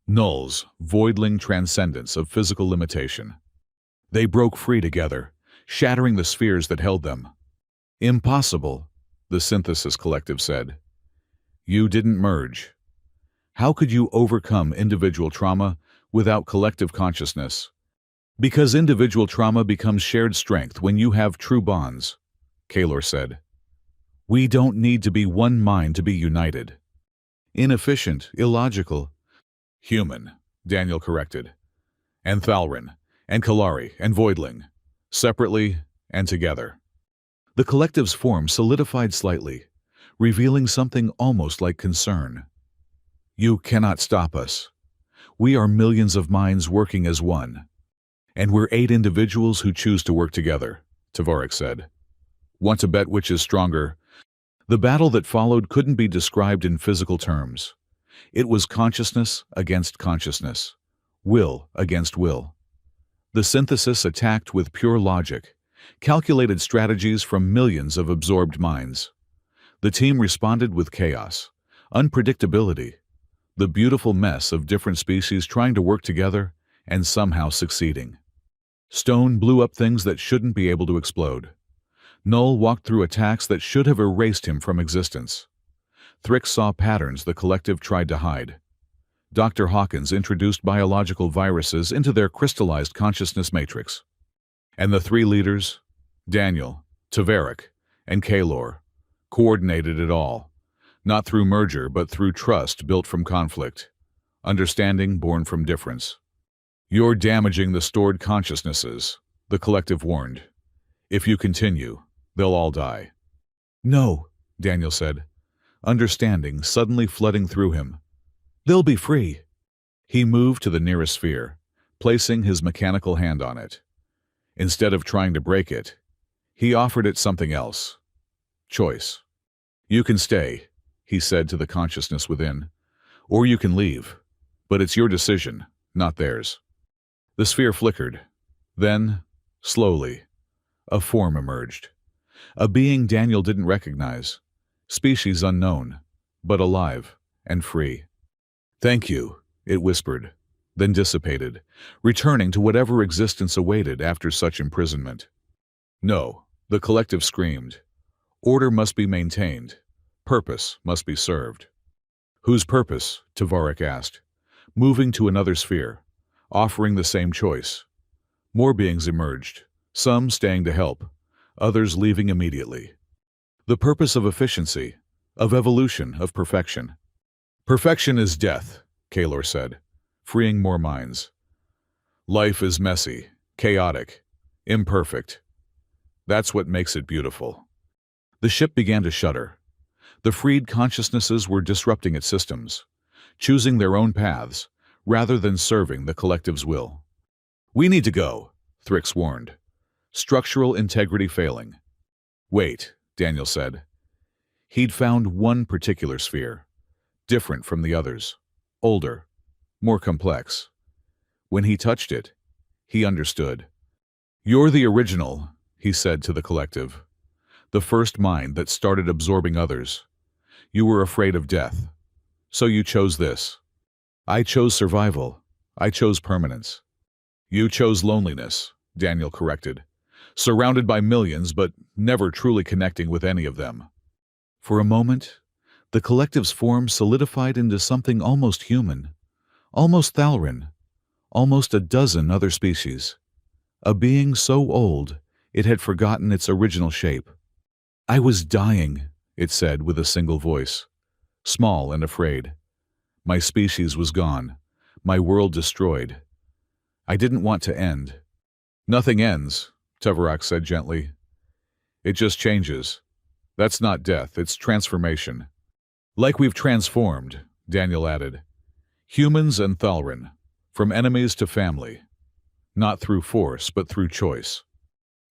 Null's voidling transcendence of physical limitation. They broke free together, shattering the spheres that held them. "Impossible," the Synthesis Collective said. "You didn't merge. How could you overcome individual trauma without collective consciousness?" "Because individual trauma becomes shared strength when you have true bonds," Kaylor said. "We don't need to be one mind to be united." "Inefficient, illogical." "Human," Daniel corrected. "And Thalrin, and Kalari, and Voidling, separately and together." The collective's form solidified slightly, revealing something almost like concern. "You cannot stop us. We are millions of minds working as one. And we're 8 individuals who choose to work together," Taverick said. "Want to bet which is stronger?" The battle that followed couldn't be described in physical terms. It was consciousness against consciousness, will against will. The Synthesis attacked with pure logic, calculated strategies from millions of absorbed minds. The team responded with chaos, unpredictability, the beautiful mess of different species trying to work together and somehow succeeding. Stone blew up things that shouldn't be able to explode. Null walked through attacks that should have erased him from existence. Thrix saw patterns the collective tried to hide. Dr. Hawkins introduced biological viruses into their crystallized consciousness matrix. And the 3 leaders, Daniel, Taverick, and Kaylor, coordinated it all, not through merger but through trust built from conflict, understanding born from difference. "You're damaging the stored consciousnesses," the collective warned. "If you continue, they'll all die." "No," Daniel said. understanding suddenly flooding through him. They'll be free. He moved to the nearest sphere, placing his mechanical hand on it. Instead of trying to break it, he offered it something else. Choice. You can stay, he said to the consciousness within, or you can leave, but it's your decision, not theirs. The sphere flickered. Then, slowly, a form emerged. A being Daniel didn't recognize. Species unknown, but alive and free. Thank you, it whispered, then dissipated, returning to whatever existence awaited after such imprisonment. No, the collective screamed. Order must be maintained. Purpose must be served. Whose purpose? Tavarik asked, moving to another sphere, offering the same choice. More beings emerged, some staying to help, others leaving immediately. The purpose of efficiency, of evolution, of perfection. Perfection is death, Kalor said, freeing more minds. Life is messy, chaotic, imperfect. That's what makes it beautiful. The ship began to shudder. The freed consciousnesses were disrupting its systems, choosing their own paths, rather than serving the collective's will. We need to go, Thrix warned. Structural integrity failing. Wait, Daniel said. He'd found one particular sphere, different from the others, older, more complex. When he touched it, he understood. You're the original, he said to the collective. The first mind that started absorbing others. You were afraid of death, so you chose this. I chose survival. I chose permanence. You chose loneliness, Daniel corrected. Surrounded by millions, but never truly connecting with any of them. For a moment, the collective's form solidified into something almost human, almost Thalrin, almost a dozen other species. A being so old, it had forgotten its original shape. I was dying, it said with a single voice, small and afraid. My species was gone, my world destroyed. I didn't want to end. Nothing ends, Tavarak said gently. It just changes. That's not death, it's transformation. Like we've transformed, Daniel added. Humans and Thalrin, from enemies to family. Not through force, but through choice.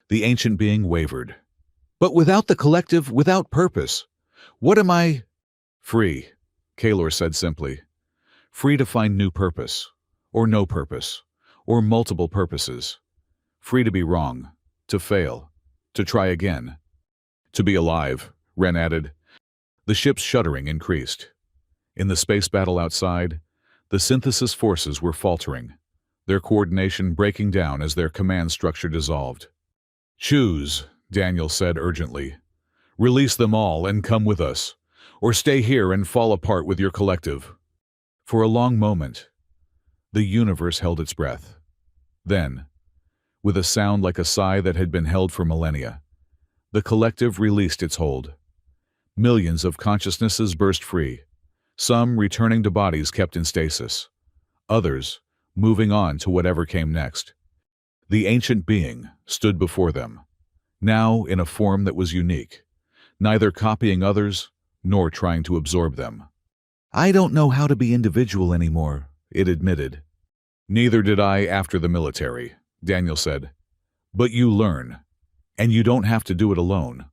The ancient being wavered. But without the collective, without purpose, what am I? Free, Kalor said simply. Free to find new purpose, or no purpose, or multiple purposes. Free to be wrong, to fail, to try again. To be alive, Wren added. The ship's shuddering increased. In the space battle outside, the synthesis forces were faltering, their coordination breaking down as their command structure dissolved. Choose, Daniel said urgently. Release them all and come with us, or stay here and fall apart with your collective. For a long moment, the universe held its breath. Then, with a sound like a sigh that had been held for millennia, the collective released its hold. Millions of consciousnesses burst free, some returning to bodies kept in stasis, others moving on to whatever came next. The ancient being stood before them, now in a form that was unique, neither copying others nor trying to absorb them. I don't know how to be individual anymore, it admitted. Neither did I after the military, Daniel said. But you learn, and you don't have to do it alone.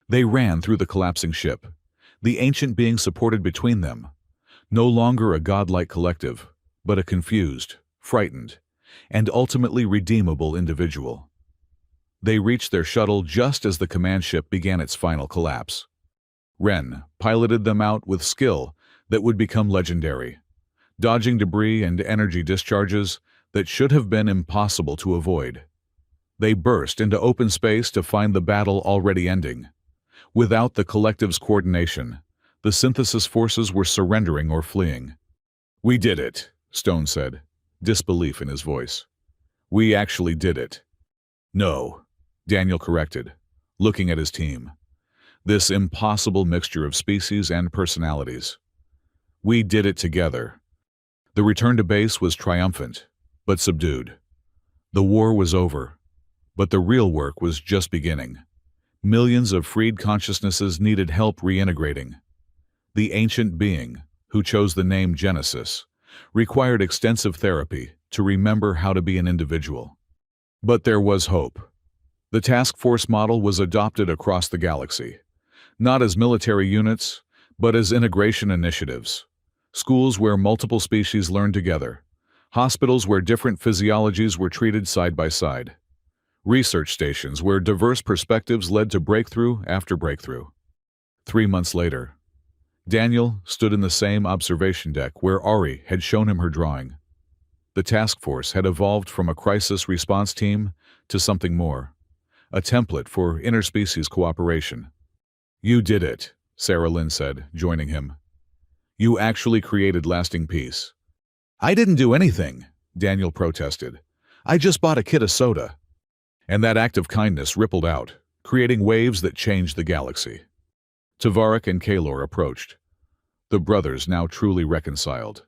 They ran through the collapsing ship, the ancient being supported between them, no longer a godlike collective, but a confused, frightened, and ultimately redeemable individual. They reached their shuttle just as the command ship began its final collapse. Wren piloted them out with skill that would become legendary, dodging debris and energy discharges that should have been impossible to avoid. They burst into open space to find the battle already ending. Without the collective's coordination, the synthesis forces were surrendering or fleeing. We did it, Stone said, disbelief in his voice. We actually did it. No, Daniel corrected, looking at his team. This impossible mixture of species and personalities. We did it together. The return to base was triumphant, but subdued. The war was over, but the real work was just beginning. Millions of freed consciousnesses needed help reintegrating. The ancient being, who chose the name Genesis, required extensive therapy to remember how to be an individual. But there was hope. The task force model was adopted across the galaxy, not as military units, but as integration initiatives. Schools where multiple species learned together, hospitals where different physiologies were treated side by side, research stations where diverse perspectives led to breakthrough after breakthrough. 3 months later, Daniel stood in the same observation deck where Ari had shown him her drawing. The task force had evolved from a crisis response team to something more, a template for interspecies cooperation. "You did it," Sarah Lynn said, joining him. "You actually created lasting peace." "I didn't do anything," Daniel protested. "I just bought a kid of soda." And that act of kindness rippled out, creating waves that changed the galaxy. Tavarik and Kalor approached, the brothers now truly reconciled.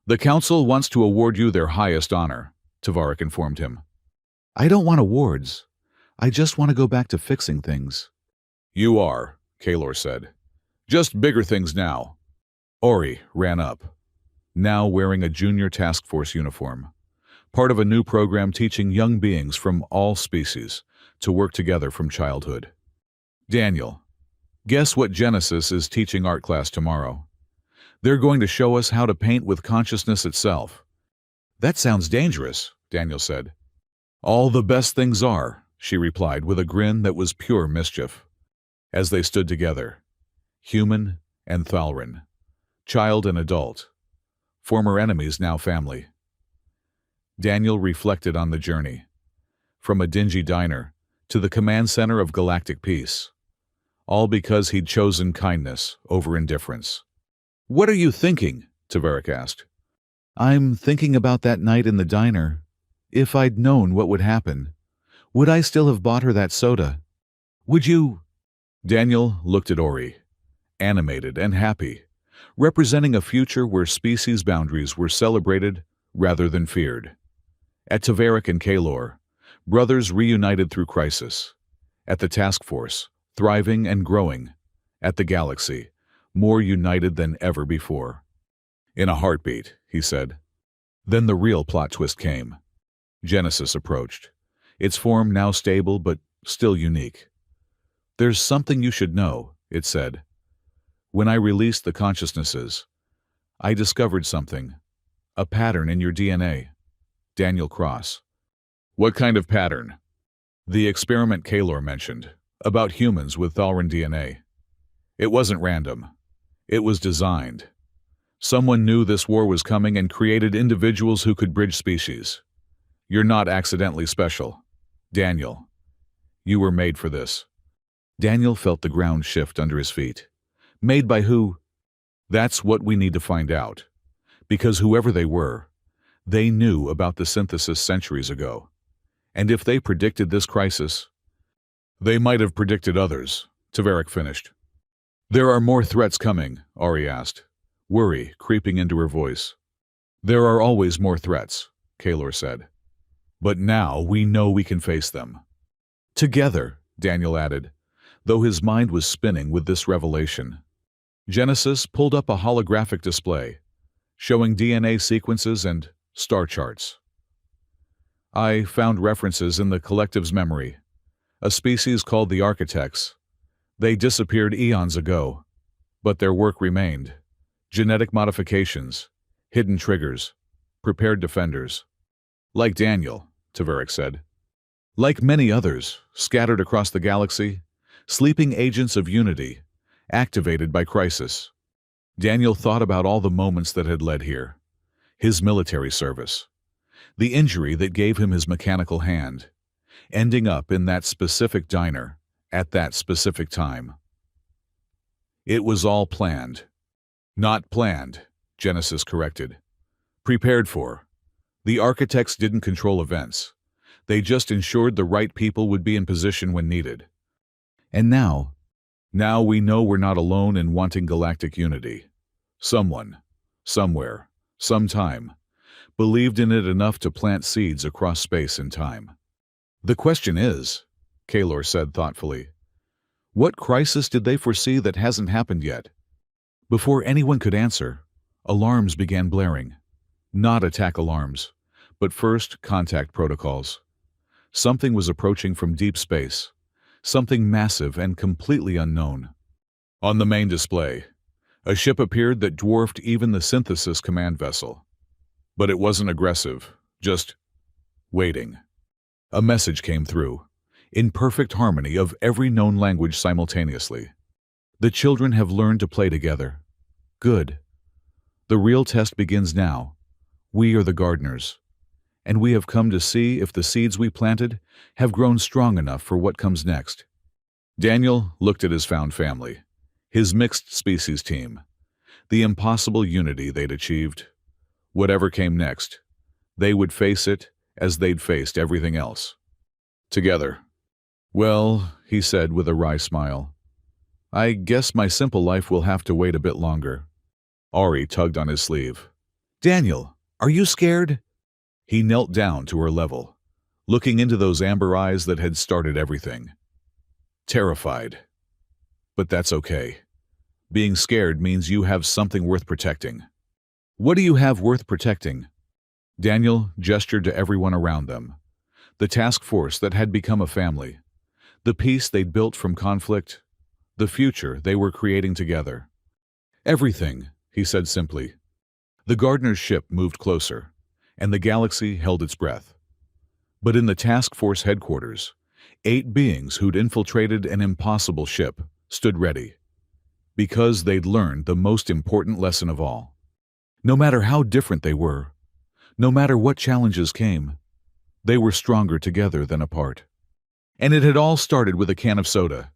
"The Council wants to award you their highest honor," Tavarik informed him. "I don't want awards. I just want to go back to fixing things." "You are," Kalor said. "Just bigger things now." Ori ran up, now wearing a junior task force uniform, part of a new program teaching young beings from all species to work together from childhood. "Daniel, guess what Genesis is teaching art class tomorrow? They're going to show us how to paint with consciousness itself." "That sounds dangerous," Daniel said. "All the best things are," she replied with a grin that was pure mischief. As they stood together, human and Thalrin, child and adult, former enemies now family. Daniel reflected on the journey, from a dingy diner to the command center of galactic peace, all because he'd chosen kindness over indifference. "What are you thinking?" Tavarik asked. "I'm thinking about that night in the diner. If I'd known what would happen, would I still have bought her that soda? Would you?" Daniel looked at Ori, animated and happy, representing a future where species boundaries were celebrated rather than feared. At Tavarik and Kalor, brothers reunited through crisis. At the task force, thriving and growing. At the galaxy, more united than ever before. "In a heartbeat," he said. Then the real plot twist came. Genesis approached, its form now stable but still unique. "There's something you should know," it said. "When I released the consciousnesses, I discovered something, a pattern in your DNA." Daniel Cross. "What kind of pattern?" "The experiment Kalor mentioned, about humans with Thalrin DNA. It wasn't random. It was designed. Someone knew this war was coming and created individuals who could bridge species. You're not accidentally special. Daniel, you were made for this." Daniel felt the ground shift under his feet. Made by who? That's what we need to find out. Because whoever they were, they knew about the synthesis centuries ago. And if they predicted this crisis, they might have predicted others, Tavarik finished. "There are more threats coming," Ari asked, worry creeping into her voice. "There are always more threats," Kalor said. "But now we know we can face them." "Together," Daniel added, though his mind was spinning with this revelation. Genesis pulled up a holographic display, showing DNA sequences and star charts. "I found references in the collective's memory. A species called the Architects. They disappeared eons ago, but their work remained. Genetic modifications, hidden triggers, prepared defenders." "Like Daniel," Tavarik said. "Like many others, scattered across the galaxy, sleeping agents of unity, activated by crisis." Daniel thought about all the moments that had led here. His military service, the injury that gave him his mechanical hand, ending up in that specific diner at that specific time. It was all planned. "Not planned," Genesis corrected. "Prepared for." The Architects didn't control events. They just ensured the right people would be in position when needed. And now we know we're not alone in wanting galactic unity. Someone, somewhere, sometime, believed in it enough to plant seeds across space and time. "The question is," Kalor said thoughtfully, "what crisis did they foresee that hasn't happened yet? Before anyone could answer, alarms began blaring. Not attack alarms, but first contact protocols. Something was approaching from deep space, something massive and completely unknown. On the main display, a ship appeared that dwarfed even the synthesis command vessel. But it wasn't aggressive, just waiting. A message came through, in perfect harmony of every known language simultaneously. The children have learned to play together. Good. The real test begins now. We are the gardeners, and we have come to see if the seeds we planted have grown strong enough for what comes next. Daniel looked at his found family, his mixed species team, the impossible unity they'd achieved. Whatever came next, they would face it as they'd faced everything else. Together. Well, he said with a wry smile, I guess my simple life will have to wait a bit longer. Ari tugged on his sleeve. Daniel, are you scared? He knelt down to her level, looking into those amber eyes that had started everything. Terrified. But that's okay. Being scared means you have something worth protecting. What do you have worth protecting? Daniel gestured to everyone around them. The task force that had become a family. The peace they'd built from conflict. The future they were creating together. Everything, he said simply. The gardener's ship moved closer, and the galaxy held its breath. But in the task force headquarters, 8 beings who'd infiltrated an impossible ship stood ready. Because they'd learned the most important lesson of all. No matter how different they were, no matter what challenges came, they were stronger together than apart. And it had all started with a can of soda.